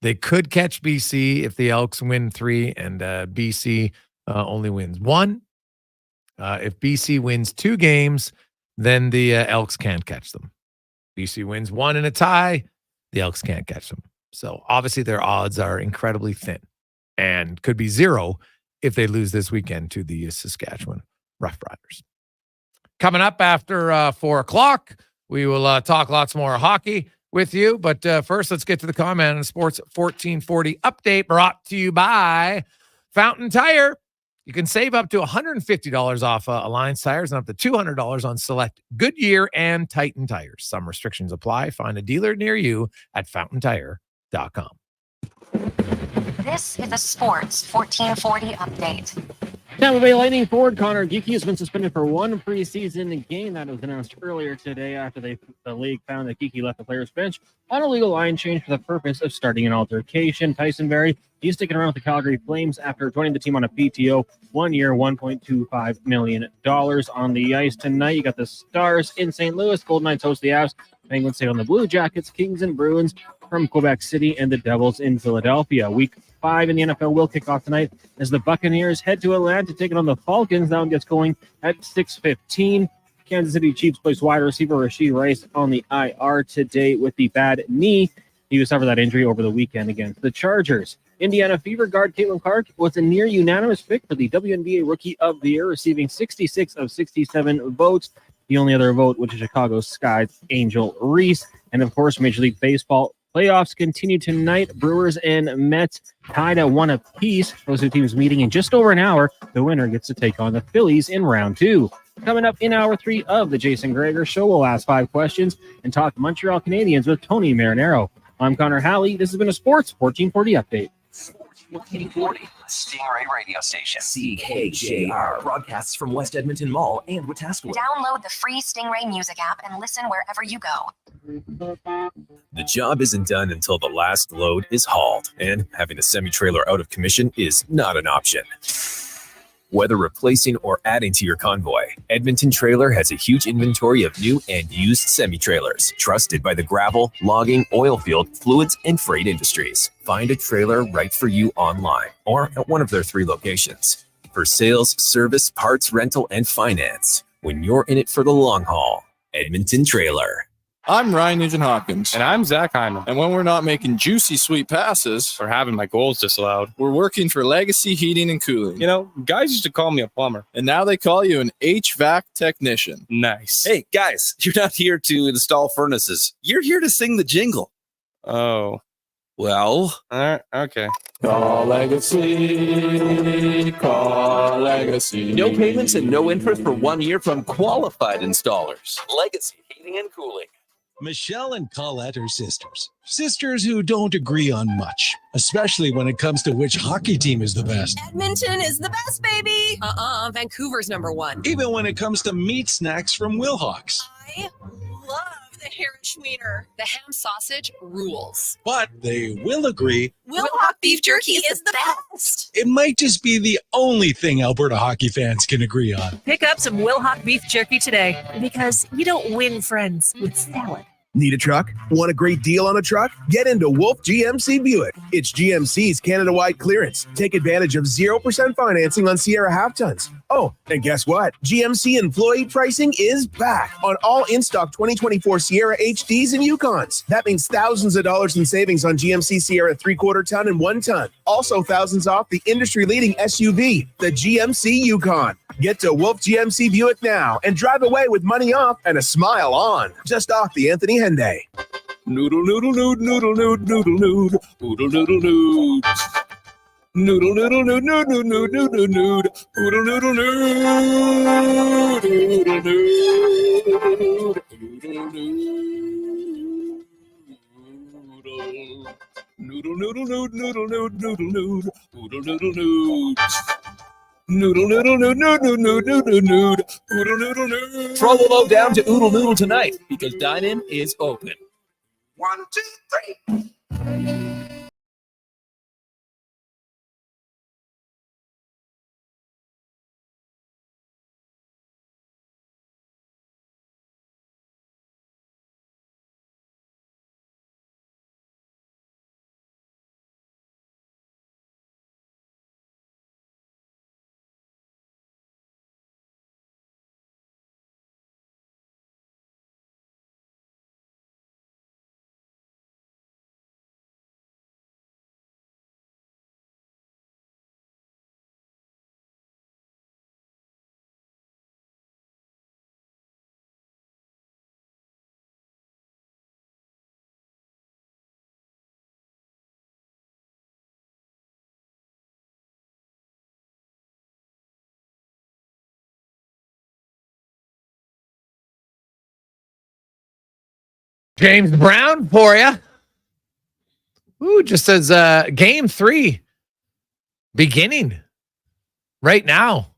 They could catch BC if the Elks win 3 and BC only wins 1. If BC wins 2 games, then the Elks can't catch them. BC wins 1 in a tie, the Elks can't catch them. So obviously their odds are incredibly thin and could be 0 if they lose this weekend to the Saskatchewan Roughriders. Coming up after 4 o'clock, we will talk lots more hockey with you. But first, let's get to the comment on Sports 1440 update brought to you by Fountain Tire. You can save up to $150 off Alliance tires and up to $200 on select Goodyear and Titan tires. Some restrictions apply. Find a dealer near you at fountaintire.com. This is a Sports 1440 update. Tampa Bay Lightning forward Connor Halley has been suspended for one preseason game. That was announced earlier today after the league found that Halley left the player's bench on a legal line change for the purpose of starting an altercation. Tyson Barrie, he's sticking around with the Calgary Flames after joining the team on a PTO, 1 year, $1.25 million on the ice tonight. You got the Stars in St. Louis. Golden Knights host the Avs. Penguins take on the Blue Jackets, Kings and Bruins from Quebec City, and the Devils in Philadelphia. Week 5 in the NFL will kick off tonight as the Buccaneers head to Atlanta taking on the Falcons. That one gets going at 6:15. Kansas City Chiefs place wide receiver Rashee Rice on the IR today with the bad knee. He suffered that injury over the weekend against the Chargers. Indiana Fever guard Caitlin Clark was a near unanimous pick for the WNBA Rookie of the Year, receiving 66 of 67 votes. The only other vote, which is Chicago Sky's Angel Reese. And of course, Major League Baseball playoffs continue tonight. Brewers and Mets tied at 1 apiece. Those two teams meeting in just over an hour. The winner gets to take on the Phillies in round 2. Coming up in hour 3 of the Jason Gregor Show, we'll ask 5 questions and talk Montreal Canadiens with Tony Marinaro. I'm Connor Halley. This has been a Sports 1440 update. 1440, Stingray radio station. CKJR broadcasts from West Edmonton Mall and Wetaskiwin. Download the free Stingray music app and listen wherever you go. The job isn't done until the last load is hauled, and having a semi-trailer out of commission is not an option. Whether replacing or adding to your convoy, Edmonton Trailer has a huge inventory of new and used semi-trailers, trusted by the gravel, logging, oil field, fluids, and freight industries. Find a trailer right for you online or at one of their 3 locations. For sales, service, parts, rental, and finance, when you're in it for the long haul, Edmonton Trailer. I'm Ryan Nugent-Hopkins. And I'm Zach Hyman. And when we're not making juicy, sweet passes or having my goals disallowed, we're working for Legacy Heating and Cooling. You know, guys used to call me a plumber. And now they call you an HVAC technician. Nice. Hey, guys, you're not here to install furnaces. You're here to sing the jingle. Oh. Well. Okay. Call Legacy. Call Legacy. No payments and no interest for 1 year from qualified installers. Legacy Heating and Cooling. Michelle and Colette are sisters. Sisters who don't agree on much, especially when it comes to which hockey team is the best. Edmonton is the best, baby. Vancouver's number 1. Even when it comes to meat snacks from Wilhawks. I love the Herrenschwiener. The ham sausage rules. But they will agree Wilhawk beef jerky is the best. it might just be the only thing Alberta hockey fans can agree on. Pick up some Wilhawk beef jerky today because you don't win friends with salad. Need a truck? Want a great deal on a truck? Get into Wolf GMC Buick. It's GMC's Canada-wide clearance. Take advantage of 0% financing on Sierra half-tons. Oh, and guess what? GMC employee pricing is back on all in-stock 2024 Sierra HDs and Yukons. That means thousands of dollars in savings on GMC Sierra 3/4 ton and 1 ton. Also thousands off the industry-leading SUV, the GMC Yukon. Get to Wolf GMC Buick now and drive away with money off and a smile on. Just off the Anthony Henday. Noodle, noodle, noodle, noodle, noodle, noodle, noodle, noodle, noodle, noodle. Noodle, noodle, noodle, noodle, noodle, noodle, noodle, noodle, noodle, noodle, noodle, noodle, noodle, noodle, noodle, noodle, noodle, noodle, noodle, noodle. Trouble low down to Oodle Noodle tonight because dine-in is open. 1, 2, 3. James Brown for you. Ooh, just says game 3 beginning right now.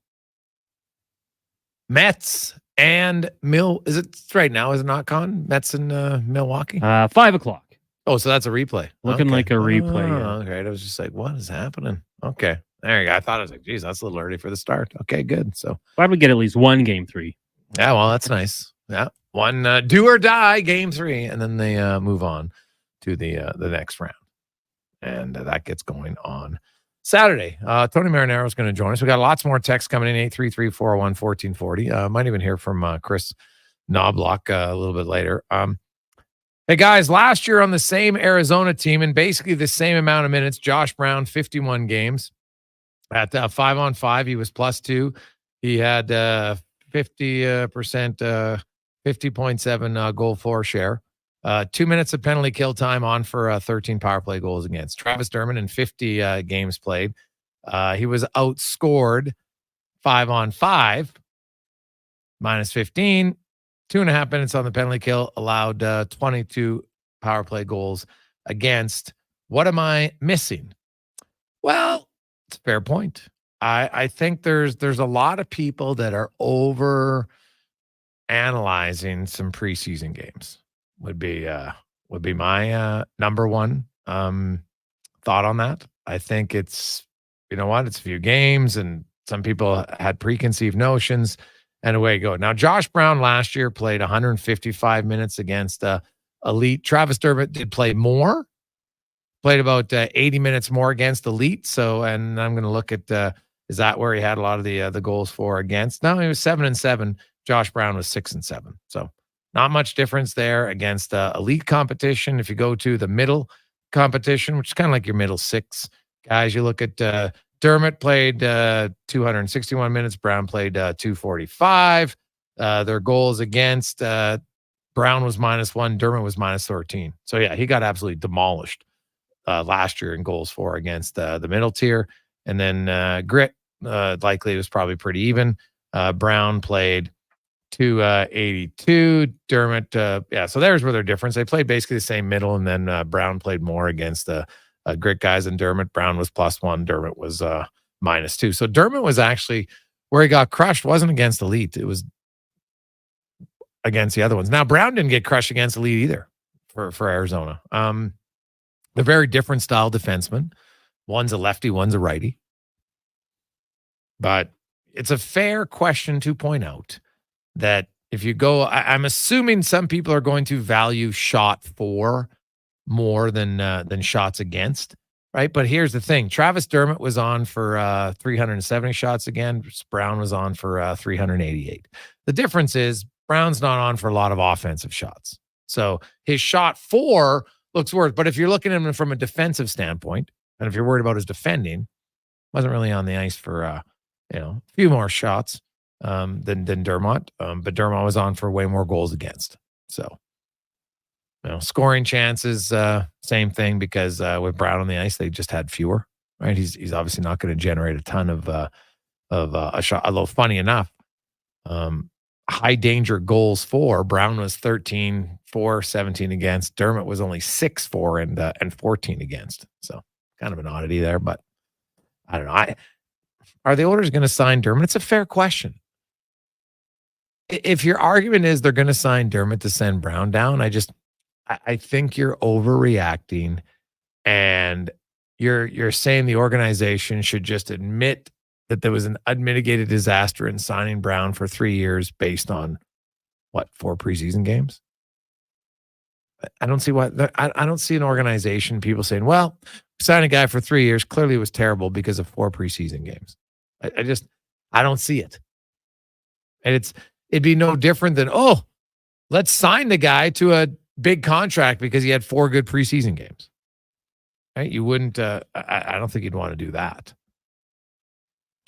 Mets and is it right now? Is it not, Con? Mets and Milwaukee? 5:00. Oh, so that's a replay. Looking like a replay. Oh, okay. I was just like, what is happening? Okay. There you go. I thought I was like, geez, that's a little early for the start. Okay, good. So Why would we get at least one game 3? yeah, well, that's nice. Yeah. One do or die game 3, and then they move on to the next round. And that gets going on Saturday. Tony Marinaro is going to join us. We got lots more texts coming in, 833-401-1440. Might even hear from Chris Knobloch a little bit later. Hey, guys, last year on the same Arizona team and basically the same amount of minutes, Josh Brown, 51 games. At 5-on-5, he was +2. He had 50%, 50.7 goal for share. 2 minutes of penalty kill time on for 13 power play goals against. Travis Dermott in 50 games played. He was outscored 5-on-5, -15. 2.5 minutes on the penalty kill, allowed 22 power play goals against. What am I missing? Well, it's a fair point. I think there's a lot of people that are over analyzing some preseason games. Would be my number one thought on that. I think it's, you know what, it's a few games and some people had preconceived notions and away you go. Now, Josh Brown last year played 155 minutes against elite. Travis Dermott did play more, played about 80 minutes more against elite. So, and I'm going to look at, is that where he had a lot of the goals for against? No, he was 7-7. Josh Brown was 6-7. So not much difference there against elite competition. If you go to the middle competition, which is kind of like your middle 6 guys, you look at Dermott played 261 minutes. Brown played 245. Their goals against Brown was -1. Dermott was -13. So yeah, he got absolutely demolished last year in goals for against the middle tier. And then Grit likely was probably pretty even. Brown played 282. Dermott, yeah. So there's where their difference. They played basically the same middle, and then Brown played more against the Grit guys and Dermott. Brown was +1. Dermott was -2. So Dermott was actually where he got crushed wasn't against elite. It was against the other ones. Now Brown didn't get crushed against elite either for Arizona. They're very different style defensemen. One's a lefty, one's a righty. But it's a fair question to point out that if you go, I'm assuming some people are going to value shot for more than shots against, right? But here's the thing. Travis Dermott was on for 370 shots again. Brown was on for 388. The difference is Brown's not on for a lot of offensive shots. So his shot for looks worse. But if you're looking at him from a defensive standpoint, and if you're worried about his defending, wasn't really on the ice for a few more shots than Dermott. But Dermott was on for way more goals against. So, scoring chances, same thing, because with Brown on the ice, they just had fewer, right? He's obviously not going to generate a ton of a shot. Although funny enough, high danger goals for Brown was 13-4, 17 against. Dermott was only 6-4 and 14 against. So kind of an oddity there, but I don't know. Are the Oilers going to sign Dermott? It's a fair question. If your argument is they're going to sign Dermott to send Brown down, I think you're overreacting, and you're saying the organization should just admit that there was an unmitigated disaster in signing Brown for 3 years based on 4 preseason games. I don't see I don't see an organization, people saying, well, sign a guy for 3 years. Clearly it was terrible because of 4 preseason games. I don't see it. And it'd be no different than, let's sign the guy to a big contract because he had 4 good preseason games. Right? You wouldn't, I don't think you'd want to do that.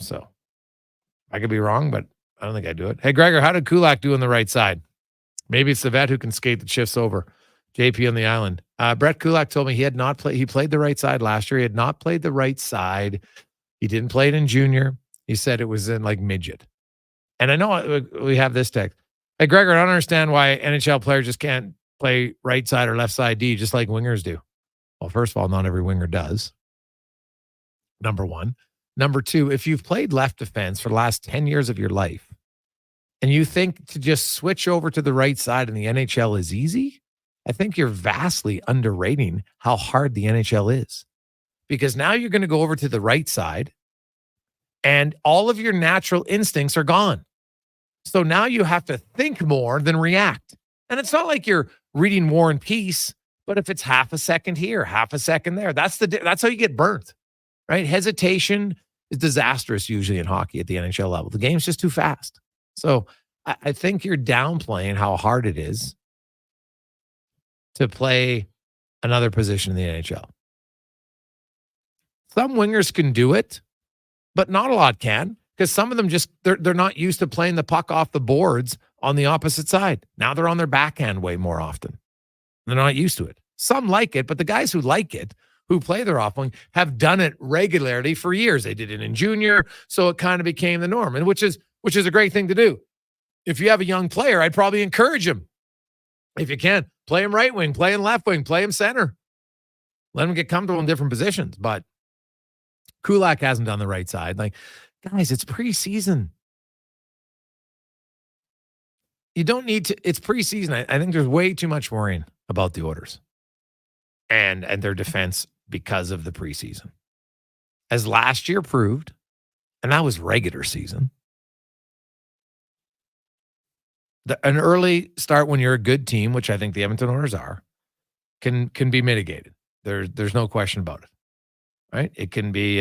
So I could be wrong, but I don't think I'd do it. Hey, Gregor, how did Kulak do on the right side? Maybe it's the vet who can skate the shifts over. JP on the island. Brett Kulak told me he had not played. He played the right side last year. He had not played the right side. He didn't play it in junior. He said it was in like midget. And I know we have this text. Hey, Gregor, I don't understand why NHL players just can't play right side or left side D, just like wingers do. Well, first of all, not every winger does. Number one. Number two, if you've played left defense for the last 10 years of your life and you think to just switch over to the right side in the NHL is easy, I think you're vastly underrating how hard the NHL is. Because now you're going to go over to the right side and all of your natural instincts are gone. So now you have to think more than react. And it's not like you're reading War and Peace, but if it's half a second here, half a second there, that's how you get burnt, right? Hesitation is disastrous usually in hockey at the NHL level. The game's just too fast. So I think you're downplaying how hard it is to play another position in the NHL. Some wingers can do it, but not a lot can, because some of them just, they're not used to playing the puck off the boards on the opposite side. Now they're on their backhand way more often. They're not used to it. Some like it, but the guys who like it, who play their off wing, have done it regularly for years. They did it in junior, so it kind of became the norm, and which is a great thing to do. If you have a young player, I'd probably encourage him. If you can, play him right wing, play him left wing, play him center. Let him get comfortable in different positions. But Kulak hasn't done the right side. Like, guys, it's preseason. You don't need to. It's preseason. I think there's way too much worrying about the Oilers and their defense because of the preseason. As last year proved, and that was regular season, an early start when you're a good team, which I think the Edmonton Oilers are, can be mitigated. There's no question about it. Right? It can be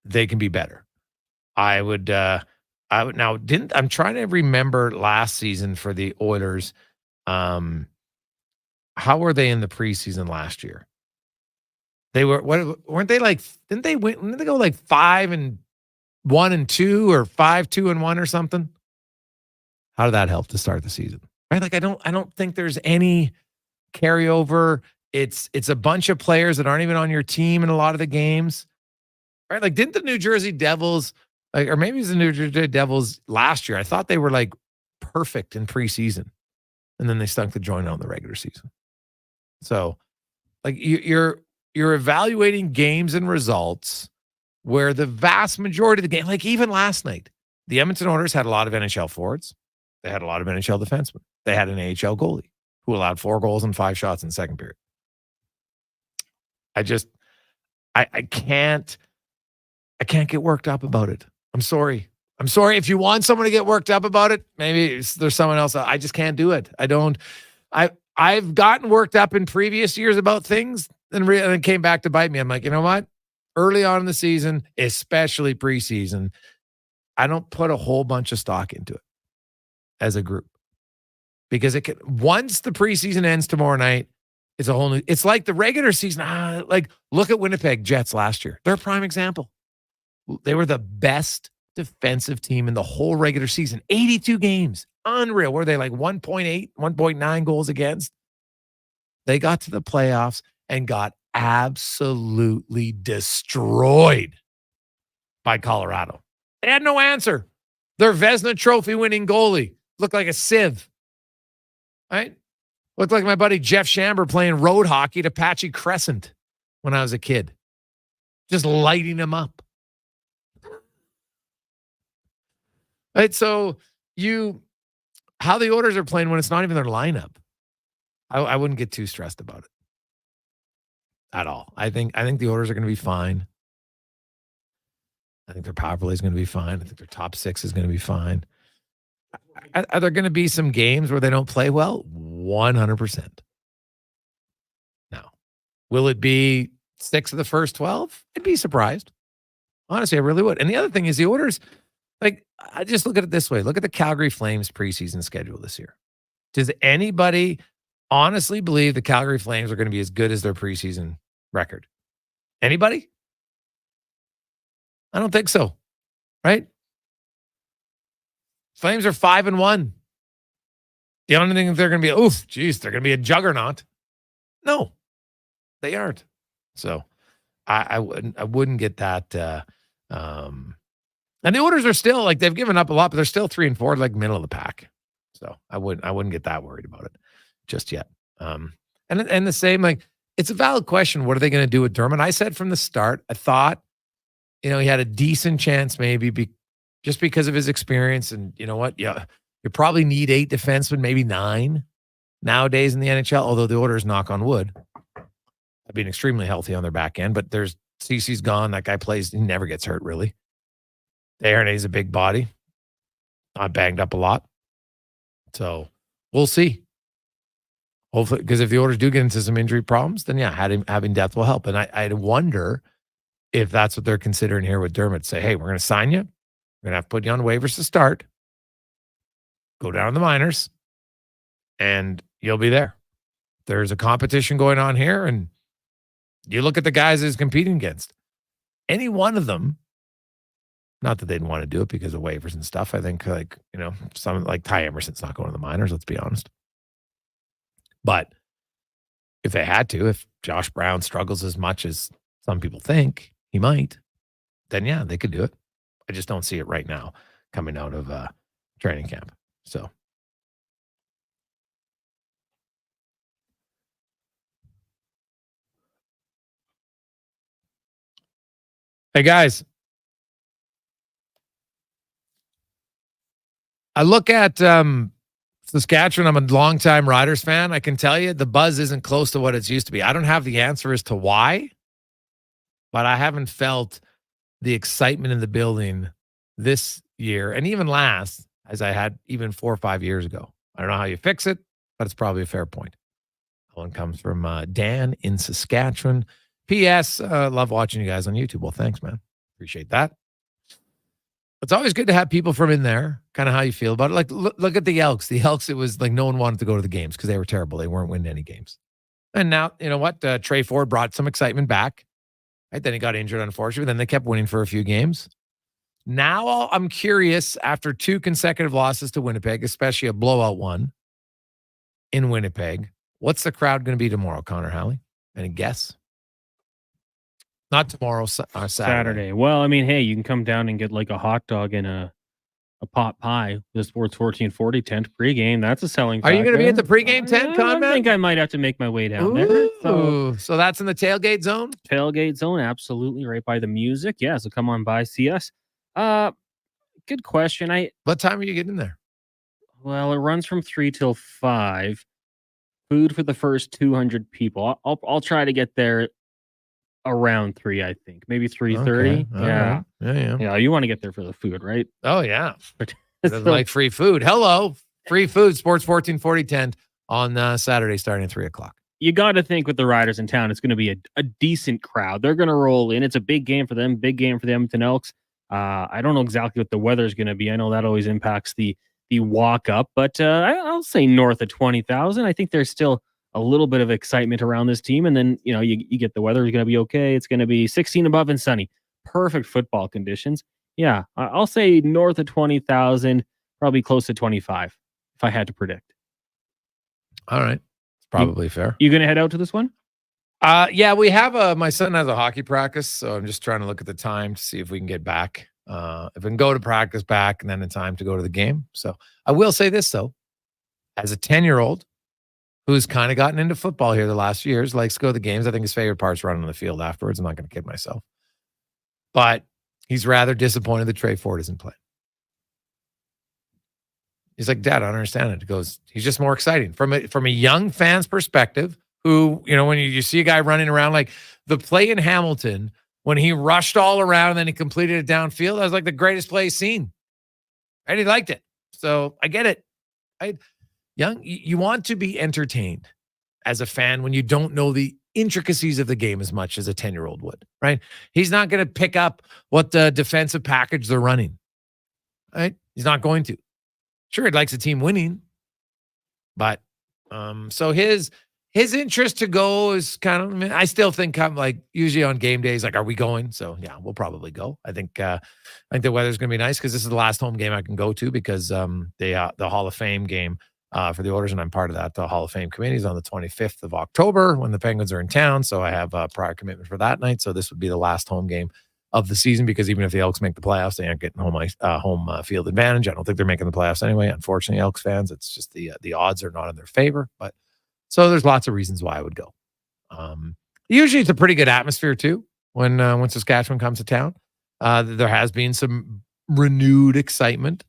they can be better. I would now I'm trying to remember last season for the Oilers. How were they in the preseason last year? They weren't they like, didn't they go like 5-1-2 or 5-2-1 or something? How did that help to start the season? Right? Like I don't think there's any carryover. It's a bunch of players that aren't even on your team in a lot of the games. Right? Like didn't the New Jersey Devils, or maybe it was the New Jersey Devils last year, I thought they were like perfect in preseason. And then they stunk the joint out in the regular season. So like you're evaluating games and results where the vast majority of the game, like even last night, the Edmonton Oilers had a lot of NHL forwards. They had a lot of NHL defensemen. They had an AHL goalie who allowed 4 goals and 5 shots in the second period. I can't get worked up about it. I'm sorry. If you want someone to get worked up about it, maybe there's someone else. I just can't do it. I've gotten worked up in previous years about things and it came back to bite me. I'm like, you know what? Early on in the season, especially preseason, I don't put a whole bunch of stock into it as a group because once the preseason ends tomorrow night, it's a whole new, it's like the regular season. Like look at Winnipeg Jets last year. They're a prime example. They were the best defensive team in the whole regular season. 82 games. Unreal. Were they like 1.8, 1.9 goals against? They got to the playoffs and got absolutely destroyed by Colorado. They had no answer. Their Vezina Trophy winning goalie looked like a sieve. Right? Looked like my buddy Jeff Chamber playing road hockey at Apache Crescent when I was a kid. Just lighting him up. Right? So how the Oilers are playing when it's not even their lineup, I wouldn't get too stressed about it at all. I think the Oilers are going to be fine. I think their power play is going to be fine. I think their top 6 is going to be fine. Are there going to be some games where they don't play well? 100%. Now, will it be 6 of the first 12? I'd be surprised. Honestly, I really would. And the other thing is the Oilers, like, I just look at it this way. Look at the Calgary Flames preseason schedule this year. Does anybody honestly believe the Calgary Flames are going to be as good as their preseason record? Anybody? I don't think so. Right? Flames are 5-1. The only thing they're going to be, they're going to be a juggernaut. No, they aren't. So I wouldn't get that. And the Oilers are still like they've given up a lot, but they're still 3 and 4, like middle of the pack. So I wouldn't get that worried about it just yet. And the same, like, it's a valid question. What are they going to do with Dermott? I said from the start, I thought, he had a decent chance maybe just because of his experience. And you know what? Yeah, you probably need 8 defensemen, maybe 9 nowadays in the NHL, although the Oilers, knock on wood, have been extremely healthy on their back end. But there's CC's gone. That guy plays. He never gets hurt, really. Desharnais' a big body. Not banged up a lot. So we'll see. Hopefully, because if the Oilers do get into some injury problems, then yeah, having depth will help. And I wonder if that's what they're considering here with Dermott. Say, hey, we're going to sign you. We're going to have to put you on waivers to start. Go down to the minors, and you'll be there. There's a competition going on here, and you look at the guys he's competing against. Any one of them, not that they'd want to do it because of waivers and stuff. I think, some like Ty Emerson's not going to the minors, let's be honest. But if they had to, if Josh Brown struggles as much as some people think he might, then yeah, they could do it. I just don't see it right now coming out of training camp. So. Hey, guys. I look at Saskatchewan. I'm a longtime Riders fan. I can tell you the buzz isn't close to what it used to be. I don't have the answer as to why, but I haven't felt the excitement in the building this year and even last as I had even 4 or 5 years ago. I don't know how you fix it, but it's probably a fair point. That one comes from Dan in Saskatchewan. P.S. Love watching you guys on YouTube. Well, thanks, man. Appreciate that. It's always good to have people from in there, kind of how you feel about it. Like, look at the Elks. The Elks, it was like no one wanted to go to the games because they were terrible. They weren't winning any games. And now, you know what? Trey Ford brought some excitement back. Right? Then he got injured, unfortunately. Then they kept winning for a few games. Now I'm curious, after 2 consecutive losses to Winnipeg, especially a blowout one in Winnipeg, what's the crowd going to be tomorrow, Connor Halley? Any guess? Not tomorrow, Saturday. Well, I mean, hey, you can come down and get like a hot dog and a pot pie. The Sports 1440 tent pregame. That's a selling factor. Are you going to be at the pregame tent, Con? I think I might have to make my way down there. So that's in the tailgate zone? Tailgate zone, absolutely. Right by the music. Yeah, so come on by, see us. Good question. What time are you getting there? Well, it runs from 3 till 5. Food for the first 200 people. I'll try to get there around 3, I think. Maybe 3:30. Okay. Yeah. Right. Yeah, you want to get there for the food, right? Oh, yeah. Doesn't like free food. Hello. Free food. Sports 1440 tent on Saturday starting at 3 o'clock. You got to think with the Riders in town, it's going to be a decent crowd. They're going to roll in. It's a big game for them. Big game for the Edmonton Elks. I don't know exactly what the weather's going to be. I know that always impacts the walk up, but I'll say north of 20,000. I think there's still a little bit of excitement around this team. And then, you get the weather is going to be okay. It's going to be 16 above and sunny. Perfect football conditions. Yeah, I'll say north of 20,000, probably close to 25, if I had to predict. All right. Probably fair. You going to head out to this one? Yeah, we have my son has a hockey practice, so I'm just trying to look at the time to see if we can get back. If we can go to practice back and then in time to go to the game. So I will say this, though. As a 10-year-old who's kind of gotten into football here the last few years, likes to go to the games. I think his favorite part's running on the field afterwards. I'm not going to kid myself. But he's rather disappointed that Trey Ford isn't playing. He's like, Dad, I don't understand it. He goes, he's just more exciting. From a young fan's perspective, who, when you see a guy running around, like the play in Hamilton, when he rushed all around and then he completed it downfield, that was like the greatest play he's seen. And he liked it. So I get it. You want to be entertained as a fan when you don't know the intricacies of the game as much as a 10-year-old would, right? He's not going to pick up what the defensive package they're running, right? He's not going to. Sure, he likes the team winning, but so his interest to go is kind of, I still think I'm like usually on game days, like, are we going? So yeah, we'll probably go. I think the weather's going to be nice because this is the last home game I can go to because the Hall of Fame game for the Oilers, and I'm part of that. The Hall of Fame committee is on the 25th of October when the Penguins are in town. So I have a prior commitment for that night. So this would be the last home game of the season because even if the Elks make the playoffs, they aren't getting home field advantage. I don't think they're making the playoffs anyway. Unfortunately, Elks fans, it's just the odds are not in their favor. But So there's lots of reasons why I would go. Usually it's a pretty good atmosphere too when Saskatchewan comes to town. There has been some renewed excitement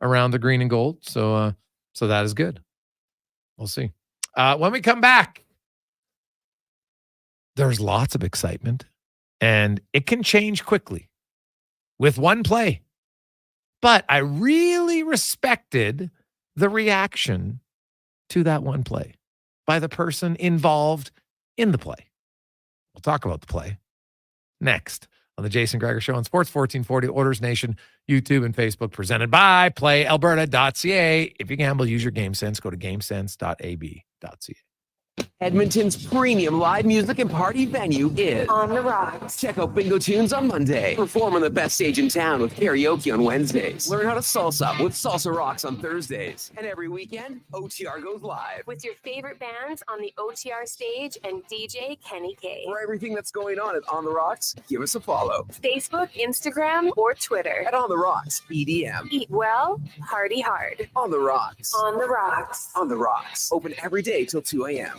around the green and gold. So that is good. We'll see. When we come back, there's lots of excitement and it can change quickly with one play. But I really respected the reaction to that one play by the person involved in the play. We'll talk about the play next on the Jason Gregor Show on Sports 1440, Oilers Nation, YouTube, and Facebook, presented by PlayAlberta.ca. If you gamble, use your game sense. Go to gamesense.ab.ca. Edmonton's premium live music and party venue is On the Rocks. Check out Bingo Tunes on Monday. Perform on the best stage in town with karaoke on Wednesdays. Learn how to salsa with Salsa Rocks on Thursdays. And every weekend, OTR goes live. With your favorite bands on the OTR stage and DJ Kenny K. For everything that's going on at On the Rocks, give us a follow. Facebook, Instagram, or Twitter. At On the Rocks, EDM. Eat well, party hard. On the Rocks. On the Rocks. On the Rocks. Open every day till 2 a.m.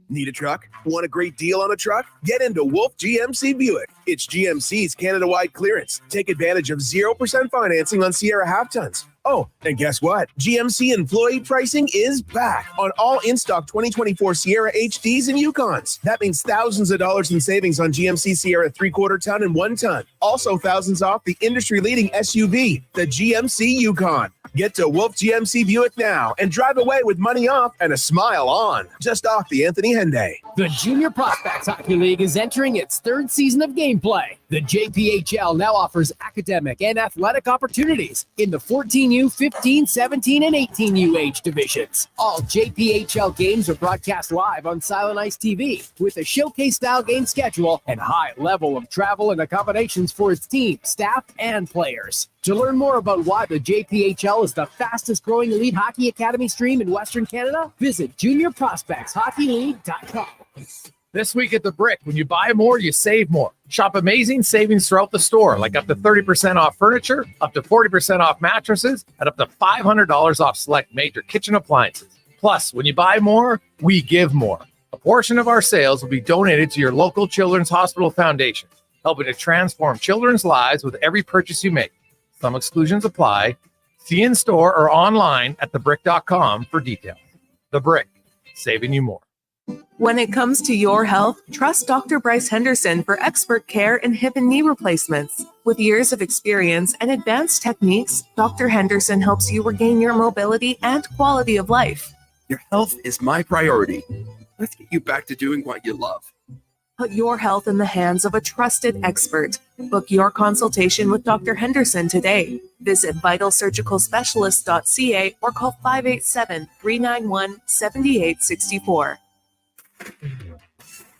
Need a truck? Want a great deal on a truck? Get into Wolf GMC Buick. It's GMC's Canada-wide clearance. Take advantage of 0% financing on Sierra half-tons. Oh, and guess what? GMC employee pricing is back on all in-stock 2024 Sierra HDs and Yukons. That means thousands of dollars in savings on GMC Sierra 3/4 ton and 1 ton. Also thousands off the industry-leading SUV, the GMC Yukon. Get to Wolf GMC Buick now and drive away with money off and a smile on. Just off the Anthony Henday. The Junior Prospects Hockey League is entering its 3rd season of gameplay. The JPHL now offers academic and athletic opportunities in the 14U, 15, 17, and 18U age divisions. All JPHL games are broadcast live on Silent Ice TV with a showcase-style game schedule and high level of travel and accommodations for its team, staff, and players. To learn more about why the JPHL is the fastest-growing elite hockey academy stream in Western Canada, visit juniorprospectshockeyleague.com. This week at The Brick, when you buy more, you save more. Shop amazing savings throughout the store, like up to 30% off furniture, up to 40% off mattresses, and up to $500 off select major kitchen appliances. Plus, when you buy more, we give more. A portion of our sales will be donated to your local Children's Hospital Foundation, helping to transform children's lives with every purchase you make. Some exclusions apply. See in store or online at thebrick.com for details. The Brick, saving you more. When it comes to your health, trust Dr. Bryce Henderson for expert care in hip and knee replacements. With years of experience and advanced techniques, Dr. Henderson helps you regain your mobility and quality of life. Your health is my priority. Let's get you back to doing what you love. Put your health in the hands of a trusted expert. Book your consultation with Dr. Henderson today. Visit vitalsurgicalspecialist.ca or call 587-391-7864.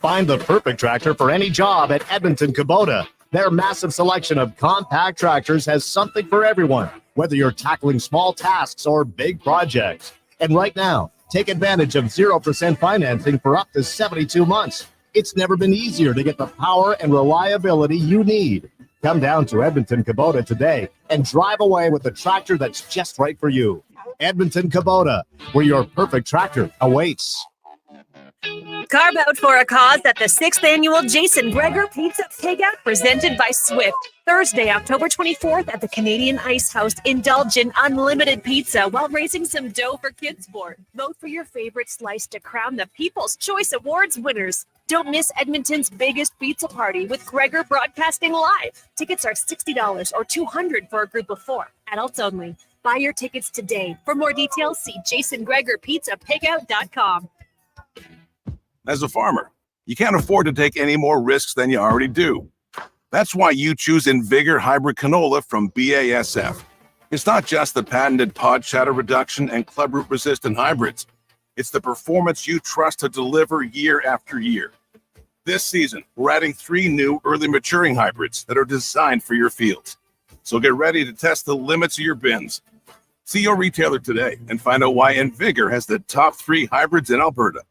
Find the perfect tractor for any job at Edmonton Kubota. Their massive selection of compact tractors has something for everyone, whether you're tackling small tasks or big projects. And right now, take advantage of 0% financing for up to 72 months. It's never been easier to get the power and reliability you need. Come down to Edmonton Kubota today and drive away with the tractor that's just right for you. Edmonton Kubota, where your perfect tractor awaits. Carve out for a cause at the 6th annual Jason Gregor Pizza Takeout presented by Swift. Thursday, October 24th at the Canadian Ice House. Indulge in unlimited pizza while raising some dough for kids' sport. Vote for your favorite slice to crown the People's Choice Awards winners. Don't miss Edmonton's biggest pizza party with Gregor Broadcasting Live. Tickets are $60 or $200 for a group of 4. Adults only. Buy your tickets today. For more details, see jasongregorpizzapickout.com. As a farmer, you can't afford to take any more risks than you already do. That's why you choose Invigor Hybrid Canola from BASF. It's not just the patented pod shatter reduction and clubroot resistant hybrids. It's the performance you trust to deliver year after year. This season, we're adding 3 new early maturing hybrids that are designed for your fields. So get ready to test the limits of your bins. See your retailer today and find out why Invigor has the top 3 hybrids in Alberta.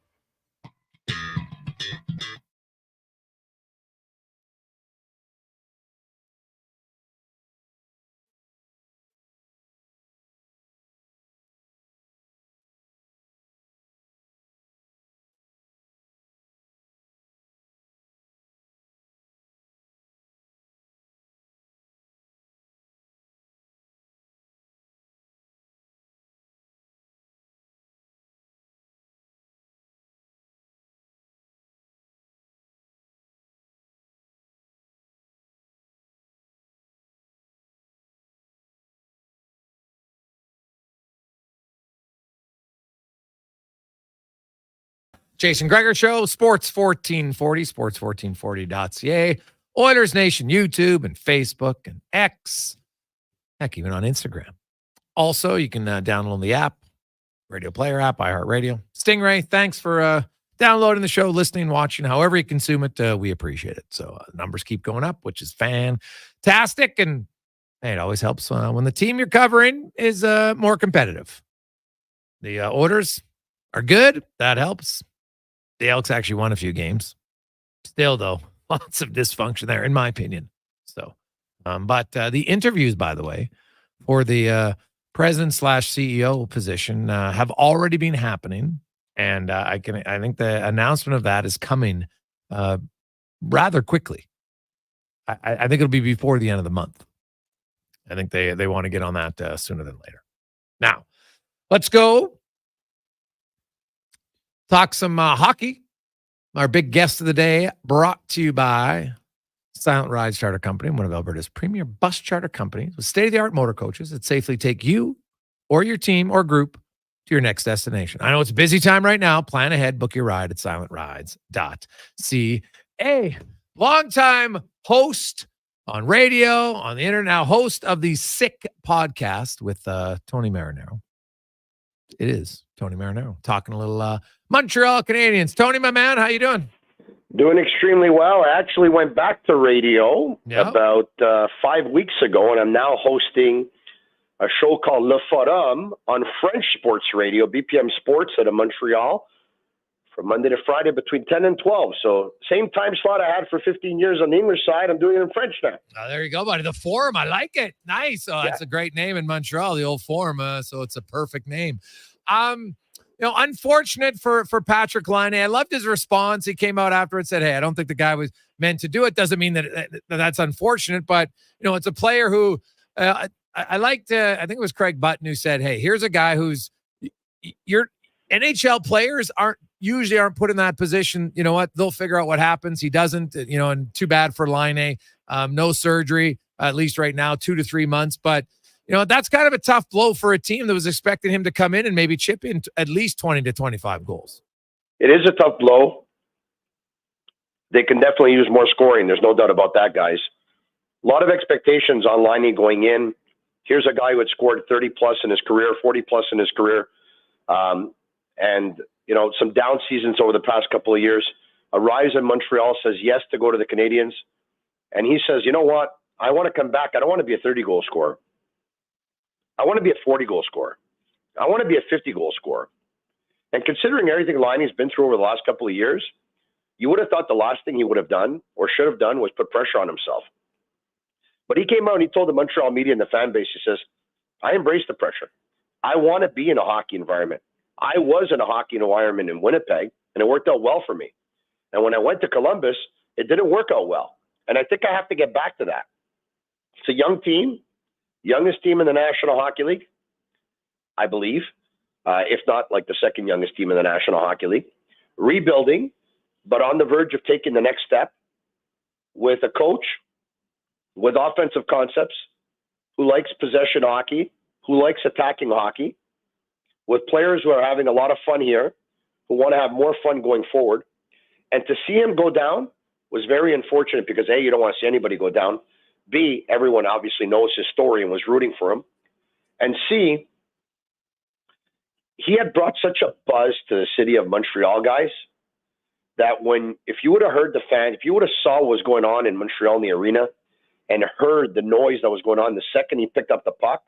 Jason Gregor Show, Sports 1440, sports1440.ca, Oilers Nation, YouTube and Facebook and X, heck, even on Instagram. Also, you can download the app, Radio Player app, iHeartRadio. Stingray, thanks for downloading the show, listening, watching, however you consume it. We appreciate it. So numbers keep going up, which is fantastic. And hey, it always helps when the team you're covering is more competitive. The Oilers are good. That helps. The Elks actually won a few games. Still, though, lots of dysfunction there, in my opinion. So, but the interviews, by the way, for the president/CEO position have already been happening, and I think the announcement of that is coming rather quickly. I think it'll be before the end of the month. I think they want to get on that sooner than later. Now, let's go talk some hockey. Our big guest of the day brought to you by Silent Ride Charter Company, one of Alberta's premier bus charter companies with state-of-the-art motor coaches that safely take you or your team or group to your next destination. I know it's a busy time right now. Plan ahead. Book your ride at silentrides.ca. Longtime host on radio, on the internet, now host of the Sick podcast with Tony Marinaro. It is Tony Marinaro talking a little Montreal Canadiens. Tony, my man, how you doing? Doing extremely well. I actually went back to radio about 5 weeks ago, and I'm now hosting a show called Le Forum on French sports radio, BPM Sports out of Montreal, from Monday to Friday between 10 and 12. So same time slot I had for 15 years on the English side, I'm doing it in French now. Oh, there you go, buddy. The Forum, I like it. Nice. Oh, that's a great name in Montreal, the old Forum. So it's a perfect name. Unfortunate for Patrick Laine. I loved his response. He came out after and said, hey, I don't think the guy was meant to do it. Doesn't mean that's unfortunate, but, it's a player who I liked, I think it was Craig Button who said, hey, here's a guy who's your NHL players aren't put in that position. You know what? They'll figure out what happens. He doesn't, and too bad for Laine. No surgery, at least right now, 2 to 3 months. But, that's kind of a tough blow for a team that was expecting him to come in and maybe chip in at least 20 to 25 goals. It is a tough blow. They can definitely use more scoring. There's no doubt about that, guys. A lot of expectations on Laine going in. Here's a guy who had scored 30-plus in his career, 40-plus in his career. And some down seasons over the past couple of years. Arrives in Montreal, says yes to go to the Canadiens. And he says, you know what? I want to come back. I don't want to be a 30-goal scorer. I want to be a 40-goal scorer. I want to be a 50-goal scorer. And considering everything Laine's been through over the last couple of years, you would have thought the last thing he would have done or should have done was put pressure on himself. But he came out and he told the Montreal media and the fan base, he says, I embrace the pressure. I want to be in a hockey environment. I was in a hockey environment in Winnipeg, and it worked out well for me. And when I went to Columbus, it didn't work out well. And I think I have to get back to that. It's a young team, youngest team in the National Hockey League, I believe, if not like the second youngest team in the National Hockey League. Rebuilding, but on the verge of taking the next step with a coach with offensive concepts who likes possession hockey, who likes attacking hockey, with players who are having a lot of fun here, who want to have more fun going forward. And to see him go down was very unfortunate because, A, you don't want to see anybody go down. B, everyone obviously knows his story and was rooting for him. And C, he had brought such a buzz to the city of Montreal, guys, that if you would have heard the fans, if you would have saw what was going on in Montreal in the arena and heard the noise that was going on the second he picked up the puck,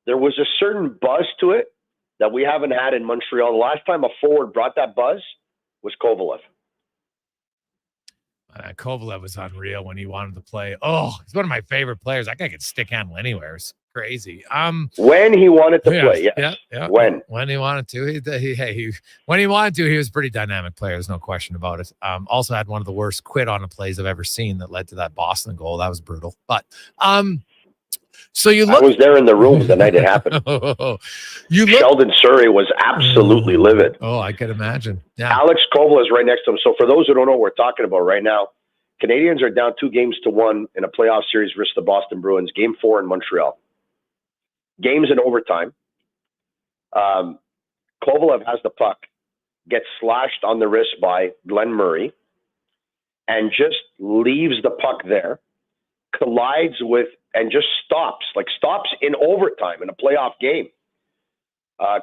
there was a certain buzz to it that we haven't had in Montreal. The last time a forward brought that buzz was Kovalev. Kovalev was unreal when he wanted to play. Oh, he's one of my favorite players. That guy could stick handle anywhere. It's crazy. When he wanted to play, yes. Yeah. When he wanted to. When he wanted to, he was a pretty dynamic player. There's no question about it. Also had one of the worst quit on a plays I've ever seen that led to that Boston goal. That was brutal. But so I was there in the room the night it happened. Sheldon Surrey was absolutely livid. Oh, I can imagine. Yeah. Alex Kovalev is right next to him. So for those who don't know what we're talking about right now, Canadians are down 2-1 in a playoff series versus the Boston Bruins. Game 4 in Montreal. Games in overtime. Kovalev has the puck. gets slashed on the wrist by Glenn Murray and just leaves the puck there, collides with, and just stops in overtime in a playoff game.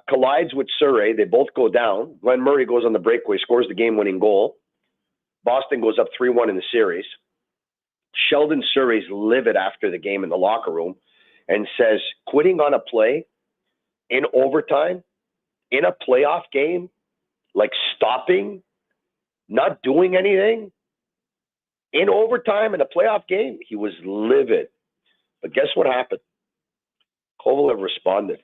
Collides with Surrey. They both go down. Glenn Murray goes on the breakaway, scores the game-winning goal. Boston goes up 3-1 in the series. Sheldon Surrey's livid after the game in the locker room and says, quitting on a play in overtime, in a playoff game, like stopping, not doing anything, in overtime in a playoff game, he was livid. But guess what happened? Kovalev responded.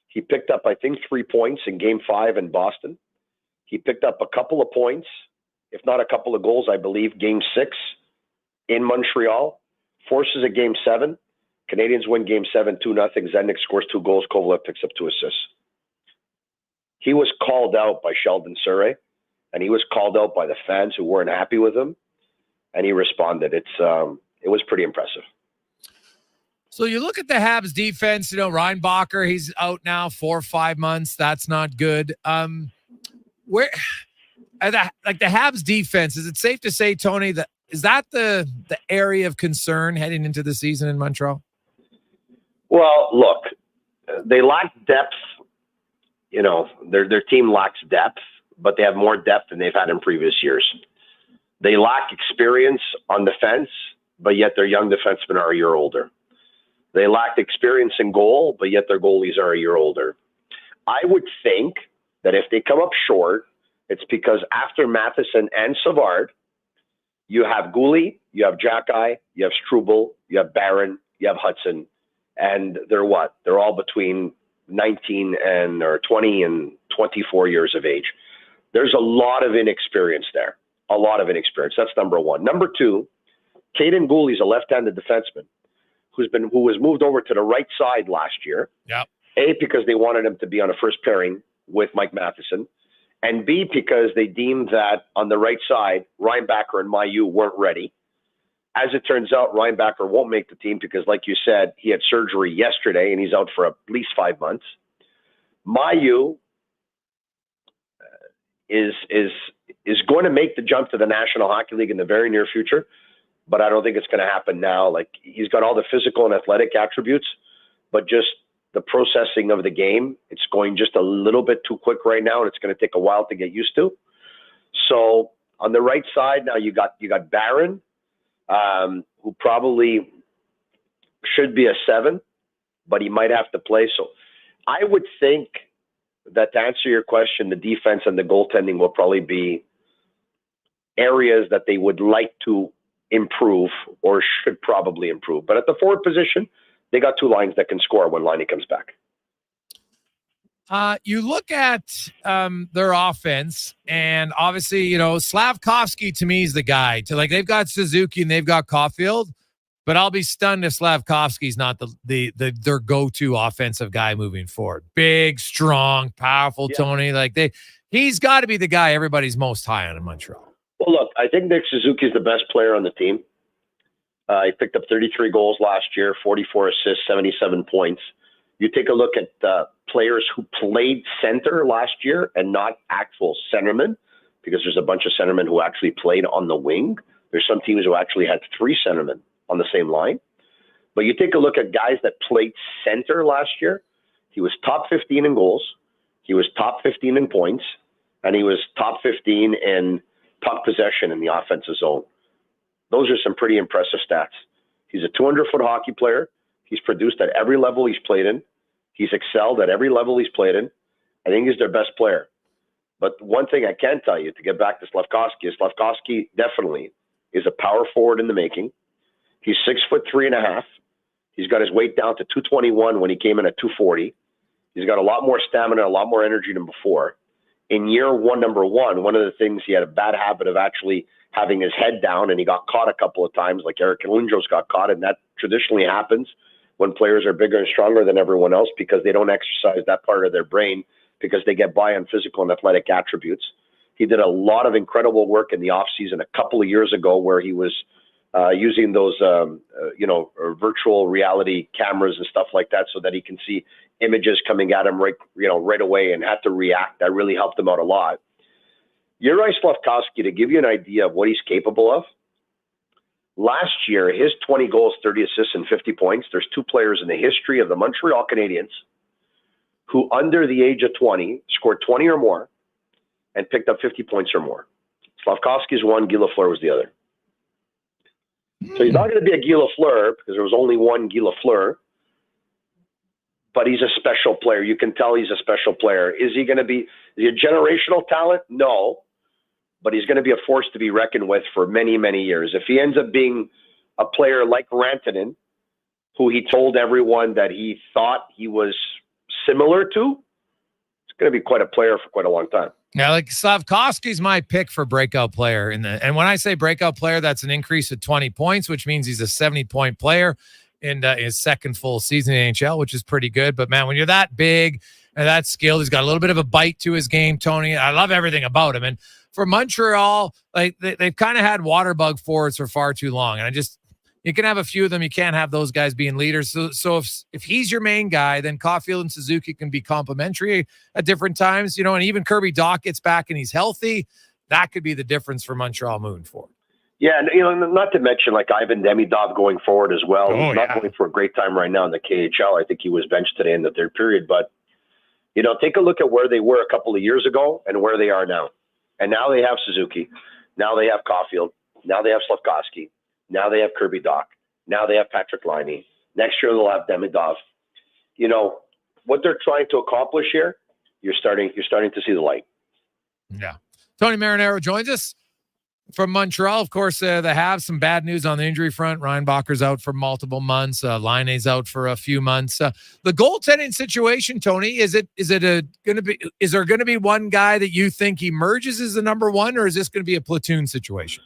He picked up, I think, 3 points in Game 5 in Boston. He picked up a couple of points, if not a couple of goals, I believe, Game 6 in Montreal. Forces a Game 7. Canadians win Game 7, 2-0. Zednik scores 2 goals. Kovalev picks up 2 assists. He was called out by Sheldon Surrey, and he was called out by the fans who weren't happy with him, and he responded. It was pretty impressive. So you look at the Habs defense, Reinbacher, he's out now 4 or 5 months. That's not good. Where the Habs defense, is it safe to say, Tony, that is that the area of concern heading into the season in Montreal? Well, look, they lack depth. Their team lacks depth, but they have more depth than they've had in previous years. They lack experience on defense, but yet their young defensemen are a year older. They lack experience in goal, but yet their goalies are a year older. I would think that if they come up short, it's because after Matheson and Savard, you have Gouli, you have Jackeye, you have Struble, you have Barron, you have Hudson, and they're what? They're all between 20 and 24 years of age. There's a lot of inexperience there. A lot of inexperience. That's number one. Number two, Caden Goulie's a left-handed defenseman who was moved over to the right side last year. Yep. A, because they wanted him to be on a first pairing with Mike Matheson, and B, because they deemed that on the right side, Reinbacher and Mailloux weren't ready. As it turns out, Reinbacher won't make the team because, like you said, he had surgery yesterday and he's out for at least 5 months. Mailloux is going to make the jump to the National Hockey League in the very near future, but I don't think it's going to happen now. Like, he's got all the physical and athletic attributes, but just the processing of the game, it's going just a little bit too quick right now, and it's going to take a while to get used to. So on the right side now, you got Barron, who probably should be a 7, but he might have to play. So I would think that, to answer your question, the defense and the goaltending will probably be areas that they would like to improve or should probably improve. But at the forward position, they got 2 lines that can score when Liney comes back. You look at their offense, and obviously, Slavkovsky to me is the guy. They've got Suzuki and they've got Caulfield, but I'll be stunned if Slavkovsky's not their go-to offensive guy moving forward. Big, strong, powerful, yeah. Tony. He's got to be the guy everybody's most high on in Montreal. Well, look, I think Nick Suzuki is the best player on the team. He picked up 33 goals last year, 44 assists, 77 points. You take a look at players who played center last year and not actual centermen, because there's a bunch of centermen who actually played on the wing. There's some teams who actually had 3 centermen on the same line. But you take a look at guys that played center last year. He was top 15 in goals. He was top 15 in points. And he was top 15 in puck possession in the offensive zone. Those are some pretty impressive stats. He's a 200-foot hockey player. He's produced at every level he's played in. He's excelled at every level he's played in. I think he's their best player. But one thing I can tell you, to get back to Slavkovsky, is Slavkovsky definitely is a power forward in the making. He's 6'3.5". He's got his weight down to 221 when he came in at 240. He's got a lot more stamina, a lot more energy than before. In year one, number one of the things, he had a bad habit of actually having his head down, and he got caught a couple of times, like Eric Lindros got caught, and that traditionally happens when players are bigger and stronger than everyone else because they don't exercise that part of their brain because they get by on physical and athletic attributes. He did a lot of incredible work in the offseason a couple of years ago where he was using those, virtual reality cameras and stuff like that so that he can see images coming at him right away and had to react. That really helped him out a lot. Juraj Slafkovsky, to give you an idea of what he's capable of, last year, his 20 goals, 30 assists, and 50 points, there's 2 players in the history of the Montreal Canadiens who, under the age of 20, scored 20 or more and picked up 50 points or more. Slafkovsky's one, Guy Lafleur was the other. So he's not going to be a Guy Lafleur because there was only one Guy Lafleur, but he's a special player. You can tell he's a special player. Is he a generational talent? No. But he's going to be a force to be reckoned with for many, many years. If he ends up being a player like Rantanen, who he told everyone that he thought he was similar to, it's going to be quite a player for quite a long time. Yeah, like Slafkovsky's my pick for breakout player. And when I say breakout player, that's an increase of 20 points, which means he's a 70-point player in his second full season in NHL, which is pretty good. But, man, when you're that big and that skilled, he's got a little bit of a bite to his game, Tony. I love everything about him. And for Montreal, like they've kind of had water bug forwards for far too long. And you can have a few of them. You can't have those guys being leaders. So if he's your main guy, then Caulfield and Suzuki can be complementary at different times, and even Kirby Dach gets back and he's healthy. That could be the difference for Montreal moving forward. Yeah, and not to mention like Ivan Demidov going forward as well. He's not going for a great time right now in the KHL. I think he was benched today in the third period. But, take a look at where they were a couple of years ago and where they are now. And now they have Suzuki. Now they have Caulfield. Now they have Slafkovsky. Now they have Kirby Dach. Now they have Patrick Laine. Next year they'll have Demidov. What they're trying to accomplish here, you're starting to see the light. Yeah. Tony Marinaro joins us from Montreal. Of course, they have some bad news on the injury front. Ryan Bacher's out for multiple months. Laine's out for a few months. The goaltending situation, Tony, is there going to be one guy that you think emerges as the number one, or is this going to be a platoon situation?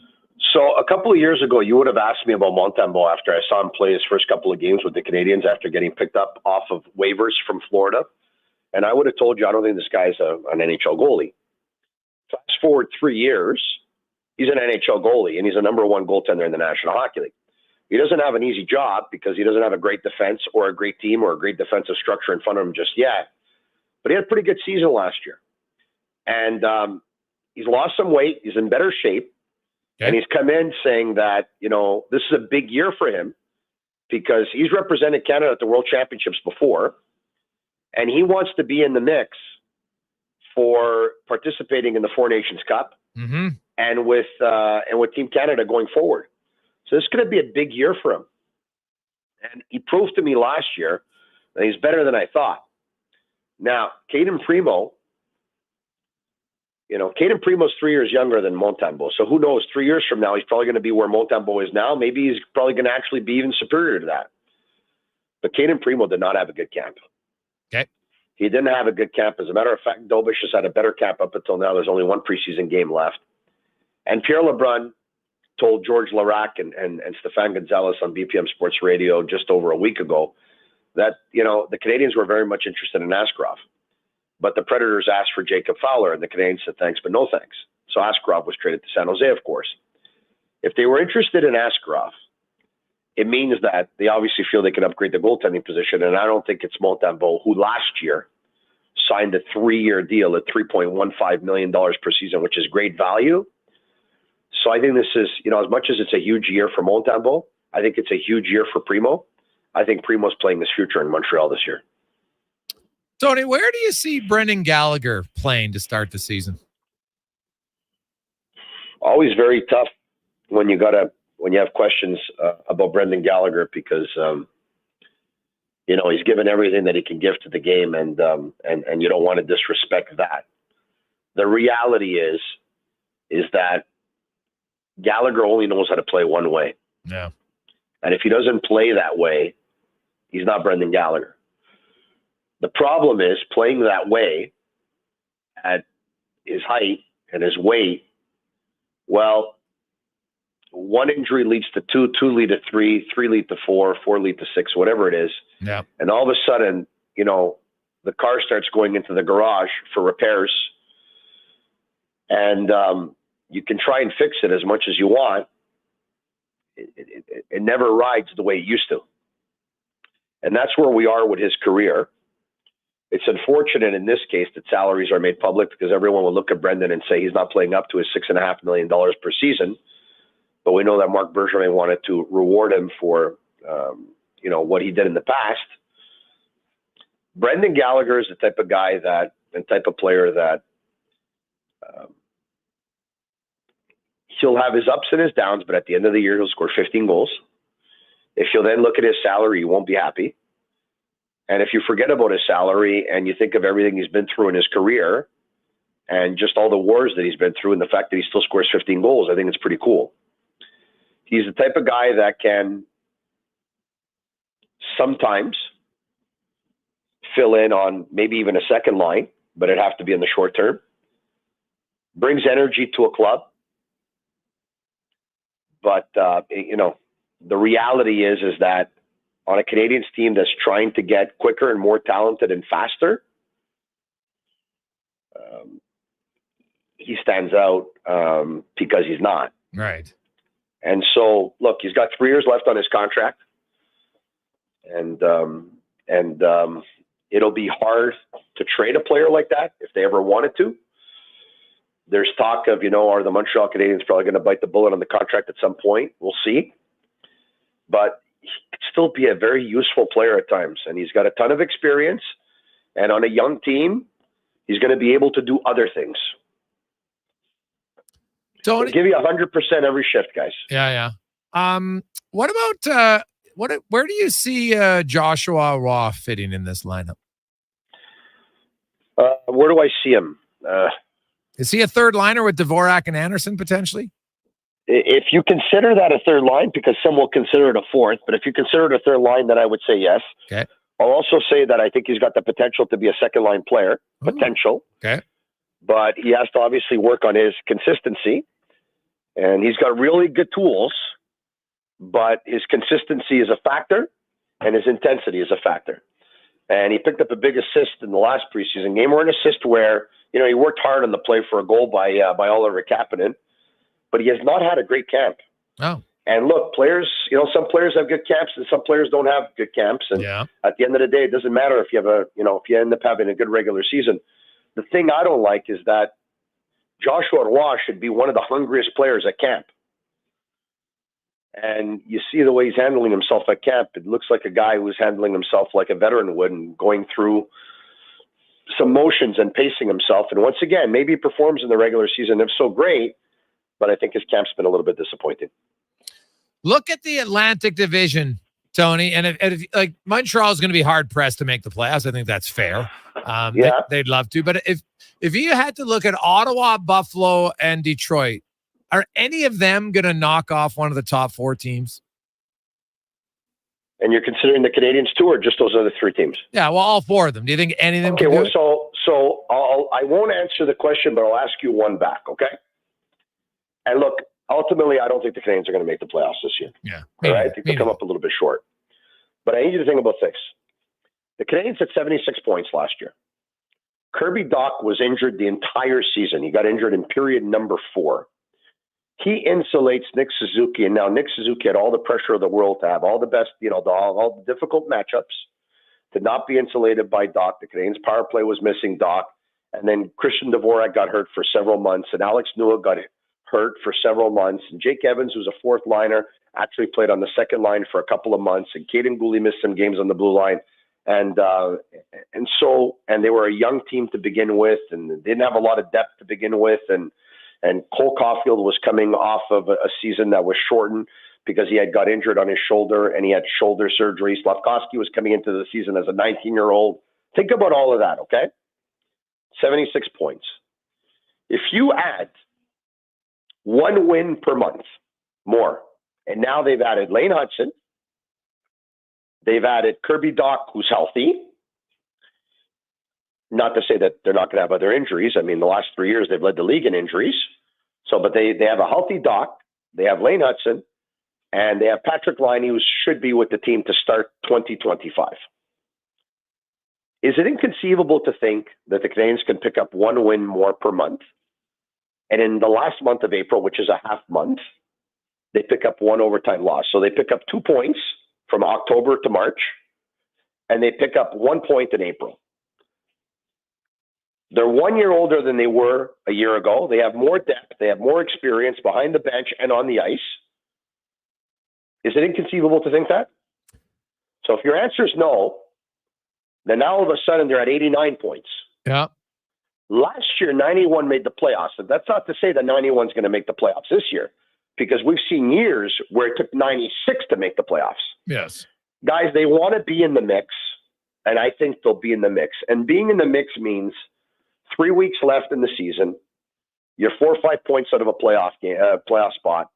So a couple of years ago, you would have asked me about Montembeault after I saw him play his first couple of games with the Canadiens after getting picked up off of waivers from Florida. And I would have told you, I don't think this guy's an NHL goalie. Fast forward 3 years, he's an NHL goalie, and he's a number one goaltender in the National Hockey League. He doesn't have an easy job because he doesn't have a great defense or a great team or a great defensive structure in front of him just yet. But he had a pretty good season last year. And he's lost some weight. He's in better shape. Okay. And he's come in saying that, this is a big year for him because he's represented Canada at the World Championships before, and he wants to be in the mix for participating in the Four Nations Cup and with Team Canada going forward. So this is going to be a big year for him. And he proved to me last year that he's better than I thought. Now, Caden Primo, Caden Primo's 3 years younger than Montembeault. So who knows, 3 years from now, he's probably going to be where Montembeault is now. Maybe he's probably going to actually be even superior to that. But Caden Primo did not have a good camp. Okay. He didn't have a good camp. As a matter of fact, Dobish has had a better camp up until now. There's only one preseason game left. And Pierre LeBrun told George Larac and Stefan Gonzalez on BPM Sports Radio just over a week ago that, the Canadians were very much interested in Askarov. But the Predators asked for Jacob Fowler, and the Canadians said thanks, but no thanks. So Askarov was traded to San Jose, of course. If they were interested in Askarov, it means that they obviously feel they can upgrade the goaltending position, and I don't think it's Montembeault, who last year signed a 3-year deal at $3.15 million per season, which is great value. So I think this is, as much as it's a huge year for Montembeault, I think it's a huge year for Primo. I think Primo's playing his future in Montreal this year. Tony, where do you see Brendan Gallagher playing to start the season? Always very tough when you have questions about Brendan Gallagher because he's given everything that he can give to the game, and you don't want to disrespect that. The reality is that Gallagher only knows how to play one way. Yeah. And if he doesn't play that way, he's not Brendan Gallagher. The problem is playing that way at his height and his weight. Well, one injury leads to two lead to three lead to four lead to six, whatever it is. Yeah. And all of a sudden, the car starts going into the garage for repairs, and you can try and fix it as much as you want. It never rides the way it used to. And that's where we are with his career. It's unfortunate in this case that salaries are made public because everyone will look at Brendan and say he's not playing up to his $6.5 million per season. But we know that Marc Bergevin wanted to reward him for, what he did in the past. Brendan Gallagher is the type of guy and type of player that he'll have his ups and his downs, but at the end of the year, he'll score 15 goals. If you'll then look at his salary, you won't be happy. And if you forget about his salary and you think of everything he's been through in his career and just all the wars that he's been through and the fact that he still scores 15 goals, I think it's pretty cool. He's the type of guy that can sometimes fill in on maybe even a second line, but it'd have to be in the short term. Brings energy to a club. But, the reality is that on a Canadiens team that's trying to get quicker and more talented and faster, he stands out because he's not. Right. And so, look, he's got 3 years left on his contract. And it'll be hard to trade a player like that if they ever wanted to. There's talk of, are the Montreal Canadiens probably going to bite the bullet on the contract at some point? We'll see. But he could still be a very useful player at times. And he's got a ton of experience. And on a young team, he's going to be able to do other things. Tony, he'll give you 100% every shift, guys. Yeah. What about where do you see Joshua Roy fitting in this lineup? Where do I see him? Is he a third liner with Dvorak and Anderson potentially? If you consider that a third line, because some will consider it a fourth, but if you consider it a third line, then I would say yes. Okay. I'll also say that I think he's got the potential to be a second line player. Potential. Okay. But he has to obviously work on his consistency. And he's got really good tools, but his consistency is a factor and his intensity is a factor. And he picked up a big assist in the last preseason game, or an assist where, he worked hard on the play for a goal by Oliver Kapanen, but he has not had a great camp. Oh. And look, players, some players have good camps and some players don't have good camps. And at the end of the day, it doesn't matter if you have if you end up having a good regular season. The thing I don't like is that Joshua Roy should be one of the hungriest players at camp. And you see the way he's handling himself at camp. It looks like a guy who's handling himself like a veteran would and going through some motions and pacing himself. And once again, maybe he performs in the regular season. If so, great. But I think his camp's been a little bit disappointing. Look at the Atlantic Division, Tony. And if Montreal is going to be hard pressed to make the playoffs, I think that's fair. They'd love to. But if you had to look at Ottawa, Buffalo, and Detroit, are any of them going to knock off one of the top 4 teams? And you're considering the Canadiens too, or just those other 3 teams? Yeah, well, all 4 of them. Do you think any of them can do it? So I won't answer the question, but I'll ask you one back, okay? And look, ultimately, I don't think the Canadiens are going to make the playoffs this year. Yeah. All right? I think they'll come up a little bit short. But I need you to think about this. The Canadiens had 76 points last year. Kirby Dach was injured the entire season. He got injured in period number 4. He insulates Nick Suzuki, and now Nick Suzuki had all the pressure of the world to have all the best, all the difficult matchups, to not be insulated by Dach. The Canadiens' power play was missing Dach, and then Christian Dvorak got hurt for several months, and Alex Newell got hurt for several months, and Jake Evans, who's a 4th liner, actually played on the second line for a couple of months, and Caden Gooley missed some games on the blue line, and they were a young team to begin with, and they didn't have a lot of depth to begin with, and Cole Caulfield was coming off of a season that was shortened because he had got injured on his shoulder and he had shoulder surgery. Slavkovsky was coming into the season as a 19-year-old. Think about all of that, okay? 76 points. If you add 1 win per month more, and now they've added Lane Hudson, they've added Kirby Dach, who's healthy. Not to say that they're not going to have other injuries. I mean, the last 3 years, they've led the league in injuries. But they have a healthy Dach. They have Lane Hudson. And they have Patrick Laine, who should be with the team to start 2025. Is it inconceivable to think that the Canadiens can pick up 1 win more per month? And in the last month of April, which is a half month, they pick up 1 overtime loss. So they pick up 2 points from October to March, and they pick up 1 point in April. They're 1 year older than they were a year ago. They have more depth. They have more experience behind the bench and on the ice. Is it inconceivable to think that? So if your answer is no, then now all of a sudden they're at 89 points. Yeah. Last year, 91 made the playoffs. And that's not to say that 91 is going to make the playoffs this year, because we've seen years where it took 96 to make the playoffs. Yes. Guys, they want to be in the mix, and I think they'll be in the mix. And being in the mix means 3 weeks left in the season. You're 4 or 5 points out of a playoff spot,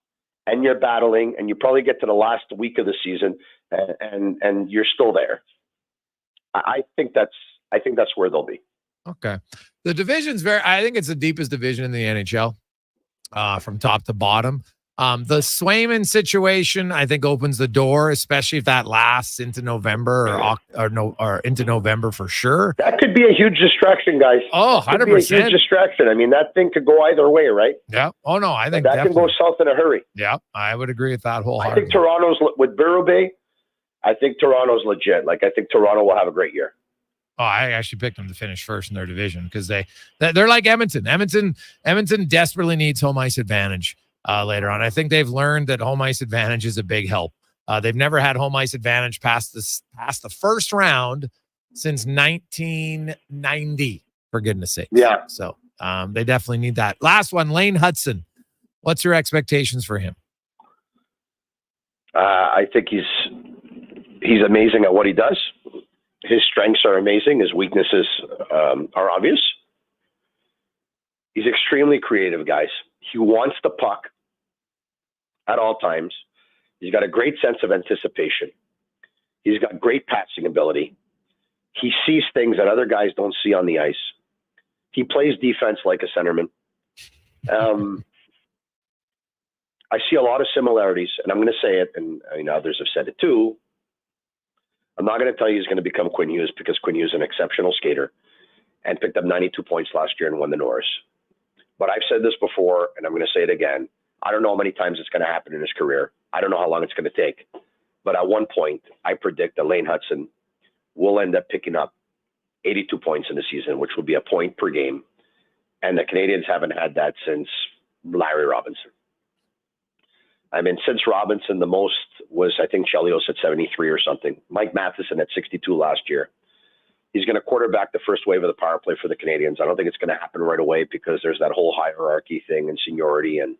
and you're battling, and you probably get to the last week of the season, and you're still there. I think that's where they'll be. Okay. The division's I think it's the deepest division in the NHL, from top to bottom. The Swayman situation, I think, opens the door, especially if that lasts into November or into November for sure. That could be a huge distraction, guys. Oh, 100%. Could be a huge distraction. I mean, that thing could go either way, right? Yeah. Oh, no, I think that can go south in a hurry. Yeah, I would agree with that wholeheartedly. I think Toronto's, with Berube, I think Toronto's legit. Like, I think Toronto will have a great year. Oh, I actually picked them to finish first in their division because they're like Edmonton. Edmonton desperately needs home ice advantage later on. I think they've learned that home ice advantage is a big help. They've never had home ice advantage past the first round since 1990, for goodness sake. Yeah. So they definitely need that. Last one, Lane Hudson. What's your expectations for him? I think he's amazing at what he does. His strengths are amazing. His weaknesses are obvious. He's extremely creative, guys. He wants the puck at all times. He's got a great sense of anticipation. He's got great passing ability. He sees things that other guys don't see on the ice. He plays defense like a centerman. I see a lot of similarities, and I'm going to say it, and others have said it too. I'm not going to tell you he's going to become Quinn Hughes, because Quinn Hughes is an exceptional skater and picked up 92 points last year and won the Norris. But I've said this before, and I'm going to say it again. I don't know how many times it's going to happen in his career. I don't know how long it's going to take. But at one point, I predict that Lane Hudson will end up picking up 82 points in the season, which will be a point per game. And the Canadians haven't had that since Larry Robinson. I mean, since Robinson, the most was, I think, Chelios at 73 or something. Mike Matheson at 62 last year. He's going to quarterback the first wave of the power play for the Canadians. I don't think it's going to happen right away, because there's that whole hierarchy thing and seniority. And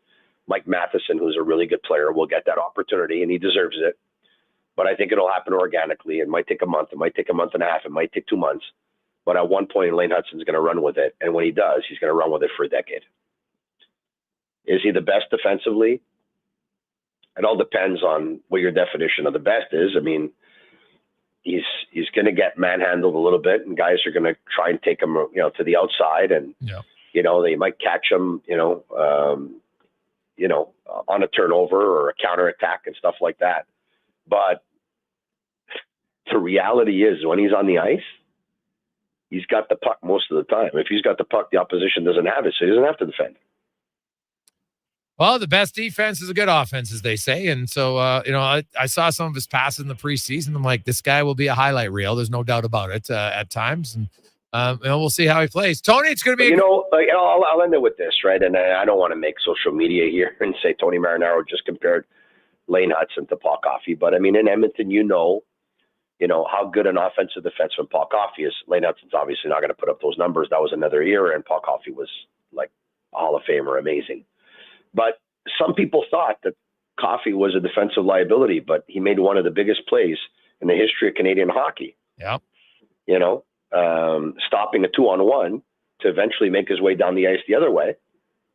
Mike Matheson, who's a really good player, will get that opportunity, and he deserves it. But I think it'll happen organically. It might take a month. It might take a month and a half. It might take 2 months. But at one point, Lane Hudson's going to run with it. And when he does, he's going to run with it for a decade. Is he the best defensively? It all depends on what your definition of the best is. I mean, he's going to get manhandled a little bit, and guys are going to try and take him, to the outside, and they might catch him, on a turnover or a counterattack and stuff like that. But the reality is, when he's on the ice, he's got the puck most of the time. If he's got the puck, the opposition doesn't have it, so he doesn't have to defend. Well, the best defense is a good offense, as they say. And so, I saw some of his passes in the preseason. I'm like, this guy will be a highlight reel. There's no doubt about it at times. And we'll see how he plays. Tony, it's going to be... I'll end it with this, right? And I don't want to make social media here and say Tony Marinaro just compared Lane Hudson to Paul Coffey. But, I mean, in Edmonton, how good an offensive defenseman Paul Coffey is. Lane Hudson's obviously not going to put up those numbers. That was another era, and Paul Coffey was like a Hall of Famer, amazing. But some people thought that Coffey was a defensive liability, but he made one of the biggest plays in the history of Canadian hockey. Yeah. Stopping a 2-on-1 to eventually make his way down the ice the other way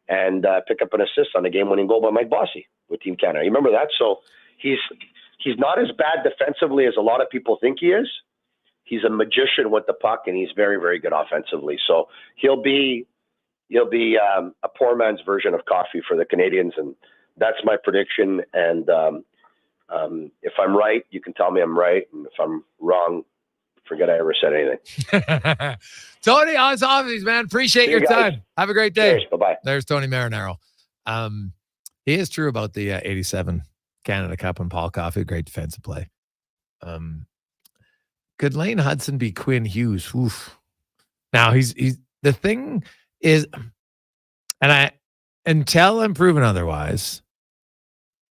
and pick up an assist on a game-winning goal by Mike Bossy with Team Canada. You remember that? So he's not as bad defensively as a lot of people think he is. He's a magician with the puck, and he's very, very good offensively. So he'll be a poor man's version of Coffey for the Canadians, and that's my prediction. And if I'm right, you can tell me I'm right, and if I'm wrong, forget I ever said anything. Tony, as always, man, appreciate your time. Have a great day. Cheers. Bye-bye. There's Tony Marinaro. He is true about the 87 Canada Cup and Paul Coffey, great defensive play. Could Lane Hudson be Quinn Hughes? Oof. Now he's The thing is, until I'm proven otherwise,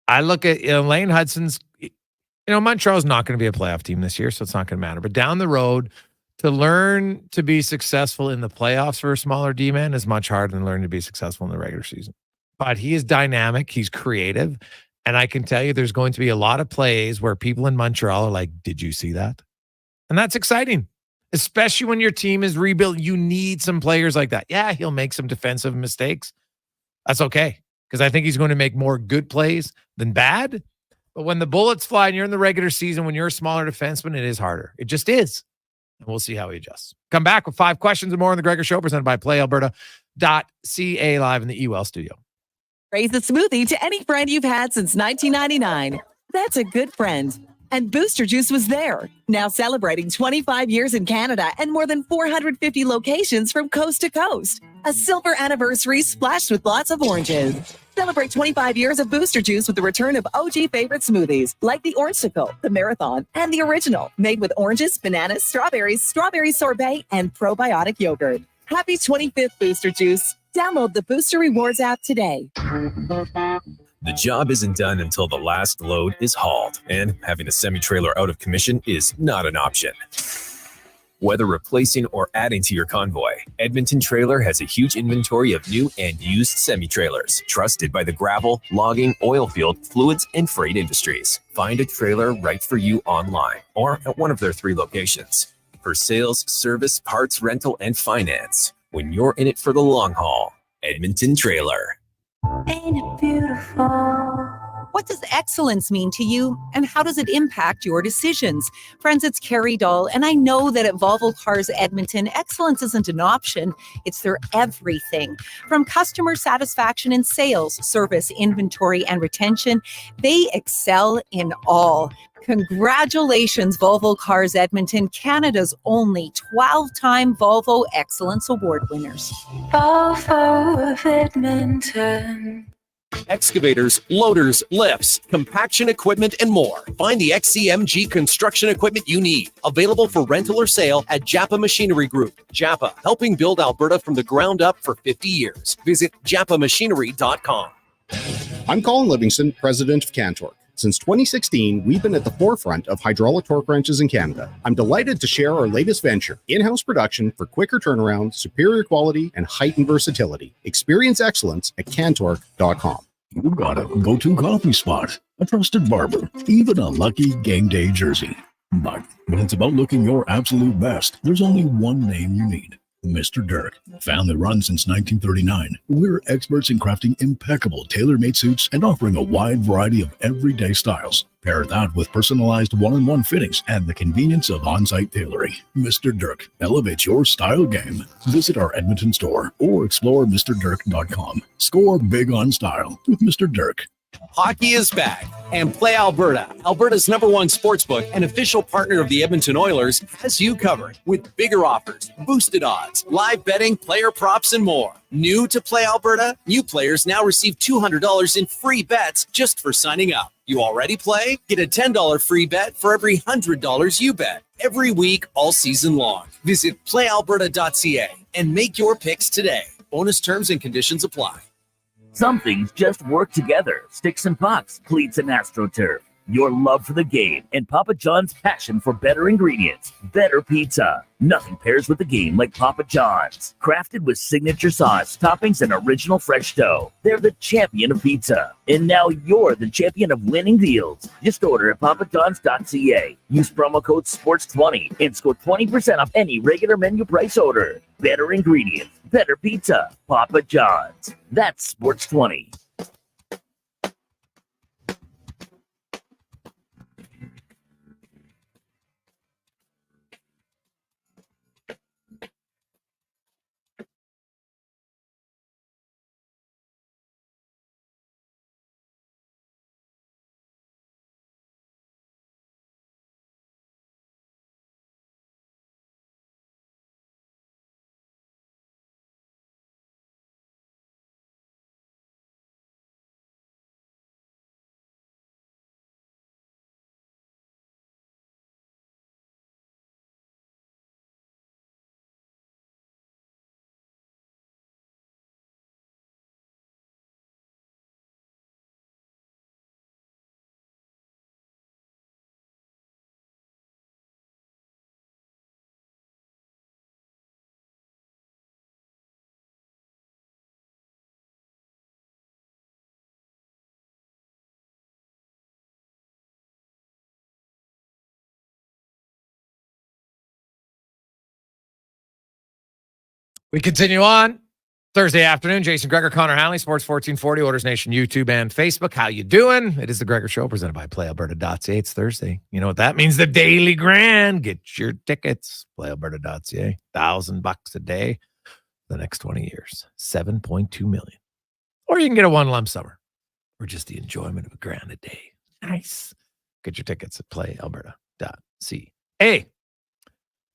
I look at Lane Hudson's. Montreal's not going to be a playoff team this year, so it's not going to matter. But down the road, to learn to be successful in the playoffs for a smaller D-man is much harder than learning to be successful in the regular season. But he is dynamic. He's creative. And I can tell you there's going to be a lot of plays where people in Montreal are like, did you see that? And that's exciting, especially when your team is rebuilt. You need some players like that. Yeah, he'll make some defensive mistakes. That's okay, because I think he's going to make more good plays than bad. But when the bullets fly and you're in the regular season, when you're a smaller defenseman, it is harder. It just is. And we'll see how he adjusts. Come back with 5 questions and more on the Gregor Show, presented by PlayAlberta.ca, live in the EWell studio. Raise the smoothie to any friend you've had since 1999. That's a good friend. And Booster Juice was there. Now celebrating 25 years in Canada and more than 450 locations from coast to coast. A silver anniversary splashed with lots of oranges. Celebrate 25 years of Booster Juice with the return of OG favorite smoothies like the Orangesicle, the Marathon, and the Original, made with oranges, bananas, strawberry sorbet, and probiotic yogurt. Happy 25th, Booster Juice. Download the Booster Rewards app today. The job isn't done until the last load is hauled, and having a semi-trailer out of commission is not an option. Whether replacing or adding to your convoy, Edmonton Trailer has a huge inventory of new and used semi-trailers, trusted by the gravel, logging, oil field, fluids, and freight industries. Find a trailer right for you online or at one of their 3 locations. For sales, service, parts, rental, and finance, when you're in it for the long haul, Edmonton Trailer. Ain't it beautiful? What does excellence mean to you, and how does it impact your decisions? Friends, it's Carrie Dahl, and I know that at Volvo Cars Edmonton, excellence isn't an option, it's their everything. From customer satisfaction in sales, service, inventory, and retention, they excel in all. Congratulations, Volvo Cars Edmonton, Canada's only 12-time Volvo Excellence Award winners. Volvo of Edmonton. Excavators, loaders, lifts, compaction equipment, and more. Find the XCMG construction equipment you need. Available for rental or sale at Japa Machinery Group. Japa, helping build Alberta from the ground up for 50 years. Visit japamachinery.com. I'm Colin Livingston, president of Cantork. Since 2016, we've been at the forefront of hydraulic torque wrenches in Canada. I'm delighted to share our latest venture, in-house production for quicker turnaround, superior quality, and heightened versatility. Experience excellence at Cantork.com. You got a go-to coffee spot, a trusted barber, even a lucky game day jersey. But when it's about looking your absolute best, there's only one name you need. Mr. Dirk. Family run since 1939. We're experts in crafting impeccable tailor-made suits and offering a wide variety of everyday styles. Pair that with personalized one-on-one fittings and the convenience of on-site tailoring. Mr. Dirk elevates your style game. Visit our Edmonton store or explore MrDirk.com. Score big on style with Mr. Dirk. Hockey is back, and Play Alberta, Alberta's #1 sportsbook and official partner of the Edmonton Oilers, has you covered with bigger offers, boosted odds, live betting, player props, and more. New to Play Alberta? New players now receive $200 in free bets just for signing up. You already play? Get a $10 free bet for every $100 you bet. Every week, all season long. Visit playalberta.ca and make your picks today. Bonus terms and conditions apply. Some things just work together. Sticks and pucks, cleats and AstroTurf. Your love for the game and Papa John's passion for better ingredients. Better pizza. Nothing pairs with the game like Papa John's. Crafted with signature sauce, toppings, and original fresh dough. They're the champion of pizza. And now you're the champion of winning deals. Just order at papajohns.ca. Use promo code SPORTS20 and score 20% off any regular menu price order. Better ingredients. Better pizza. Papa John's. That's SPORTS20. We continue on Thursday afternoon. Jason Gregor, Connor Halley, Sports 1440, Orders Nation, YouTube and Facebook. How you doing? It is the Gregor Show presented by PlayAlberta.ca. It's Thursday. You know what that means? The Daily Grand. Get your tickets. PlayAlberta.ca. $1,000 a day for the next 20 years. 7.2 million. Or you can get a one lump summer or just the enjoyment of a grand a day. Nice. Get your tickets at PlayAlberta.ca. Hey,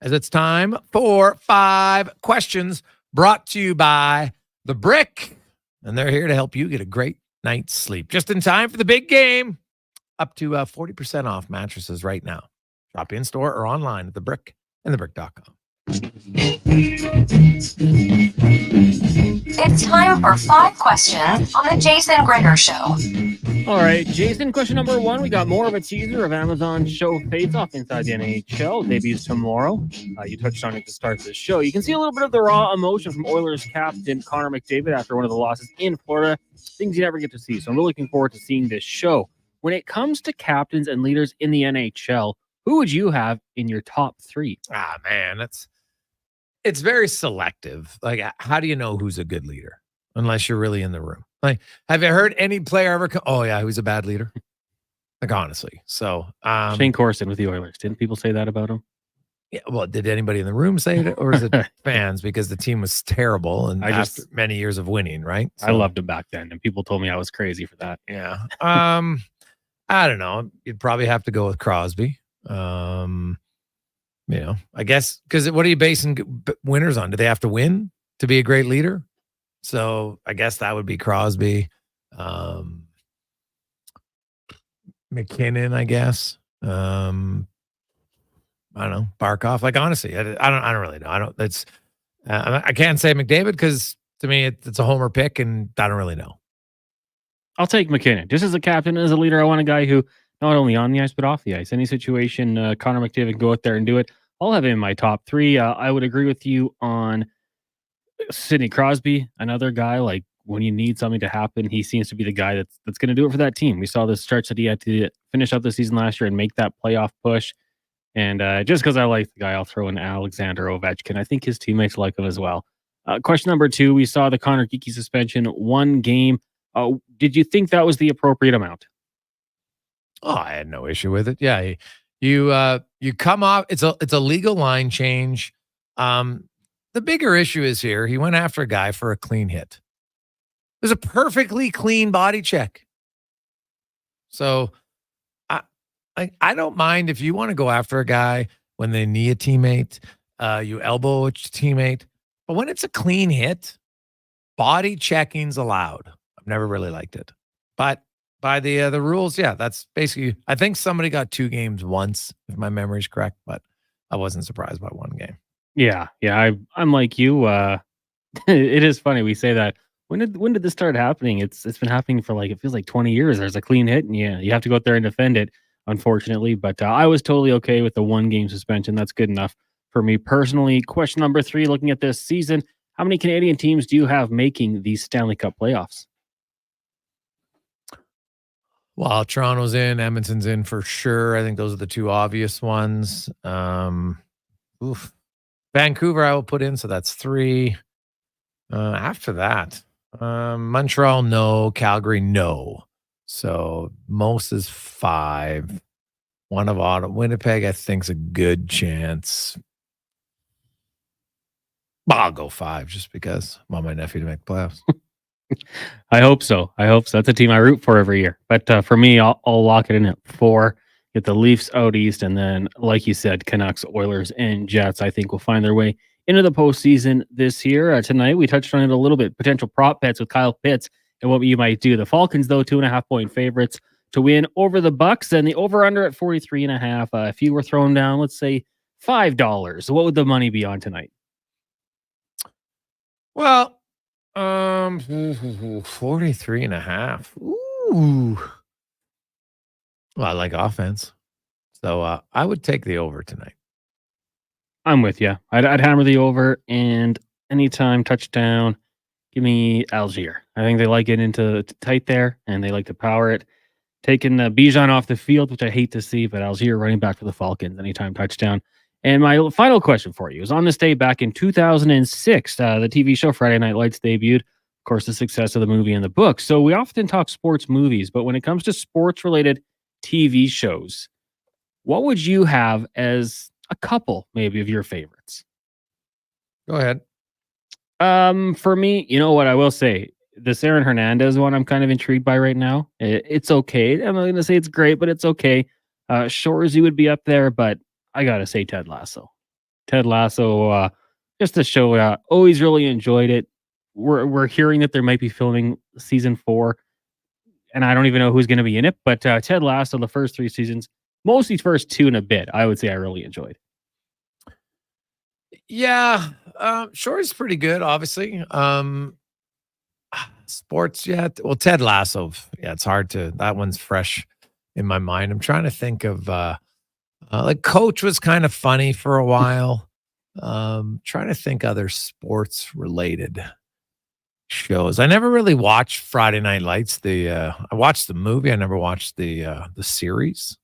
as it's time for 5 questions brought to you by The Brick. And they're here to help you get a great night's sleep. Just in time for the big game. Up to 40% off mattresses right now. Shop in store or online at The Brick and thebrick.com. It's time for 5 questions on the Jason Gregor Show. All right, Jason, question number 1. We got more of a teaser of Amazon's show Face Off inside the NHL. Debuts tomorrow. You touched on it to start the show. You can see a little bit of the raw emotion from Oilers captain Connor McDavid after one of the losses in Florida. Things you never get to see. So I'm really looking forward to seeing this show. When it comes to captains and leaders in the NHL, who would you have in your top 3? Ah, man, it's very selective. Like, how do you know who's a good leader unless you're really in the room? Like, have you heard any player ever come, oh, yeah, he was a bad leader? Like, honestly. So, Shane Corson with the Oilers. Didn't people say that about him? Yeah. Well, did anybody in the room say it, or is it fans? Because the team was terrible and after many years of winning, right? So, I loved him back then, and people told me I was crazy for that. Yeah. I don't know. You'd probably have to go with Crosby. You know, I guess, because what are you basing winners on? Do they have to win to be a great leader? So I guess that would be Crosby. McKinnon, I guess. I don't know. Barkov. Like, honestly, I don't really know. I can't say McDavid because to me it's a homer pick, and I don't really know. I'll take McKinnon. Just as a captain, as a leader, I want a guy who not only on the ice but off the ice. Any situation, Connor McDavid can go out there and do it. I'll have him in my top 3. I would agree with you on Sidney Crosby, another guy, like, when you need something to happen, he seems to be the guy that's going to do it for that team. We saw the stretch that he had to finish up the season last year and make that playoff push. And just because I like the guy, I'll throw in Alexander Ovechkin. I think his teammates like him as well. Question number 2, we saw the Connor Geekie suspension, 1 game. Did you think that was the appropriate amount? Oh, I had no issue with it. Yeah, you come off. It's a legal line change. The bigger issue is here. He went after a guy for a clean hit. It was a perfectly clean body check. So I don't mind if you want to go after a guy when they knee a teammate, you elbow a teammate, but when it's a clean hit, body checking's allowed. I've never really liked it, but by the rules, yeah, that's basically. I think somebody got 2 games once, if my memory's correct, but I wasn't surprised by 1 game. Yeah. I'm like you. It is funny we say that. When did this start happening? It's been happening for, like, it feels like 20 years. There's a clean hit, and you have to go out there and defend it, unfortunately. But I was totally okay with the 1 game suspension. That's good enough for me personally. Question number 3, looking at this season, how many Canadian teams do you have making the Stanley Cup playoffs? Well, Toronto's in, Edmonton's in for sure. I think those are the 2 obvious ones. Vancouver I will put in, so that's 3. After that, Montreal, no. Calgary, no. So most is 5. One of Ottawa. Winnipeg, I think, is a good chance. I'll go 5 just because I want my nephew to make playoffs. I hope so. That's a team I root for every year. But for me, I'll lock it in at 4. Get the Leafs out east, and then, like you said, Canucks, Oilers, and Jets, I think, will find their way into the postseason this year. Tonight, we touched on it a little bit. Potential prop bets with Kyle Pitts and what you might do. The Falcons, though, 2.5-point favorites to win over the Bucks, and the over/under at 43.5. If you were throwing down, let's say, $5, what would the money be on tonight? Well, 43.5. Ooh. Well, I like offense. So I would take the over tonight. I'm with you. I'd hammer the over, and anytime touchdown, give me Algier. I think they like getting into tight there, and they like to power it. Taking Bijan off the field, which I hate to see, but Algier running back for the Falcons, anytime touchdown. And my final question for you is on this day back in 2006, the TV show Friday Night Lights debuted. Of course, the success of the movie and the book. So we often talk sports movies, but when it comes to sports-related TV shows, what would you have as a couple, maybe, of your favorites? Go ahead. For me, you know what I will say, this Aaron Hernandez one I'm kind of intrigued by right now. It's okay. I'm not going to say it's great, but it's okay. Shoresy would be up there, but I got to say Ted Lasso. Ted Lasso, just a show. Always really enjoyed it. We're hearing that there might be filming season 4, and I don't even know who's going to be in it, but Ted Lasso, the first 3 seasons, mostly first 2 and a bit, I would say I really enjoyed. Yeah, sure is pretty good, obviously. Sports, yeah. Well, Ted Lasso, yeah, it's hard to, that one's fresh in my mind. I'm trying to think of, like Coach was kind of funny for a while. Trying to think other sports related shows. I never really watched Friday Night Lights. I watched the movie. I never watched the series.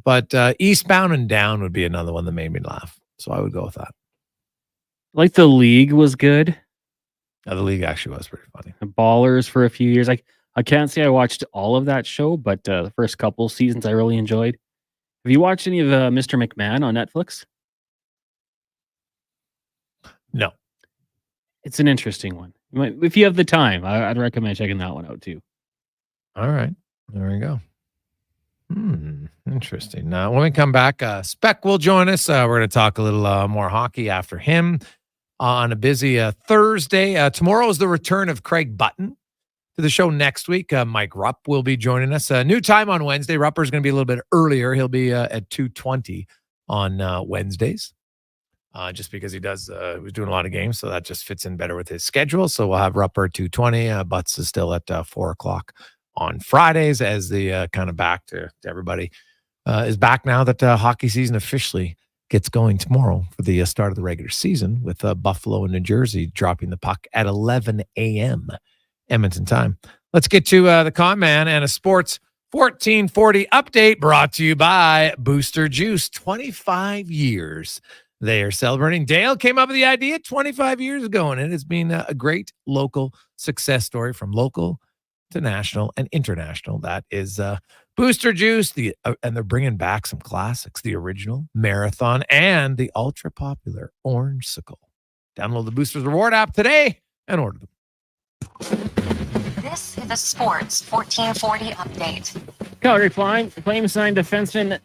But Eastbound and Down would be another one that made me laugh. So I would go with that. Like The League was good. The League actually was pretty funny. The Ballers for a few years. I can't say I watched all of that show, but the first couple seasons I really enjoyed. Have you watched any of Mr. McMahon on Netflix? No. It's an interesting one. If you have the time, I'd recommend checking that one out too. All right. There we go. Interesting. Now, when we come back, Speck will join us. We're going to talk a little more hockey after him on a busy Thursday. Tomorrow is the return of Craig Button to the show next week. Mike Rupp will be joining us. New time on Wednesday. Rupper's going to be a little bit earlier. He'll be at 2:20 on Wednesdays. Just because he was doing a lot of games, so that just fits in better with his schedule. So we'll have Rupper 2:20. Butts is still at 4 o'clock on Fridays as the kind of back to everybody is back now that hockey season officially gets going tomorrow for the start of the regular season with Buffalo and New Jersey dropping the puck at 11 a.m. Edmonton time. Let's get to the con man and a sports 1440 update brought to you by Booster Juice. 25 years. They are celebrating. Dale came up with the idea 25 years ago, and it has been a great local success story from local to national and international. That is Booster Juice, and they're bringing back some classics, the original Marathon and the ultra popular Orangesicle. Download the Boosters Reward app today and order them. This is a Sports 1440 update. Calgary Flames signed defenseman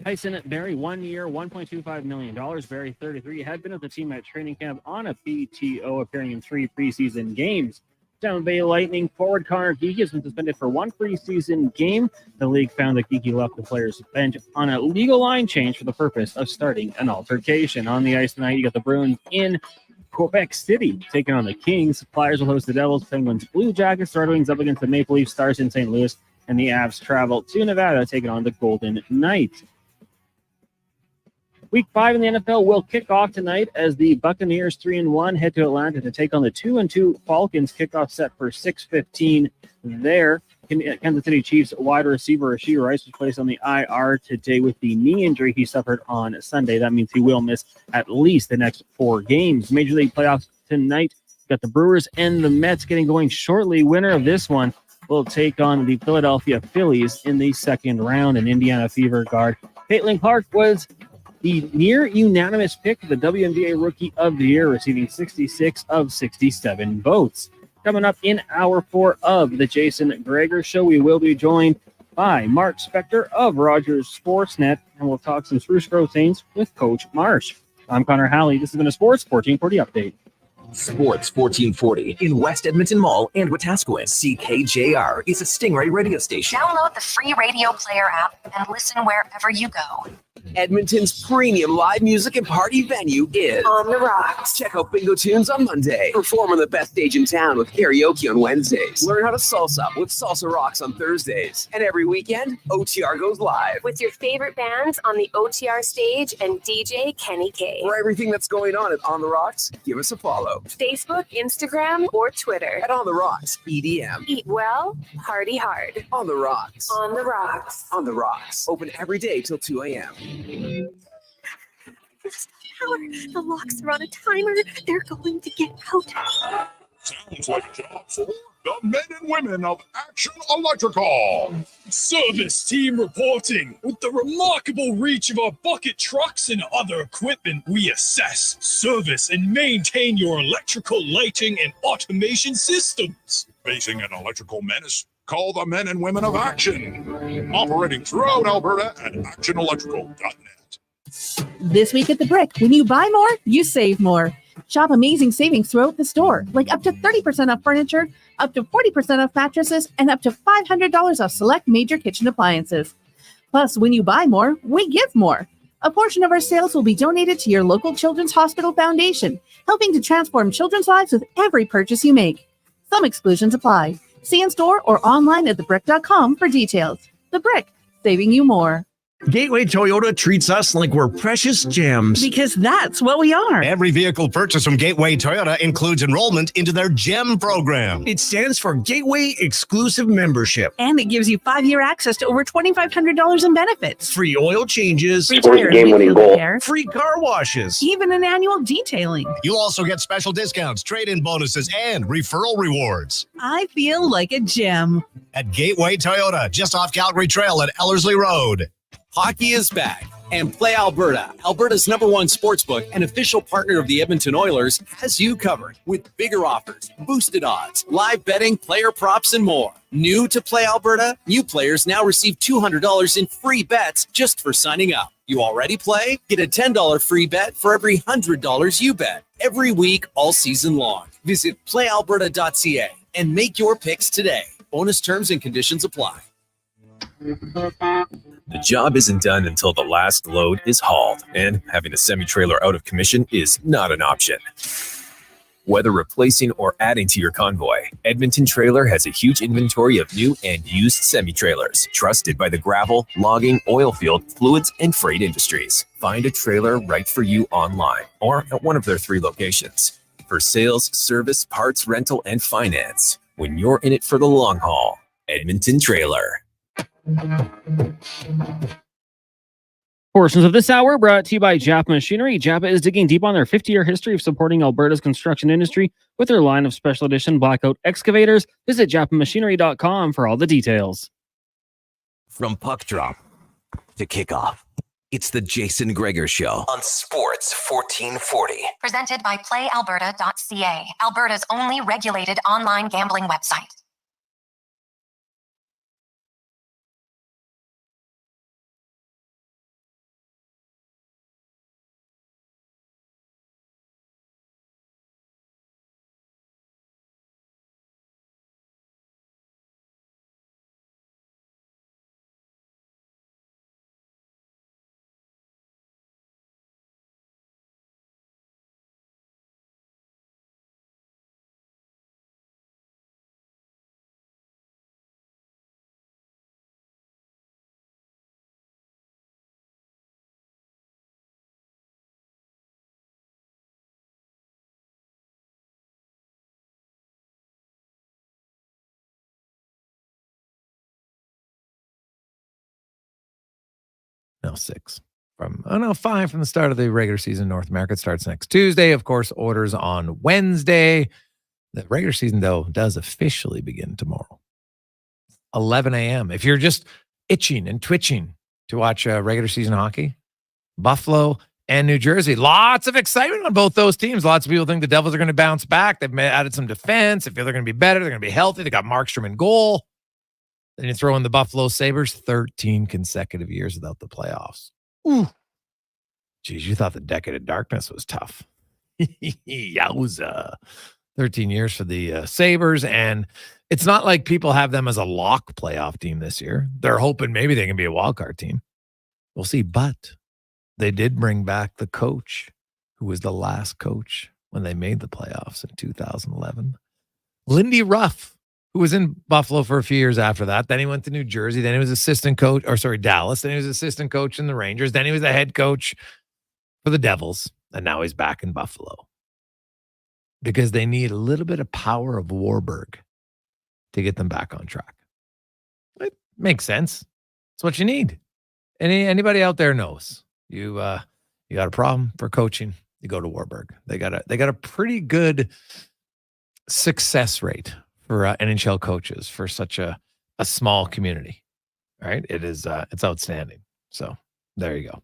Tyson Barrie, 1 year, $1.25 million. Barrie, 33, had been at the team at training camp on a PTO, appearing in 3 preseason games. Tampa Bay Lightning forward Connor Halley has been suspended for 1 preseason game. The league found that Halley left the player's bench on a legal line change for the purpose of starting an altercation. On the ice tonight, you got the Bruins in Quebec City taking on the Kings. Flyers will host the Devils, Penguins, Blue Jackets, Red Wings up against the Maple Leaf Stars in St. Louis, and the Avs travel to Nevada taking on the Golden Knights. Week 5 in the NFL will kick off tonight as the Buccaneers 3-1 head to Atlanta to take on the 2-2 Falcons. Kickoff set for 6:15 there. Kansas City Chiefs wide receiver Rashee Rice was placed on the IR today with the knee injury he suffered on Sunday. That means he will miss at least the next 4 games. Major League Playoffs tonight. Got the Brewers and the Mets getting going shortly. Winner of this one will take on the Philadelphia Phillies in the second round. And Indiana Fever guard Caitlin Clark was the near unanimous pick of the WNBA Rookie of the Year, receiving 66 of 67 votes. Coming up in hour 4 of the Jason Gregor Show, we will be joined by Mark Spector of Rogers Sportsnet, and we'll talk some Spruce Grove Saints with Coach Marsh. I'm Connor Halley. This has been a Sports 1440 update. Sports 1440 in West Edmonton Mall and Wetaskiwin. CKJR is a Stingray radio station. Download the free radio player app and listen wherever you go. Edmonton's premium live music and party venue is On the Rocks. Check out Bingo Tunes on Monday. Perform on the best stage in town with karaoke on Wednesdays. Learn how to salsa with Salsa Rocks on Thursdays. And every weekend, OTR goes live. With your favorite bands on the OTR stage and DJ Kenny K. For everything that's going on at On the Rocks, give us a follow. Facebook, Instagram, or Twitter. At On the Rocks, EDM. Eat well, party hard. On the Rocks. On the Rocks. On the Rocks. Open every day till 2 a.m. What's the power? The locks are on a timer. They're going to get out. Sounds like a job for the men and women of Action Electrical. Service team reporting. With the remarkable reach of our bucket trucks and other equipment, we assess, service, and maintain your electrical lighting and automation systems. Facing an electrical menace? Call the men and women of Action. Operating throughout Alberta at actionelectrical.net. This week at the Brick, when you buy more, you save more. Shop amazing savings throughout the store, like up to 30% off furniture, up to 40% off mattresses, and up to $500 off select major kitchen appliances. Plus, when you buy more, we give more. A portion of our sales will be donated to your local Children's Hospital Foundation, helping to transform children's lives with every purchase you make. Some exclusions apply. See in store or online at thebrick.com for details. The Brick, saving you more. Gateway Toyota treats us like we're precious gems. Because that's what we are. Every vehicle purchased from Gateway Toyota includes enrollment into their GEM program. It stands for Gateway Exclusive Membership. And it gives you 5-year access to over $2,500 in benefits. Free oil changes. Scores the game-winning goal. Free car washes. Even an annual detailing. You'll also get special discounts, trade-in bonuses, and referral rewards. I feel like a gem. At Gateway Toyota, just off Calgary Trail at Ellerslie Road. Hockey is back, and Play Alberta, Alberta's #1 sportsbook and official partner of the Edmonton Oilers, has you covered with bigger offers, boosted odds, live betting, player props, and more. New to Play Alberta, new players now receive $200 in free bets just for signing up. You already play? Get a $10 free bet for every $100 you bet every week all season long. Visit playalberta.ca and make your picks today. Bonus terms and conditions apply. The job isn't done until the last load is hauled, and having a semi-trailer out of commission is not an option. Whether replacing or adding to your convoy, Edmonton Trailer has a huge inventory of new and used semi-trailers, trusted by the gravel, logging, oil field, fluids, and freight industries. Find a trailer right for you online or at one of their 3 locations. For sales, service, parts, rental, and finance, when you're in it for the long haul, Edmonton Trailer. Portions of this hour brought to you by Japa Machinery. Japa is digging deep on their 50-year history of supporting Alberta's construction industry with their line of special edition blackout excavators. Visit japamachinery.com for all the details. From puck drop to kickoff, it's the Jason Gregor Show on Sports 1440. Presented by PlayAlberta.ca, Alberta's only regulated online gambling website. No, 6 from, 5 from the start of the regular season in North America. It starts next Tuesday. Of course, orders on Wednesday. The regular season, though, does officially begin tomorrow, 11 a.m. If you're just itching and twitching to watch regular season hockey, Buffalo and New Jersey, lots of excitement on both those teams. Lots of people think the Devils are going to bounce back. They've added some defense. They feel they're going to be better. They're going to be healthy. They got Markstrom in goal. Then you throw in the Buffalo Sabres, 13 consecutive years without the playoffs. Ooh. Geez, you thought the decade of darkness was tough. Yowza. 13 years for the Sabres, and it's not like people have them as a lock playoff team this year. They're hoping maybe they can be a wildcard team. We'll see, but they did bring back the coach who was the last coach when they made the playoffs in 2011. Lindy Ruff, who was in Buffalo for a few years after that. Then he went to New Jersey. Then he was assistant coach, Dallas. Then he was assistant coach in the Rangers. Then he was the head coach for the Devils. And now he's back in Buffalo because they need a little bit of power of Warburg to get them back on track. It makes sense. It's what you need. Anybody out there knows. You You got a problem for coaching, you go to Warburg. They got a pretty good success rate for NHL coaches for such a small community. Right? It is it's outstanding. So there you go.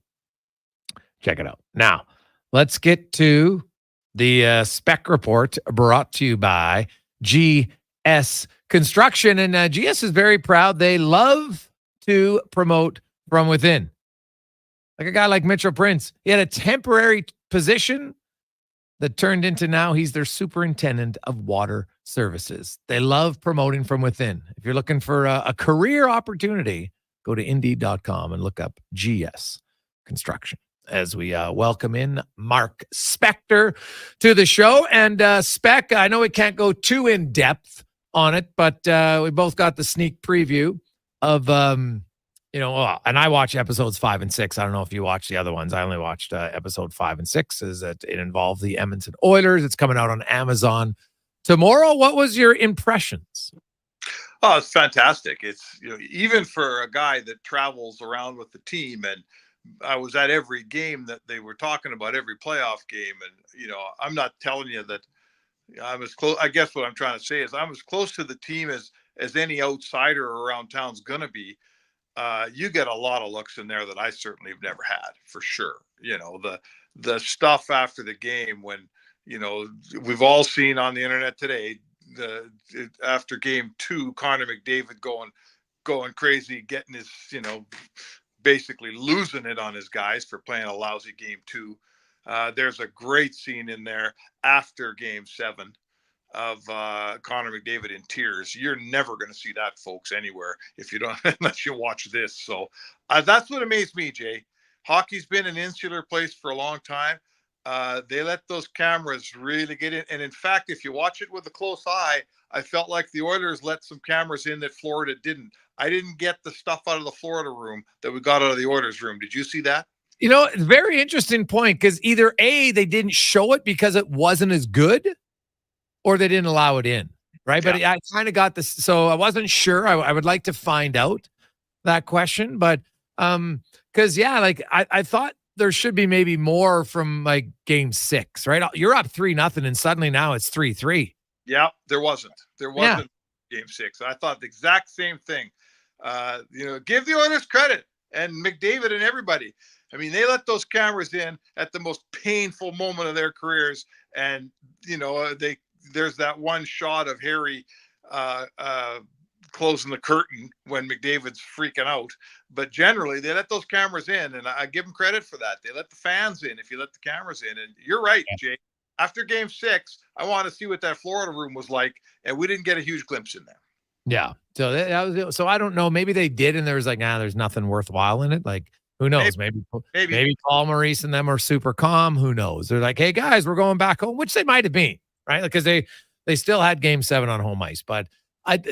Check it out. Now, let's get to the spec report brought to you by GS Construction. And GS is very proud. They love to promote from within. Like a guy like Mitchell Prince. He had a temporary position that turned into now he's their superintendent of water services. They love promoting from within. If you're looking for a career opportunity, go to Indeed.com and look up GS Construction. As we welcome in Mark Spector to the show. And Spec, I know we can't go too in depth on it, but we both got the sneak preview of, and I watched episodes 5 and 6. I don't know if you watched the other ones. I only watched episode 5 and 6. It involved the Edmonton Oilers. It's coming out on Amazon tomorrow. What was your impressions? Oh, it's fantastic. It's, even for a guy that travels around with the team, and I was at every game that they were talking about, every playoff game. And, I'm not telling you that I'm as close. I guess what I'm trying to say is I'm as close to the team as any outsider around town's going to be. You get a lot of looks in there that I certainly have never had, for sure. The stuff after the game when, we've all seen on the internet today, after game 2, Connor McDavid going crazy, getting his, basically losing it on his guys for playing a lousy game 2. There's a great scene in there after game 7 of Connor McDavid in tears. You're never going to see that, folks, anywhere if you don't, unless you watch this. So that's what amazed me, Jay. Hockey's been an insular place for a long time. They let those cameras really get in. And in fact, if you watch it with a close eye, I felt like the Oilers let some cameras in that Florida didn't. I didn't get the stuff out of the Florida room that we got out of the Oilers room. Did you see that? Very interesting point, because either A, they didn't show it because it wasn't as good, or they didn't allow it in, right? Yeah. But I kind of got this, so I wasn't sure. I would like to find out that question, but because, I thought there should be maybe more from like game 6, right? You're up 3-0, and suddenly now it's 3-3. Yeah, there wasn't game 6. I thought the exact same thing. Give the Oilers credit and McDavid and everybody. I mean, they let those cameras in at the most painful moment of their careers. And, there's that one shot of Harry closing the curtain when McDavid's freaking out. But generally, they let those cameras in, and I give them credit for that. They let the fans in if you let the cameras in. And you're right, Jay. After game 6, I want to see what that Florida room was like, and we didn't get a huge glimpse in there. Yeah. So I don't know. Maybe they did, and there was like, there's nothing worthwhile in it. Like, who knows? Maybe Paul Maurice and them are super calm. Who knows? They're like, hey guys, we're going back home, which they might have been, right? Because they still had game 7 on home ice. But I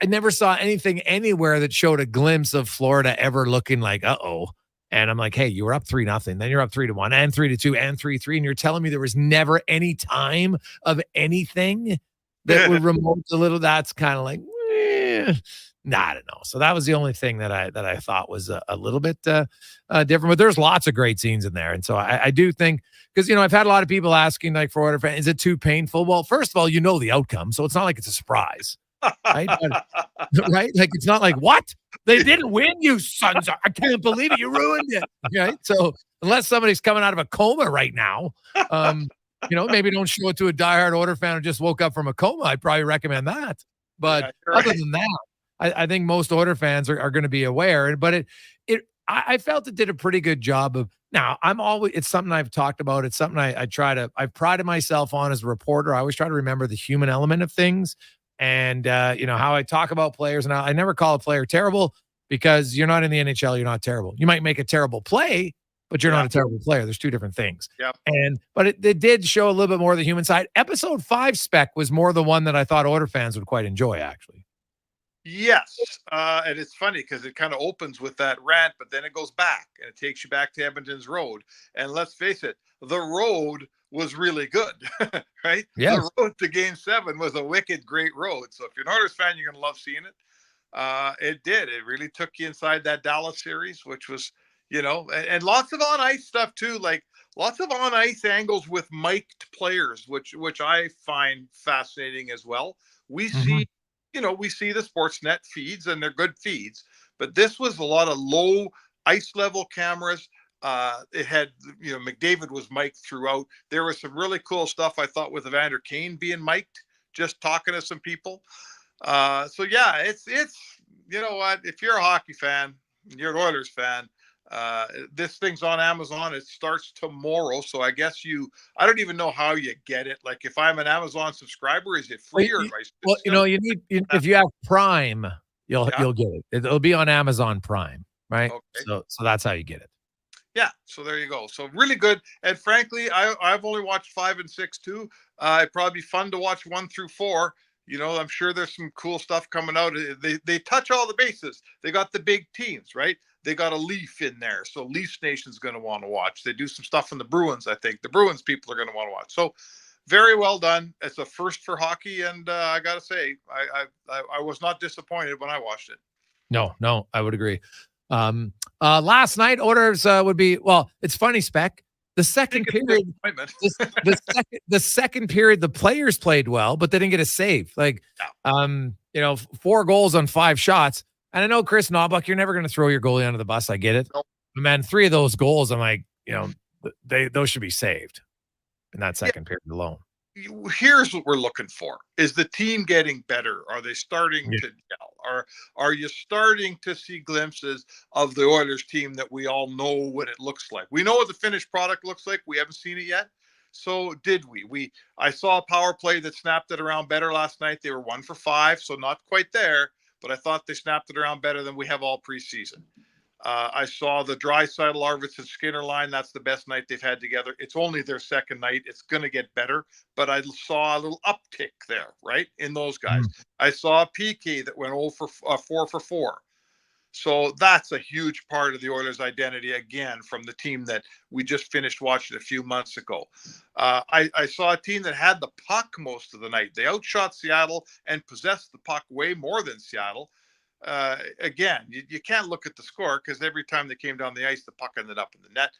never saw anything anywhere that showed a glimpse of Florida ever looking like, uh-oh. And I'm like, hey, you were up 3-0, then you're up 3-1 and 3-2 and 3-3. And you're telling me there was never any time of anything that would remote a little. That's kind of like, I don't know. So that was the only thing that I thought was a little bit different. But there's lots of great scenes in there. And so I do think, because, I've had a lot of people asking, like, for Oilers fans, is it too painful? Well, first of all, the outcome. So it's not like it's a surprise. Right? Right? Like, it's not like, what? They didn't win, you sons. I can't believe it. You ruined it. Right? So unless somebody's coming out of a coma right now, maybe don't show it to a diehard Oilers fan who just woke up from a coma. I'd probably recommend that. But other than that, I think most Oilers fans are going to be aware. But I felt it did a pretty good job of. Now, it's something I've talked about. It's something I've prided myself on as a reporter. I always try to remember the human element of things. And, how I talk about players, and I never call a player terrible, because you're not in the NHL. You're not terrible. You might make a terrible play, but you're not a terrible player. There's two different things. Yep. But it did show a little bit more of the human side. Episode 5 spec was more the one that I thought Oilers fans would quite enjoy, actually. Yes. And it's funny because it kind of opens with that rant, but then it goes back and it takes you back to Edmonton's road. And let's face it, the road was really good, right? Yes. The road to game 7 was a wicked great road. So if you're an Oilers fan, you're going to love seeing it. It did. It really took you inside that Dallas series, which was, and lots of on ice stuff too, like lots of on ice angles with mic'd players, which I find fascinating as well. We see, we see the Sportsnet feeds, and they're good feeds, but this was a lot of low ice level cameras. It had, McDavid was mic'd throughout. There was some really cool stuff, I thought, with Evander Kane being mic'd, just talking to some people. So yeah, it's you know what, if you're a hockey fan, you're an Oilers fan, this thing's on Amazon. It starts tomorrow, so I guess I don't even know how you get it. Like, if I'm an Amazon subscriber, is it free or? You need, if you have Prime, you'll get it. It'll be on Amazon Prime, right? Okay. So that's how you get it. Yeah, so there you go. So really good. And frankly, I've only watched 5 and 6 too. It'd probably be fun to watch 1 through 4. I'm sure there's some cool stuff coming out. They touch all the bases. They got the big teams, right? They got a Leaf in there, so Leafs Nation's going to want to watch. They do some stuff in the Bruins, I think. The Bruins people are going to want to watch. So very well done. It's a first for hockey, and I got to say, I was not disappointed when I watched it. No, I would agree. Last night, Oilers would be, well, it's funny, Spec. The second period, the second period, the players played well, but they didn't get a save. Like, 4 goals on 5 shots. And I know, Chris Knobloch, you're never going to throw your goalie under the bus. I get it. Nope. But man, 3 of those goals, I'm like, those should be saved in that second period alone. Here's what we're looking for. Is the team getting better? Are they starting to gel? Are you starting to see glimpses of the Oilers team that we all know what it looks like? We know what the finished product looks like. We haven't seen it yet. So did we? I saw a power play that snapped it around better last night. They were 1 for 5, so not quite there, but I thought they snapped it around better than we have all preseason. I saw the Draisaitl, Arvidsson, Skinner line. That's the best night they've had together. It's only their second night. It's going to get better, but I saw a little uptick there, right, in those guys. I saw a PK that went 4 for 4. So that's a huge part of the Oilers' identity, again, from the team that we just finished watching a few months ago. I saw a team that had the puck most of the night. They outshot Seattle and possessed the puck way more than Seattle. Again, you can't look at the score, because every time they came down the ice, the puck ended up in the net.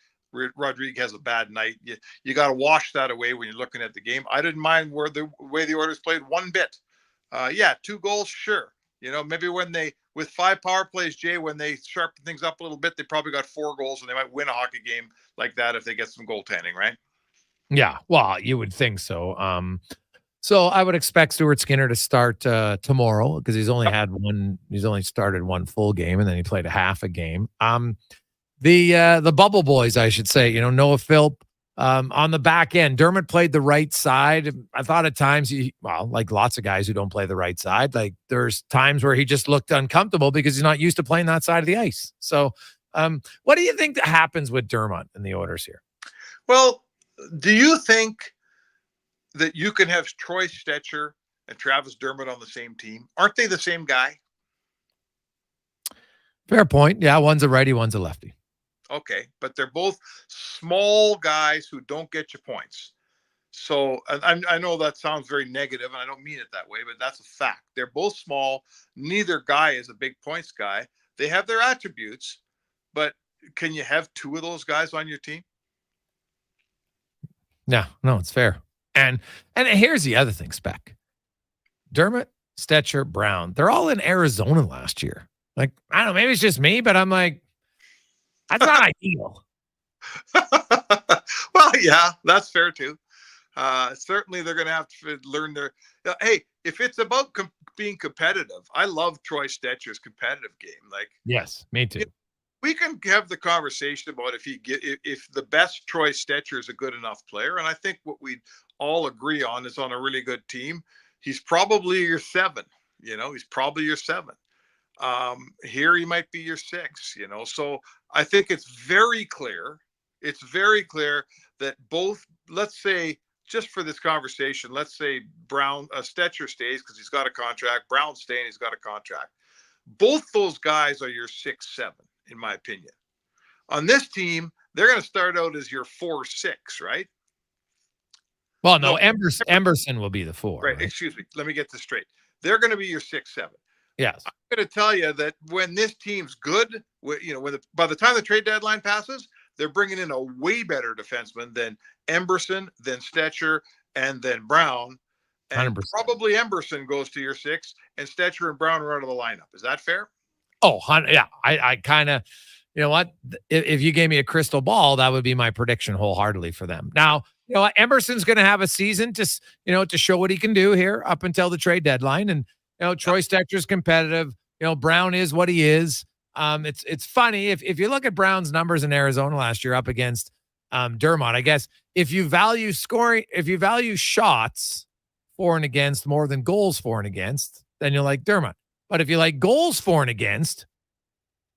Rodriguez has a bad night. You got to wash that away when you're looking at the game. I didn't mind the way the Oilers played one bit. 2 goals, sure. Maybe with 5 power plays, Jay, when they sharpen things up a little bit, they probably got 4 goals, and they might win a hockey game like that if they get some goaltending, right? Yeah, well, you would think so. So I would expect Stuart Skinner to start tomorrow, because he's only started 1 full game, and then he played a half a game. The bubble boys, I should say, Noah Philp, on the back end, Dermott played the right side. I thought at times like lots of guys who don't play the right side, like there's times where he just looked uncomfortable because he's not used to playing that side of the ice. So what do you think that happens with Dermott and the Oilers here? Well, do you think that you can have Troy Stecher and Travis Dermott on the same team? Aren't they the same guy? Fair point. Yeah, one's a righty, one's a lefty. Okay, but they're both small guys who don't get you points. So I know that sounds very negative, and I don't mean it that way, but that's a fact. They're both small. Neither guy is a big points guy. They have their attributes, but can you have 2 of those guys on your team? No, it's fair. And here's the other thing, Spec. Dermott, Stecher, Brown, they're all in Arizona last year. Like, I don't know, maybe it's just me, but I'm like, that's not ideal. Well, yeah, that's fair too. Certainly they're going to have to learn their, hey, if it's about being competitive, I love Troy Stetcher's competitive game. Like, yes, me too. We can have the conversation about if the best Troy Stecher is a good enough player. And I think what we all agree on is, on a really good team, he's probably your 7, he's probably your 7. Here he might be your 6, so I think it's very clear that both, let's say, just for this conversation, let's say Stecher stays because he's got a contract, Brown staying, he's got a contract. Both those guys are your 6-7, in my opinion. On this team, they're going to start out as your 4-6, right? Well, no, Emberson will be the 4. Right, excuse me. Let me get this straight. They're going to be your 6-7. Yes. I'm going to tell you that when this team's good, By the time the trade deadline passes, they're bringing in a way better defenseman than Emberson, then Stetcher, and then Brown. And 100%. probably Emberson goes to your 6, and Stetcher and Brown are out of the lineup. Is that fair? Oh, yeah. I kind of, you know what? If you gave me a crystal ball, that would be my prediction wholeheartedly for them. Now, you know what? Emerson's going to have a season to show what he can do here up until the trade deadline. And, Troy Stetcher's competitive. Brown is what he is. It's funny if you look at Brown's numbers in Arizona last year up against Dermott. I guess if you value scoring, if you value shots for and against more than goals for and against, then you like Dermott. But if you like goals for and against,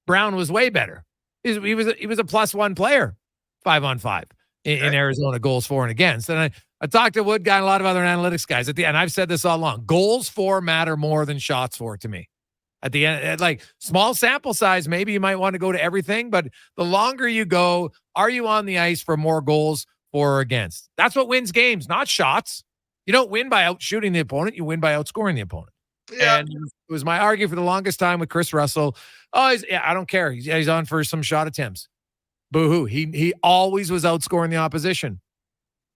Brown was way better. He was a +1 player, 5-on-5 in Arizona, goals for and against. And I talked to Wood guy and a lot of other analytics guys at the end. I've said this all along. Goals for matter more than shots for to me. At the end, like small sample size, maybe you might want to go to everything, but the longer you go, are you on the ice for more goals for or against? That's what wins games, not shots. You don't win by outshooting the opponent. You win by outscoring the opponent. Yeah. And it was my argument for the longest time with Chris Russell. Oh, I don't care. He's on for some shot attempts. Boo-hoo. He always was outscoring the opposition.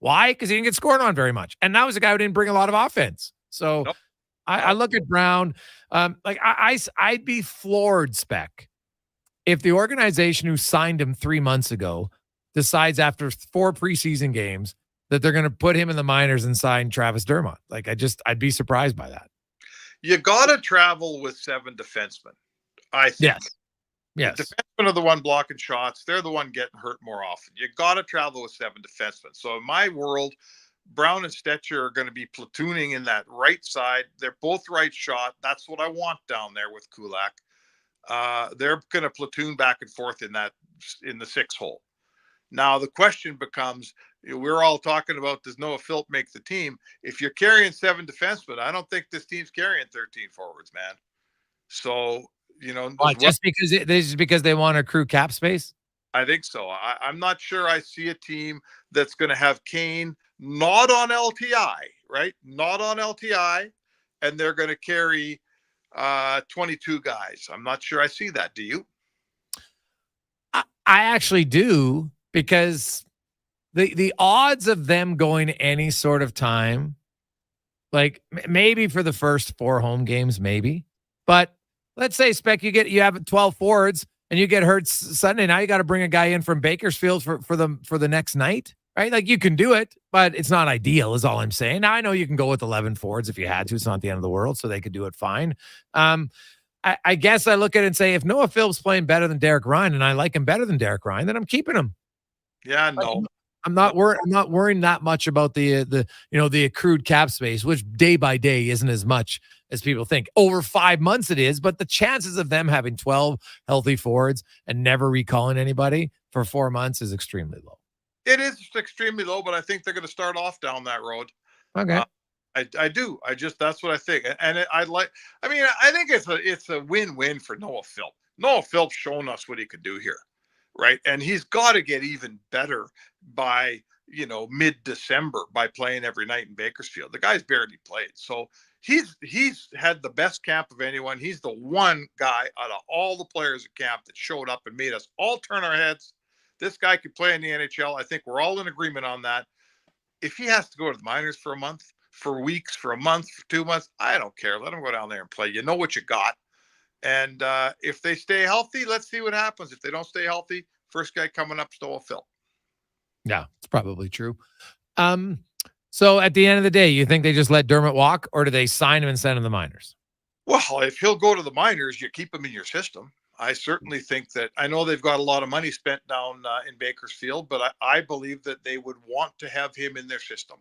Why? Because he didn't get scored on very much. And that was a guy who didn't bring a lot of offense. So nope. I look at Brown. I'd be floored, Spec, if the organization who signed him 3 months ago decides after 4 preseason games that they're going to put him in the minors and sign Travis Dermott. I'd be surprised by that. You got to travel with 7 defensemen, I think. Yes. The defensemen are the one blocking shots. They're the one getting hurt more often. You got to travel with 7 defensemen. So in my world, Brown and Stetcher are going to be platooning in that right side. They're both right shot. That's what I want down there with Kulak. They're going to platoon back and forth in the 6 hole. Now the question becomes, we're all talking about, does Noah Philp make the team? If you're carrying 7 defensemen, I don't think this team's carrying 13 forwards, man. So, just because they want to accrue cap space? I think so. I'm not sure I see a team that's going to have Kane not on LTI, right? Not on LTI, and they're going to carry 22 guys. I'm not sure I see that. Do you? I actually do, because the odds of them going any sort of time, like maybe for the first 4 home games, maybe. But let's say, Spec, you have 12 forwards and you get hurt Sunday. Now you got to bring a guy in from Bakersfield for the next night, right? Like, you can do it, but it's not ideal is all I'm saying. Now I know you can go with 11 forwards if you had to. It's not the end of the world, so they could do it fine. I guess I look at it and say, if Noah Philp's playing better than Derek Ryan and I like him better than Derek Ryan, then I'm keeping him. Yeah, no. I'm not worrying that much about the accrued cap space, which day by day isn't as much as people think. Over 5 months it is, but the chances of them having 12 healthy forwards and never recalling anybody for 4 months is extremely low. It is extremely low, but I think they're going to start off down that road. Okay. I do. That's what I think. And I think it's a win-win for Noah Philp. Noah Philp's shown us what he could do here. Right. And he's got to get even better by, mid-December by playing every night in Bakersfield. The guy's barely played. So he's had the best camp of anyone. He's the one guy out of all the players at camp that showed up and made us all turn our heads. This guy could play in the NHL. I think we're all in agreement on that. If he has to go to the minors for a month, for weeks, for a month, for 2 months, I don't care. Let him go down there and play. You know what you got. And if they stay healthy, let's see what happens. If they don't stay healthy, first guy coming up is Noah Philp. Yeah, it's probably true. So at the end of the day, you think they just let Dermott walk, or do they sign him and send him to the minors? Well, if he'll go to the minors, you keep him in your system. I certainly think that. I know they've got a lot of money spent down in Bakersfield, but I believe that they would want to have him in their system.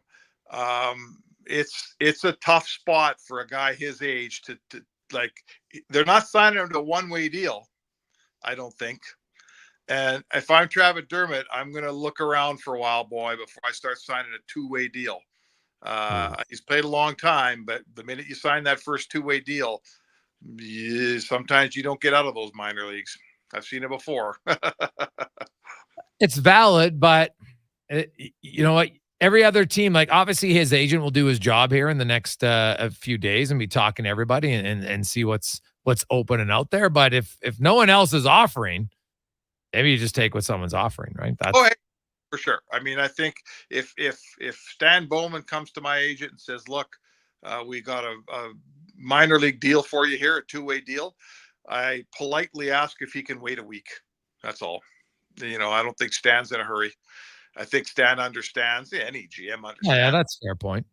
It's a tough spot for a guy his age to they're not signing him to a one-way deal, I don't think. And if I'm Travis Dermott, I'm going to look around for a while, boy, before I start signing a two-way deal. He's played a long time, but the minute you sign that first two-way deal, sometimes you don't get out of those minor leagues. I've seen it before. It's valid, but you know what? every other team, like obviously his agent will do his job here in the next a few days and be talking to everybody and see what's open and out there. But if no one else is offering, maybe you just take what someone's offering, right? That's for sure. I mean, I think if Stan Bowman comes to my agent and says, look, we got a minor league deal for you here, a 2-way deal, I politely ask if he can wait a week. That's all. I don't think Stan's in a hurry. I think Stan understands. Yeah, any GM understands. Yeah, that's a fair point.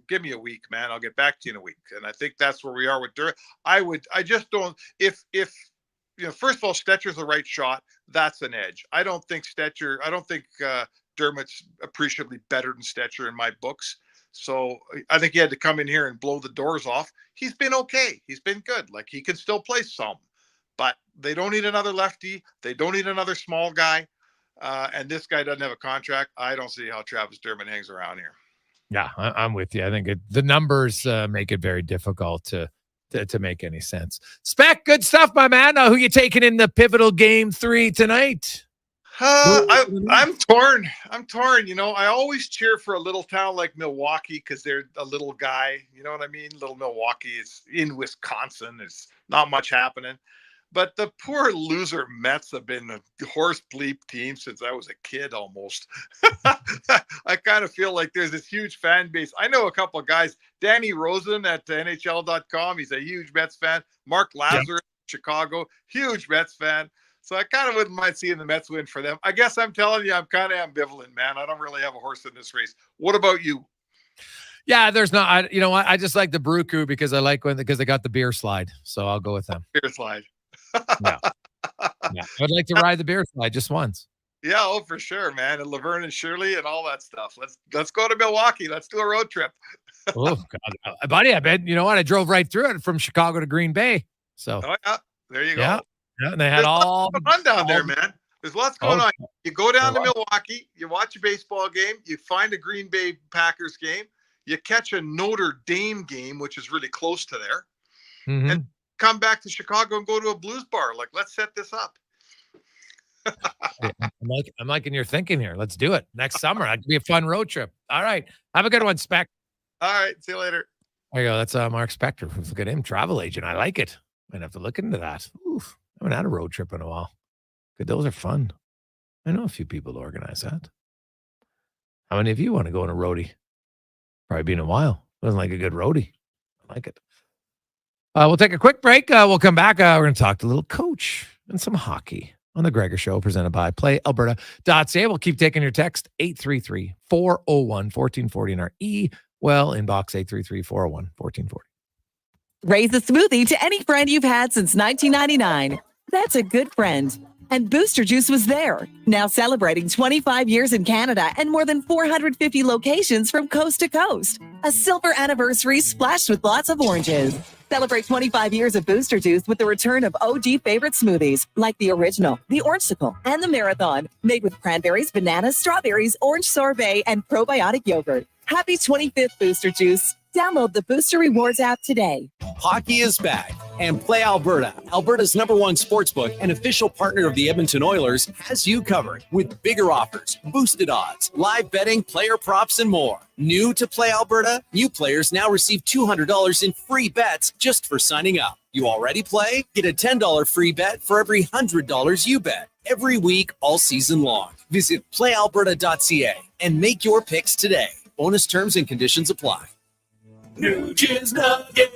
Give me a week, man. I'll get back to you in a week. And I think that's where we are with Dermott. I just don't, if first of all, Stetcher's the right shot. That's an edge. I don't think Dermott's appreciably better than Stetcher in my books. So I think he had to come in here and blow the doors off. He's been okay. He's been good. Like, he can still play some, but they don't need another lefty. They don't need another small guy. And this guy doesn't have a contract. I don't see how Travis Dermott hangs around here. Yeah, I'm with you. I think the numbers make it very difficult to make any sense. Spec, good stuff, my man. Who you taking in the pivotal game 3 tonight? I'm torn. I always cheer for a little town like Milwaukee because they're a little guy. You know what I mean? Little Milwaukee is in Wisconsin. There's not much happening. But the poor loser Mets have been a horse bleep team since I was a kid almost. I kind of feel like there's this huge fan base. I know a couple of guys. Danny Rosen at NHL.com. He's a huge Mets fan. Mark Lazarus, Chicago, huge Mets fan. So I kind of wouldn't mind seeing the Mets win for them. I guess I'm telling you, I'm kind of ambivalent, man. I don't really have a horse in this race. What about you? Yeah, there's not. I just like the Bruku because they got the beer slide. So I'll go with them. Beer slide. Yeah. I'd like to ride the beer slide just once. Yeah, for sure, man. And Laverne and Shirley and all that stuff. Let's go to Milwaukee. Let's do a road trip. Oh God, buddy! I bet you know what? I drove right through it from Chicago to Green Bay. So there you go. Yeah, and they had all fun down there, man. There's lots going on. You go down to Milwaukee, you watch a baseball game, you find a Green Bay Packers game, you catch a Notre Dame game, which is really close to there, and come back to Chicago and go to a blues bar. Like, let's set this up. I'm liking your thinking here. Let's do it next summer. That could be a fun road trip. All right. Have a good one, Spec. All right. See you later. There you go. That's Mark Spector. Look at him, travel agent. I like it. Might have to look into that. Oof. I haven't had a road trip in a while. Good. Those are fun. I know a few people to organize that. How many of you want to go on a roadie? Probably been a while. Wasn't like a good roadie. I like it. We'll take a quick break. We'll come back. We're going to talk to a little coach and some hockey on the Gregor Show, presented by PlayAlberta.ca. We'll keep taking your text, 833-401-1440, and our inbox, 833-401-1440. Raise a smoothie to any friend you've had since 1999. That's a good friend. And Booster Juice was there, now celebrating 25 years in Canada and more than 450 locations from coast to coast. A silver anniversary splashed with lots of oranges. Celebrate 25 years of Booster Juice with the return of OG favorite smoothies, like the original, the Orangesicle, and the Marathon, made with cranberries, bananas, strawberries, orange sorbet, and probiotic yogurt. Happy 25th Booster Juice. Download the Booster Rewards app today. Hockey is back, and Play Alberta, Alberta's #1 sportsbook and official partner of the Edmonton Oilers, has you covered with bigger offers, boosted odds, live betting, player props, and more. New to Play Alberta? New players now receive $200 in free bets just for signing up. You already play? Get a $10 free bet for every $100 you bet. Every week, all season long. Visit playalberta.ca and make your picks today. Bonus terms and conditions apply. Nuges Nuggets.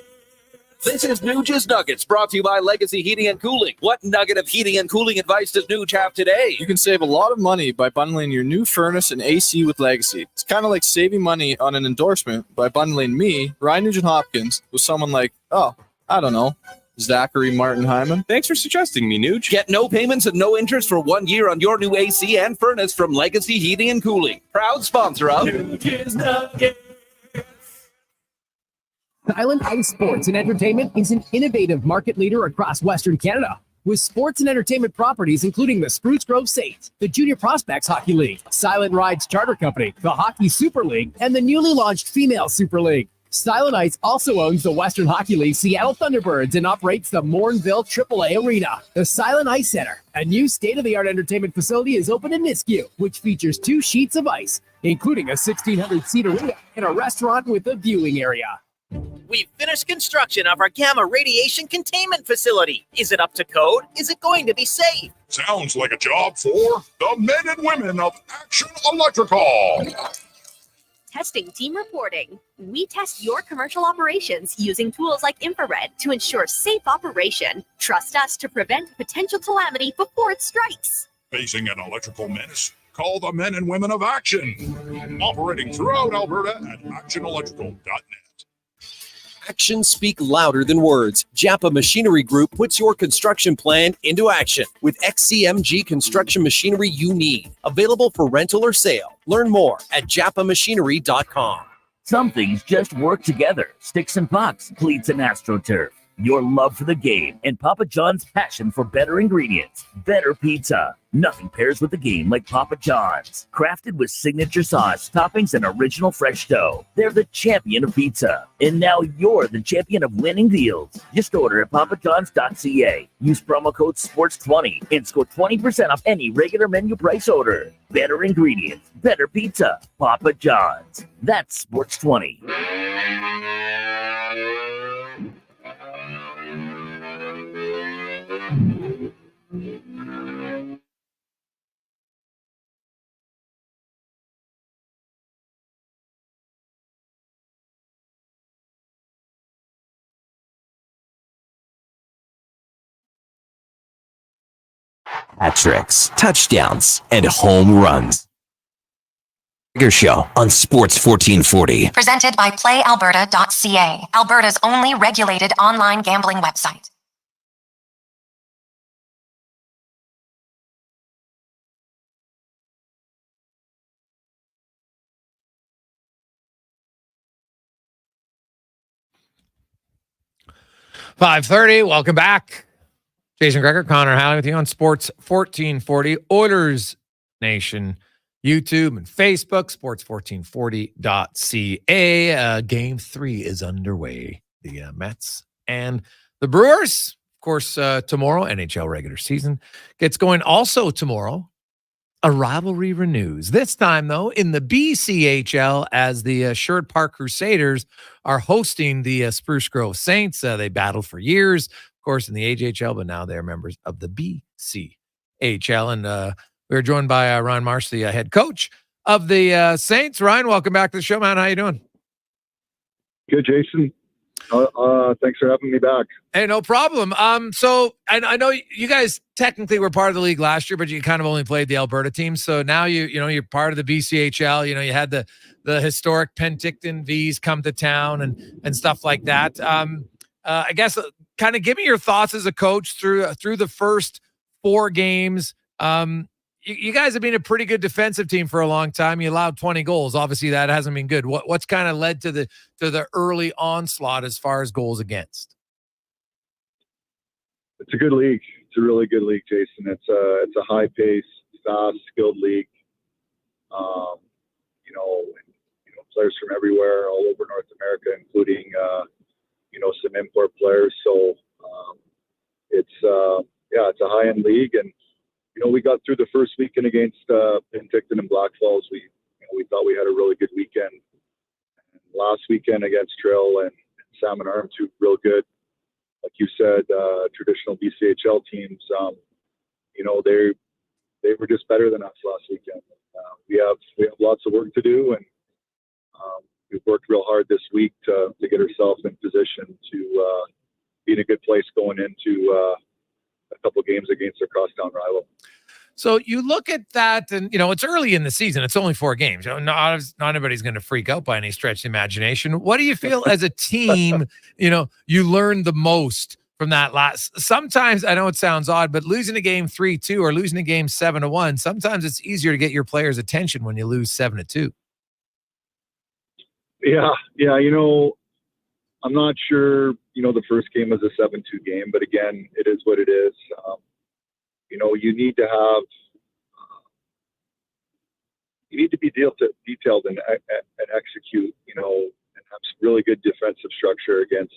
This is Nuges Nuggets, brought to you by Legacy Heating and Cooling. What nugget of heating and cooling advice does Nuge have today? You can save a lot of money by bundling your new furnace and AC with Legacy. It's kind of like saving money on an endorsement by bundling me, Ryan Nugent-Hopkins, with someone like, Zachary Martin Hyman. Thanks for suggesting me, Nuge. Get no payments and no interest for 1 year on your new AC and furnace from Legacy Heating and Cooling. Proud sponsor of Nuges Nuggets. Silent Ice Sports and Entertainment is an innovative market leader across Western Canada, with sports and entertainment properties including the Spruce Grove Saints, the Junior Prospects Hockey League, Silent Rides Charter Company, the Hockey Super League, and the newly launched Female Super League. Silent Ice also owns the Western Hockey League Seattle Thunderbirds and operates the Morinville AAA Arena. The Silent Ice Center, a new state-of-the-art entertainment facility, is open in Nisku, which features 2 sheets of ice, including a 1,600-seat arena and a restaurant with a viewing area. We've finished construction of our gamma radiation containment facility. Is it up to code? Is it going to be safe? Sounds like a job for the men and women of Action Electrical. Testing team reporting. We test your commercial operations using tools like infrared to ensure safe operation. Trust us to prevent potential calamity before it strikes. Facing an electrical menace? Call the men and women of Action. Operating throughout Alberta at actionelectrical.net. Actions speak louder than words. Japa Machinery Group puts your construction plan into action with XCMG construction machinery you need. Available for rental or sale. Learn more at japamachinery.com. Some things just work together. Sticks and pucks, cleats and AstroTurf. Your love for the game and Papa John's passion for better ingredients. Better pizza. Nothing pairs with the game like Papa John's. Crafted with signature sauce, toppings, and original fresh dough. They're the champion of pizza. And now you're the champion of winning deals. Just order at papajohns.ca. Use promo code SPORTS20 and score 20% off any regular menu price order. Better ingredients. Better pizza. Papa John's. That's SPORTS20. Hat tricks, touchdowns, and home runs. Gregor Show on Sports 1440. Presented by PlayAlberta.ca, Alberta's only regulated online gambling website. .530, welcome back. Jason Gregor, Connor Halley with you on Sports 1440, Oilers Nation, YouTube and Facebook, sports1440.ca. Game 3 is underway. The Mets and the Brewers, of course, tomorrow, NHL regular season gets going. Also tomorrow, a rivalry renews. This time, though, in the BCHL as the Sherwood Park Crusaders are hosting the Spruce Grove Saints. They battled for years, of course, in the AJHL, but now they're members of the BCHL. And we're joined by Ryan Marsh, the head coach of the Saints. Ryan, welcome back to the show, man. How you doing? Good, Jason. Thanks for having me back. Hey, no problem. So I know you guys technically were part of the league last year, but you kind of only played the Alberta team. So now you're part of the BCHL. You had the historic Penticton Vs come to town and stuff like that. I guess kind of give me your thoughts as a coach through the first 4 games. You guys have been a pretty good defensive team for a long time. You allowed 20 goals. Obviously, that hasn't been good. What's kind of led to the early onslaught as far as goals against? It's a good league. It's a really good league, Jason. It's a high-paced, fast, skilled league. Players from everywhere, all over North America, including some import players. So it's a high-end league, and we got through the first weekend against Penticton and Black Falls. We thought we had a really good weekend. And last weekend against Trail and Salmon Arm, 2 real good, like you said, traditional BCHL teams. They were just better than us last weekend. We have lots of work to do, and we've worked real hard this week to get ourselves in position to be in a good place going into a couple games against a crosstown rival. So you look at that, and it's early in the season. It's only 4 games. Not everybody's going to freak out by any stretch of the imagination. What do you feel as a team? You learned the most from that last. Sometimes I know it sounds odd, but losing a game 3-2 or losing a game 7-1. Sometimes it's easier to get your players' attention when you lose 7-2. Yeah. I'm not sure. The first game was a 7-2 game, but again, it is what it is. You need to have, you need to be detailed and execute, and have some really good defensive structure against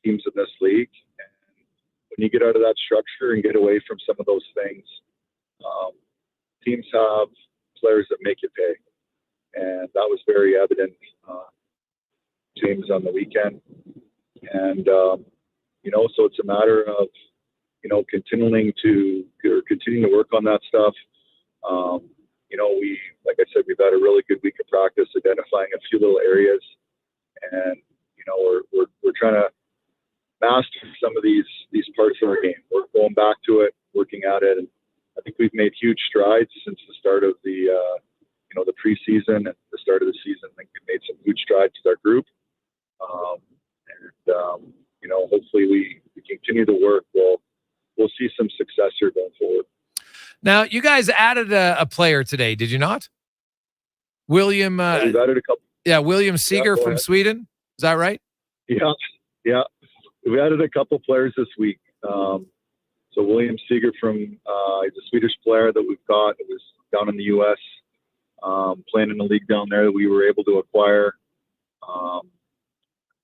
teams in this league. And when you get out of that structure and get away from some of those things, teams have players that make you pay, and that was very evident teams on the weekend. And so it's a matter of continuing to work on that stuff. Like I said, we've had a really good week of practice, identifying a few little areas, and we're trying to master some of these parts of our game. We're going back to it, working at it, and I think we've made huge strides since the start of the preseason and the start of the season. I think we've made some huge strides with our group, hopefully we continue to work. We'll see some success here going forward. Now, you guys added a player today, did you not? William. We've added a couple. Yeah, William Seeger from ahead. Sweden. Is that right? Yeah. We added a couple players this week. So William Seeger he's a Swedish player that we've got. It was down in the U.S. Playing in the league down there that we were able to acquire.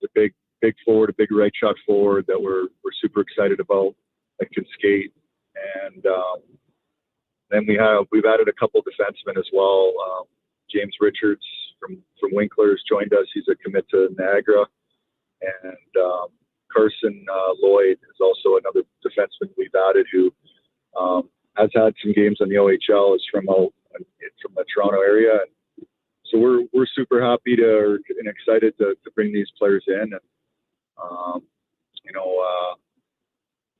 The big forward, a big right shot forward that we're super excited about, that can skate. And then we've added a couple defensemen as well. James Richards from Winkler's joined us. He's a commit to Niagara. And Carson Lloyd is also another defenseman we've added who has had some games on the OHL, is from the Toronto area. And so we're super happy and excited to bring these players in, and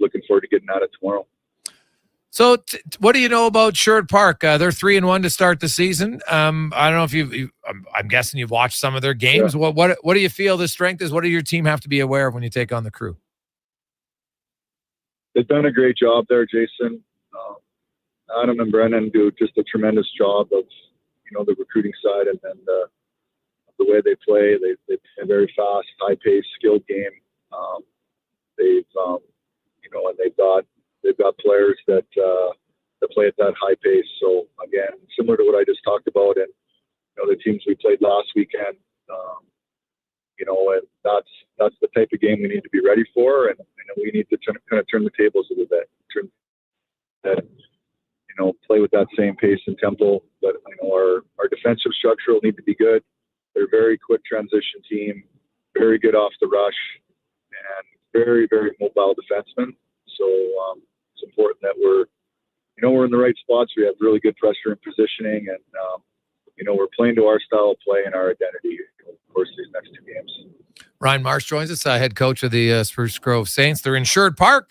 looking forward to getting at it tomorrow. So what do you know about Sherwood Park? They're 3-1 to start the season. I don't know if I'm guessing you've watched some of their games. Yeah. What do you feel the strength is? What do your team have to be aware of when you take on the Crew? They've done a great job there, Jason. Adam and Brennan do just a tremendous job of, the recruiting side, and then the way they play. They play a very fast, high-paced, skilled game. And they've got players that play at that high pace. So again, similar to what I just talked about, and the teams we played last weekend, and that's the type of game we need to be ready for, and we need to kind of turn the tables a little bit, play with that same pace and tempo. But our defensive structure will need to be good. They're a very quick transition team, very good off the rush, and very, very mobile defensemen. So it's important that we're in the right spots. We have really good pressure and positioning, and we're playing to our style of play and our identity, of course, these next two games. Ryan Marsh joins us, head coach of the Spruce Grove Saints. They're in Sherwood Park,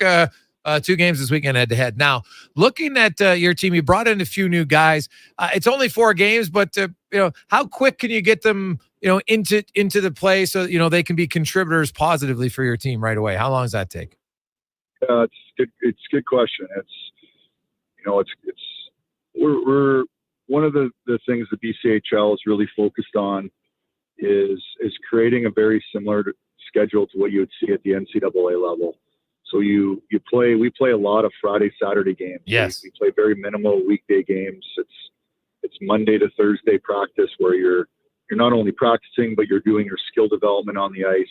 2 games this weekend head-to-head. Now, looking at your team, you brought in a few new guys. It's only 4 games, but how quick can you get them into the play so they can be contributors positively for your team right away? How long does that take? It's good. It's a good question. We're one of the things the BCHL is really focused on is creating a very similar schedule to what you would see at the NCAA level. So we play a lot of Friday, Saturday games. Yes. We play very minimal weekday games. It's Monday to Thursday practice where you're not only practicing, but you're doing your skill development on the ice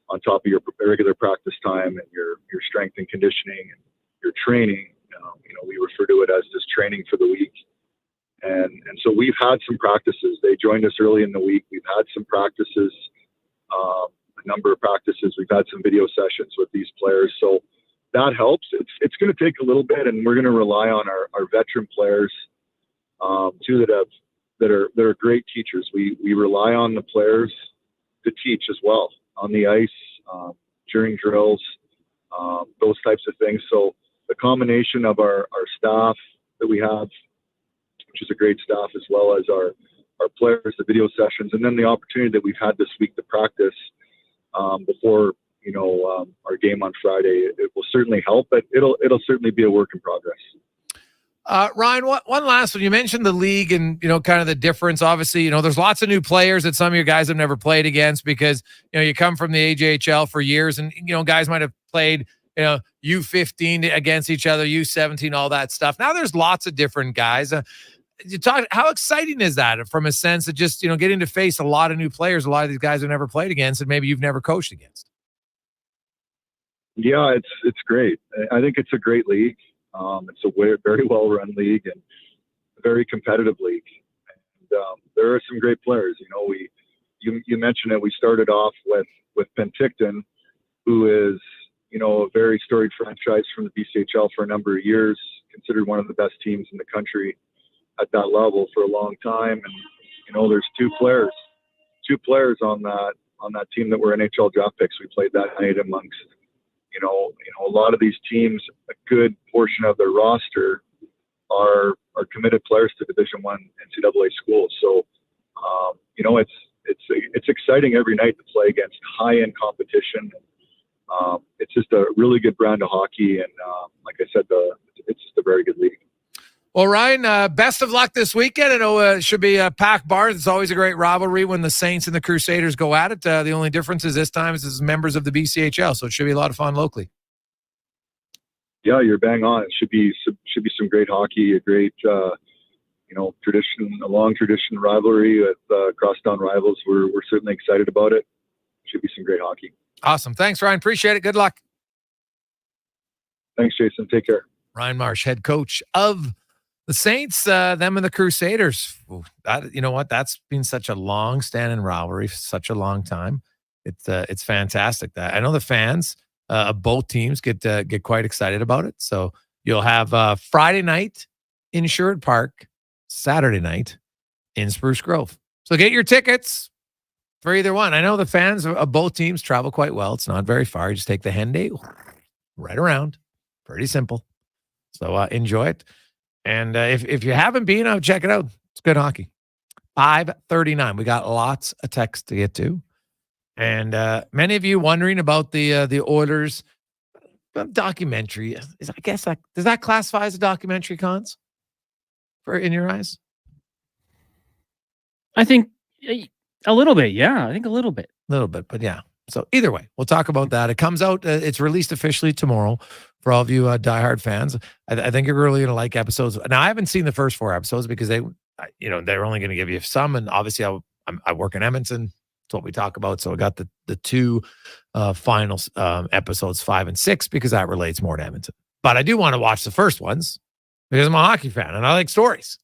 on top of your regular practice time and your strength and conditioning and your training. We refer to it as just training for the week. And so we've had some practices. They joined us early in the week. We've had some practices, a number of practices. We've had some video sessions with these players. So that helps. It's going to take a little bit, and we're going to rely on our veteran players too that are great teachers. We rely on the players to teach as well on the ice, during drills, those types of things. So the combination of our staff that we have, which is a great staff, as well as our players, the video sessions, and then the opportunity that we've had this week to practice before our game on Friday, it will certainly help, but it'll certainly be a work in progress. Ryan, one last one. You mentioned the league and, kind of the difference. Obviously, there's lots of new players that some of your guys have never played against because, you come from the AJHL for years and, guys might have played, U15 against each other, U17, all that stuff. Now there's lots of different guys. How exciting is that from a sense of just, getting to face a lot of new players, a lot of these guys have never played against and maybe you've never coached against? Yeah, it's great. I think it's a great league. It's a very well-run league, and very competitive league. And there are some great players. You mentioned it. We started off with Penticton, who is, a very storied franchise from the BCHL for a number of years, considered one of the best teams in the country at that level for a long time. And, there's two players on that team that were NHL draft picks. We played that night amongst, a lot of these teams. A good portion of their roster are committed players to Division I NCAA schools. So, it's exciting every night to play against high-end competition. It's just a really good brand of hockey, and like I said, it's just a very good league. Well, Ryan, best of luck this weekend. I know it should be a packed bar. It's always a great rivalry when the Saints and the Crusaders go at it. The only difference is this time is members of the BCHL, so it should be a lot of fun locally. Yeah, you're bang on. It should be some great hockey, a great tradition, a long tradition rivalry with crosstown rivals. We're certainly excited about it. Should be some great hockey. Awesome. Thanks, Ryan. Appreciate it. Good luck. Thanks, Jason. Take care. Ryan Marsh, head coach of the Saints, them and the Crusaders. Ooh, you know what? That's been such a long-standing rivalry for such a long time. It's fantastic. That I know the fans of both teams get quite excited about it. So you'll have Friday night in Sherwood Park, Saturday night in Spruce Grove. So get your tickets for either one. I know the fans of both teams travel quite well. It's not very far. You just take the Henday right around. Pretty simple. So enjoy it. And if you haven't been, check it out. It's good hockey. 5:39. We got lots of texts to get to. And many of you wondering about the Oilers documentary. I guess does that classify as a documentary, Cons? In your eyes? I think a little bit. Yeah, I think a little bit. A little bit, but yeah. So either way, we'll talk about that. It comes out. It's released officially tomorrow for all of you diehard fans. I think you're really going to like episodes. Now, I haven't seen the first 4 episodes because they're only going to give you some. And obviously, I work in Edmonton. That's what we talk about. So I got the 2 final episodes, 5 and 6, because that relates more to Edmonton. But I do want to watch the first ones because I'm a hockey fan and I like stories.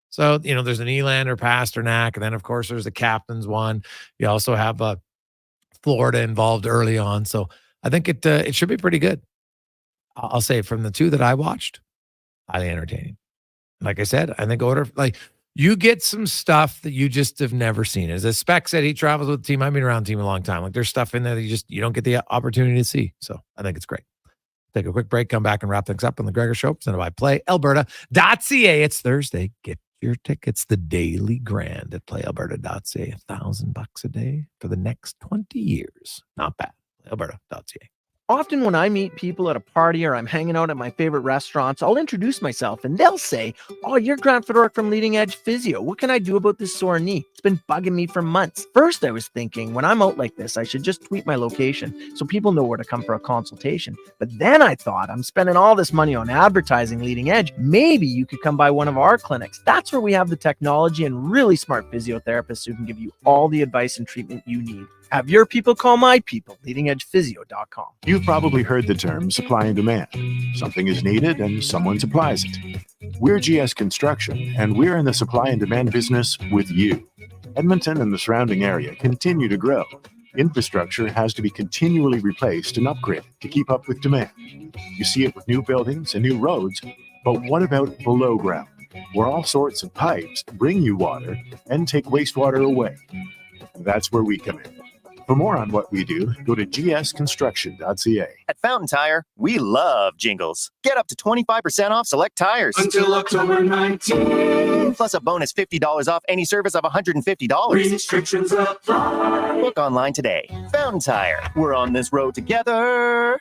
So, there's an Elander, Pasternak, and then, of course, there's the captain's one. You also have Florida involved early on. So I think it should be pretty good. I'll say from the 2 that I watched, highly entertaining. Like I said, I think you get some stuff that you just have never seen. As Spec said, he travels with the team. I've been around the team a long time. There's stuff in there that you don't get the opportunity to see. So I think it's great. Take a quick break, come back and wrap things up on the Gregor Show, presented by PlayAlberta.ca. It's Thursday. Get your tickets, the Daily Grand at PlayAlberta.ca. $1,000 a day for the next 20 years. Not bad. PlayAlberta.ca. Often when I meet people at a party or I'm hanging out at my favorite restaurants, I'll introduce myself and they'll say, "Oh, you're Grant Fedoruk from Leading Edge Physio. What can I do about this sore knee? It's been bugging me for months." First, I was thinking, when I'm out like this, I should just tweet my location so people know where to come for a consultation. But then I thought, I'm spending all this money on advertising Leading Edge. Maybe you could come by one of our clinics. That's where we have the technology and really smart physiotherapists who can give you all the advice and treatment you need. Have your people call my people, leadingedgephysio.com. You've probably heard the term supply and demand. Something is needed and someone supplies it. We're GS Construction, and we're in the supply and demand business with you. Edmonton and the surrounding area continue to grow. Infrastructure has to be continually replaced and upgraded to keep up with demand. You see it with new buildings and new roads, but what about below ground, where all sorts of pipes bring you water and take wastewater away? That's where we come in. For more on what we do, go to gsconstruction.ca. At Fountain Tire, we love jingles. Get up to 25% off select tires. Until October 19th. Plus a bonus $50 off any service of $150. Restrictions apply. Book online today. Fountain Tire. We're on this road together.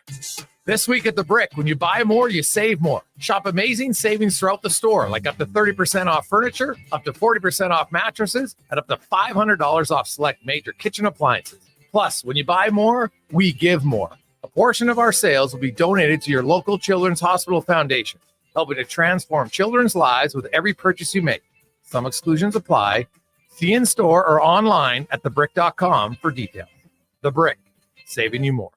This week at The Brick, when you buy more, you save more. Shop amazing savings throughout the store, like up to 30% off furniture, up to 40% off mattresses, and up to $500 off select major kitchen appliances. Plus, when you buy more, we give more. A portion of our sales will be donated to your local Children's Hospital Foundation, helping to transform children's lives with every purchase you make. Some exclusions apply. See in store or online at thebrick.com for details. The Brick, saving you more.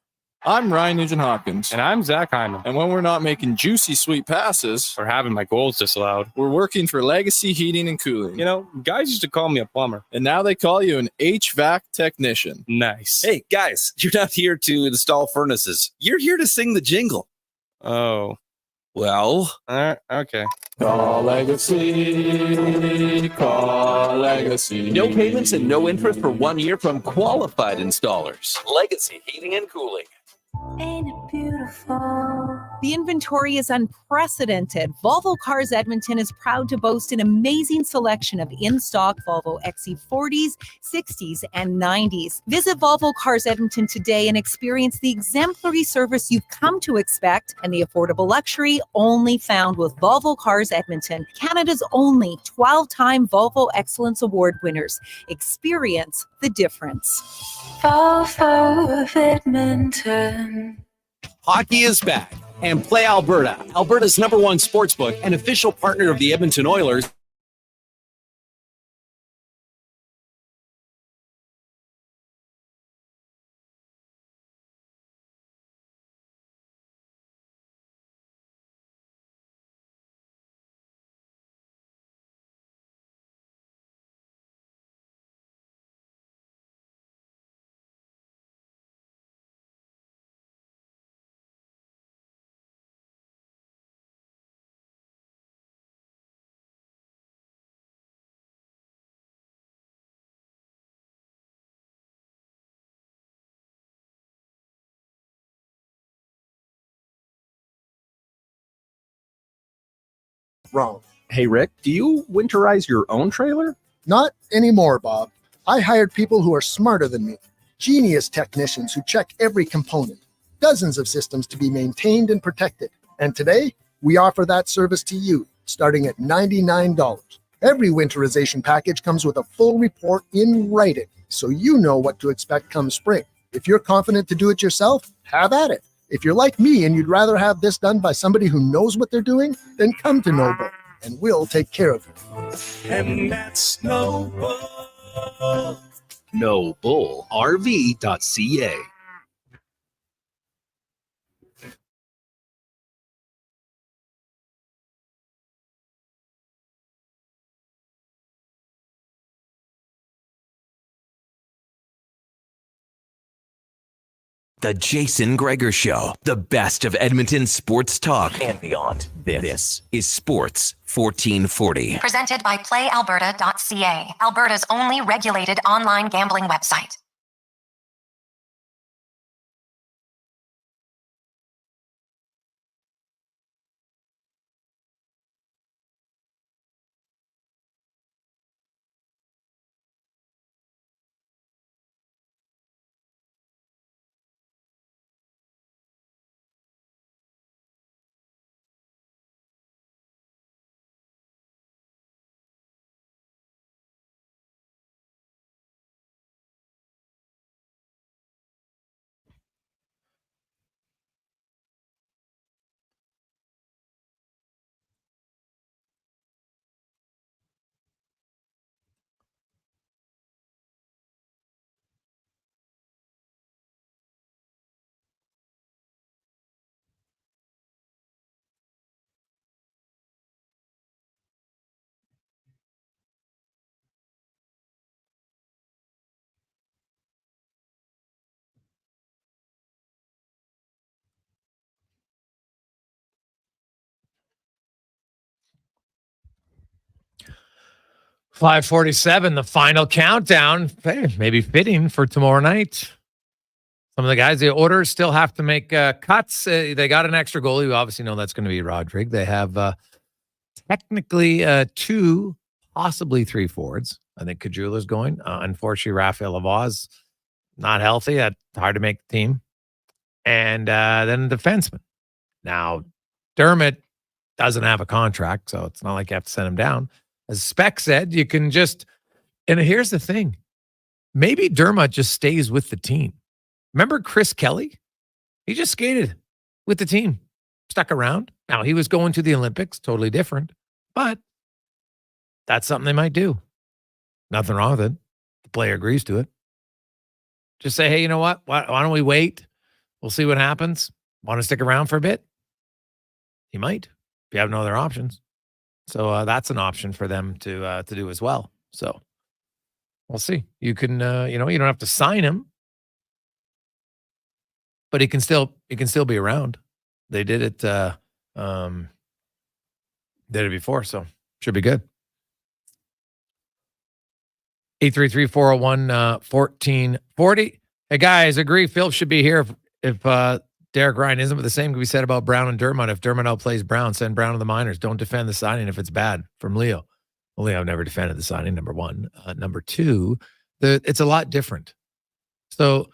I'm Ryan Nugent-Hopkins. And I'm Zach Hyman. And when we're not making juicy, sweet passes or having my goals disallowed, we're working for Legacy Heating and Cooling. You know, guys used to call me a plumber. And now they call you an HVAC technician. Nice. Hey, guys, you're not here to install furnaces. You're here to sing the jingle. Oh. Well. Okay. Call Legacy. Call Legacy. No payments and no interest for 1 year from qualified installers. Legacy Heating and Cooling. Ain't it beautiful? The inventory is unprecedented. Volvo Cars Edmonton is proud to boast an amazing selection of in-stock Volvo XC40s, 60s, and 90s. Visit Volvo Cars Edmonton today and experience the exemplary service you've come to expect and the affordable luxury only found with Volvo Cars Edmonton, Canada's only 12-time Volvo Excellence Award winners. Experience the difference. Volvo of Edmonton. Hockey is back, and Play Alberta, Alberta's #1 sportsbook and official partner of the Edmonton Oilers. Wrong. Hey, Rick, do you winterize your own trailer? Not anymore, Bob. I hired people who are smarter than me. Genius technicians who check every component. Dozens of systems to be maintained and protected. And today, we offer that service to you, starting at $99. Every winterization package comes with a full report in writing, so you know what to expect come spring. If you're confident to do it yourself, have at it. If you're like me and you'd rather have this done by somebody who knows what they're doing, then come to Noble, and we'll take care of you. And that's Noble. NobleRV.ca. The Jason Gregor Show, the best of Edmonton sports talk and beyond. This is Sports 1440. Presented by PlayAlberta.ca, Alberta's only regulated online gambling website. .547, the final countdown. Hey, maybe fitting for tomorrow night. Some of the guys, the orders still have to make cuts. They got an extra goalie. We obviously know that's going to be Rodrigue. They have technically 2, possibly 3 forwards. I think Kajula's going. Unfortunately, Raphael Lavaz not healthy. That's hard to make the team. And then a defenseman. Now, Dermott doesn't have a contract, so it's not like you have to send him down. As Spec said, you can just, and here's the thing. Maybe Dermott just stays with the team. Remember Chris Kelly? He just skated with the team, stuck around. Now, he was going to the Olympics, totally different, but that's something they might do. Nothing wrong with it. The player agrees to it. Just say, hey, you know what? Why don't we wait? We'll see what happens. Want to stick around for a bit? He might, if you have no other options. So that's an option for them to do as well. So we'll see. You can, you don't have to sign him, but he can still be around. They did it, before, so should be good. 833-401-1440. Hey guys, agree Phil should be here if Derek Ryan isn't, but the same can be said about Brown and Dermott. If Dermott outplays Brown, send Brown to the minors. Don't defend the signing if it's bad. From Leo. Well, Leo never defended the signing, number one. Number two, it's a lot different. So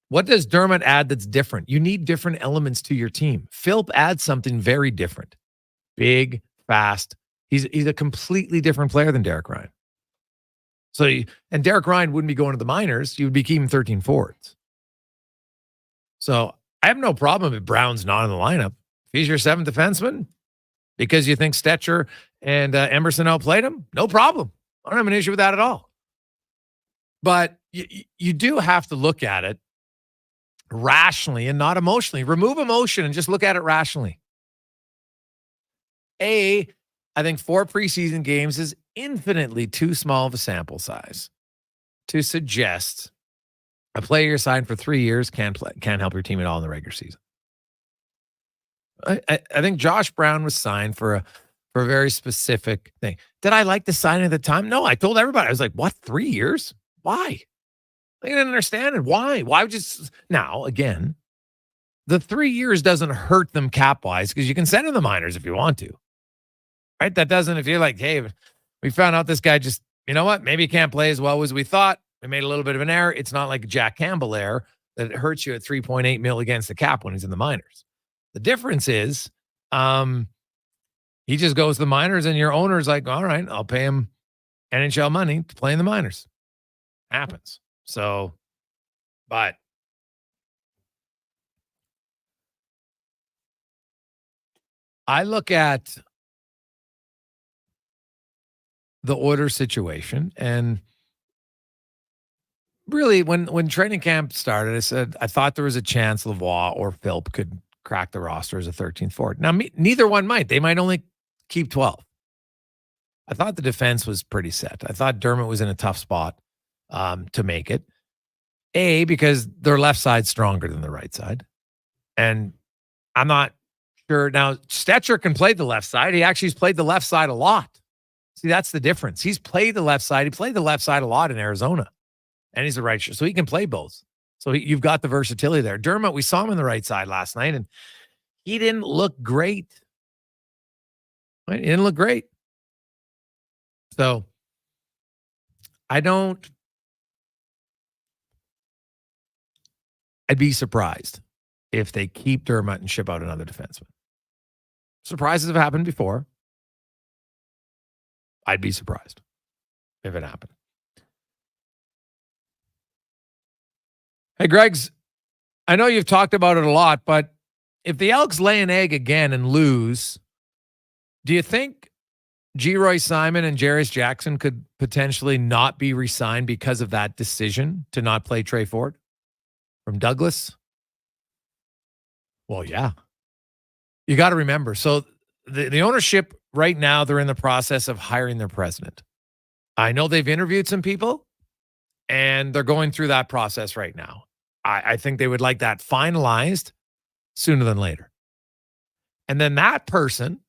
what does Dermott add that's different? You need different elements to your team. Philp adds something very different. Big, fast. He's a completely different player than Derek Ryan. And Derek Ryan wouldn't be going to the minors. You would be keeping 13 forwards. So I have no problem if Brown's not in the lineup. If he's your seventh defenseman because you think Stetcher and Emerson outplayed him, no problem. I don't have an issue with that at all. But you do have to look at it rationally and not emotionally. Remove emotion and just look at it rationally. I think 4 preseason games is infinitely too small of a sample size to suggest a player signed for 3 years can't help your team at all in the regular season. I think Josh Brown was signed for a very specific thing. Did I like the signing at the time? No, I told everybody. I was like, what, 3 years? Why? I didn't understand it. Why? Why would you? Now, again, the 3 years doesn't hurt them cap-wise because you can send in the minors if you want to. Right? That doesn't, if you're like, hey, we found out this guy just, you know what? Maybe he can't play as well as we thought. We made a little bit of an error. It's not like a Jack Campbell error that hurts you at $3.8 million against the cap when he's in the minors. The difference is he just goes to the minors and your owner's like, all right, I'll pay him NHL money to play in the minors. Happens. So, but I look at the Oilers situation, and really when training camp started, I said I thought there was a chance Lavoie or Philp could crack the roster as a 13th forward. Now, neither one might. They might only keep 12. I thought the defense was pretty set. I thought Dermott was in a tough spot to make it. Because their left side's stronger than the right side. And I'm not sure. Now, Stetcher can play the left side. He actually has played the left side a lot. See, that's the difference. He's played the left side. He played the left side a lot in Arizona. And he's a right shot. So he can play both. So you've got the versatility there. Dermott, we saw him on the right side last night, and he didn't look great. Right? He didn't look great. So I'd be surprised if they keep Dermott and ship out another defenseman. Surprises have happened before. I'd be surprised if it happened. Hey, Greg's, I know you've talked about it a lot, but if the Elks lay an egg again and lose, do you think G-Roy Simon and Jarius Jackson could potentially not be re-signed because of that decision to not play Trey Ford? From Douglas? Well, yeah. You got to remember. So the ownership right now, they're in the process of hiring their president. I know they've interviewed some people, and they're going through that process right now. I think they would like that finalized sooner than later. And then that person,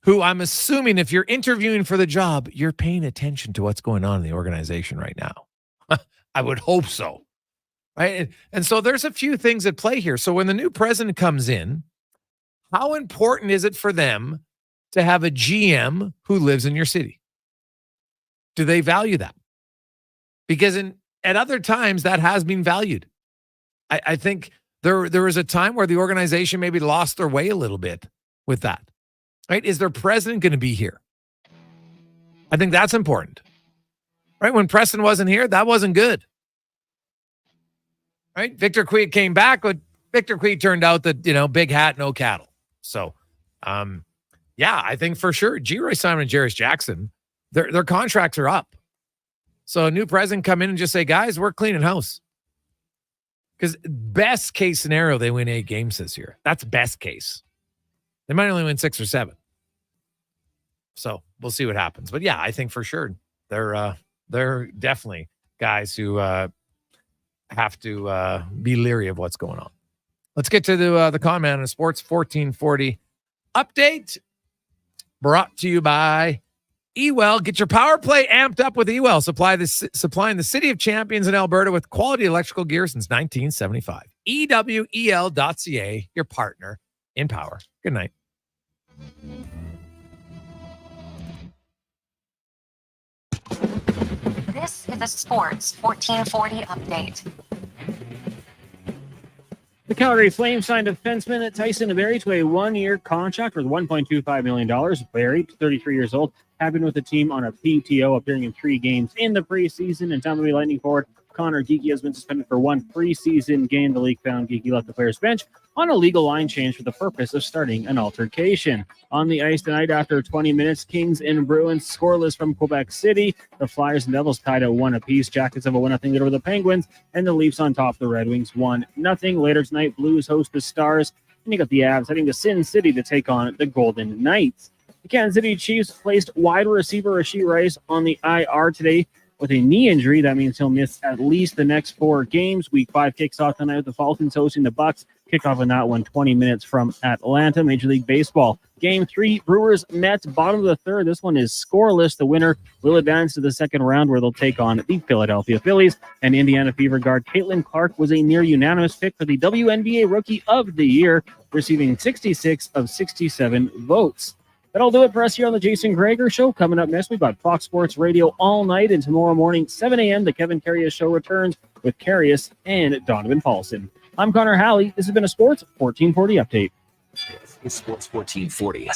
who I'm assuming if you're interviewing for the job, you're paying attention to what's going on in the organization right now. I would hope so. Right? And so there's a few things at play here. So when the new president comes in, how important is it for them to have a GM who lives in your city? Do they value that? Because at other times that has been valued. I think there was a time where the organization maybe lost their way a little bit with that. Right? Is their president going to be here? I think that's important. Right? When Preston wasn't here, that wasn't good. Right? Victor Queet came back, but Victor Queet turned out that, big hat, no cattle. So, yeah, I think for sure, G-Roy Simon and Jarius Jackson, their contracts are up. So a new president come in and just say, guys, we're cleaning house. Because best case scenario, they win 8 games this year. That's best case. They might only win 6 or 7. So we'll see what happens. But yeah, I think for sure they're definitely guys who have to be leery of what's going on. Let's get to the con man of sports 1440 update brought to you by Ewell. Get your power play amped up with Ewell. Supplying the city of champions in Alberta with quality electrical gear since 1975. EWEL.ca, your partner in power. Good night. This is a Sports 1440 update. The Calgary Flames signed defenseman Tyson Barrie to a 1-year contract worth $1.25 million. Barrie, 33 years old, had been with the team on a PTO, appearing in 3 games in the preseason. And Tampa Bay Lightning forward Connor Geekie has been suspended for 1 preseason game. The league found Geekie left the player's bench on a legal line change for the purpose of starting an altercation. On the ice tonight, after 20 minutes, Kings and Bruins scoreless from Quebec City. The Flyers and Devils tied at 1 apiece. Jackets have a 1-0 lead over the Penguins, and the Leafs on top of the Red Wings 1-0. Later tonight, Blues host the Stars, and you got the Avs heading to Sin City to take on the Golden Knights. The Kansas City Chiefs placed wide receiver Rashee Rice on the IR today with a knee injury. That means he'll miss at least the next 4 games. Week 5 kicks off tonight with the Falcons hosting the Bucs. Kickoff on that one 20 minutes from Atlanta. Major League Baseball. Game 3, Brewers Mets, bottom of the 3rd. This one is scoreless. The winner will advance to the 2nd round where they'll take on the Philadelphia Phillies. And Indiana Fever guard Caitlin Clark was a near unanimous pick for the WNBA Rookie of the Year, receiving 66 of 67 votes. That'll do it for us here on the Jason Gregor Show. Coming up next, we've got Fox Sports Radio all night, and tomorrow morning, 7 a.m., the Kevin Carius Show returns with Carius and Donovan Paulson. I'm Connor Halley. This has been a Sports 1440 update. This is Sports 1440.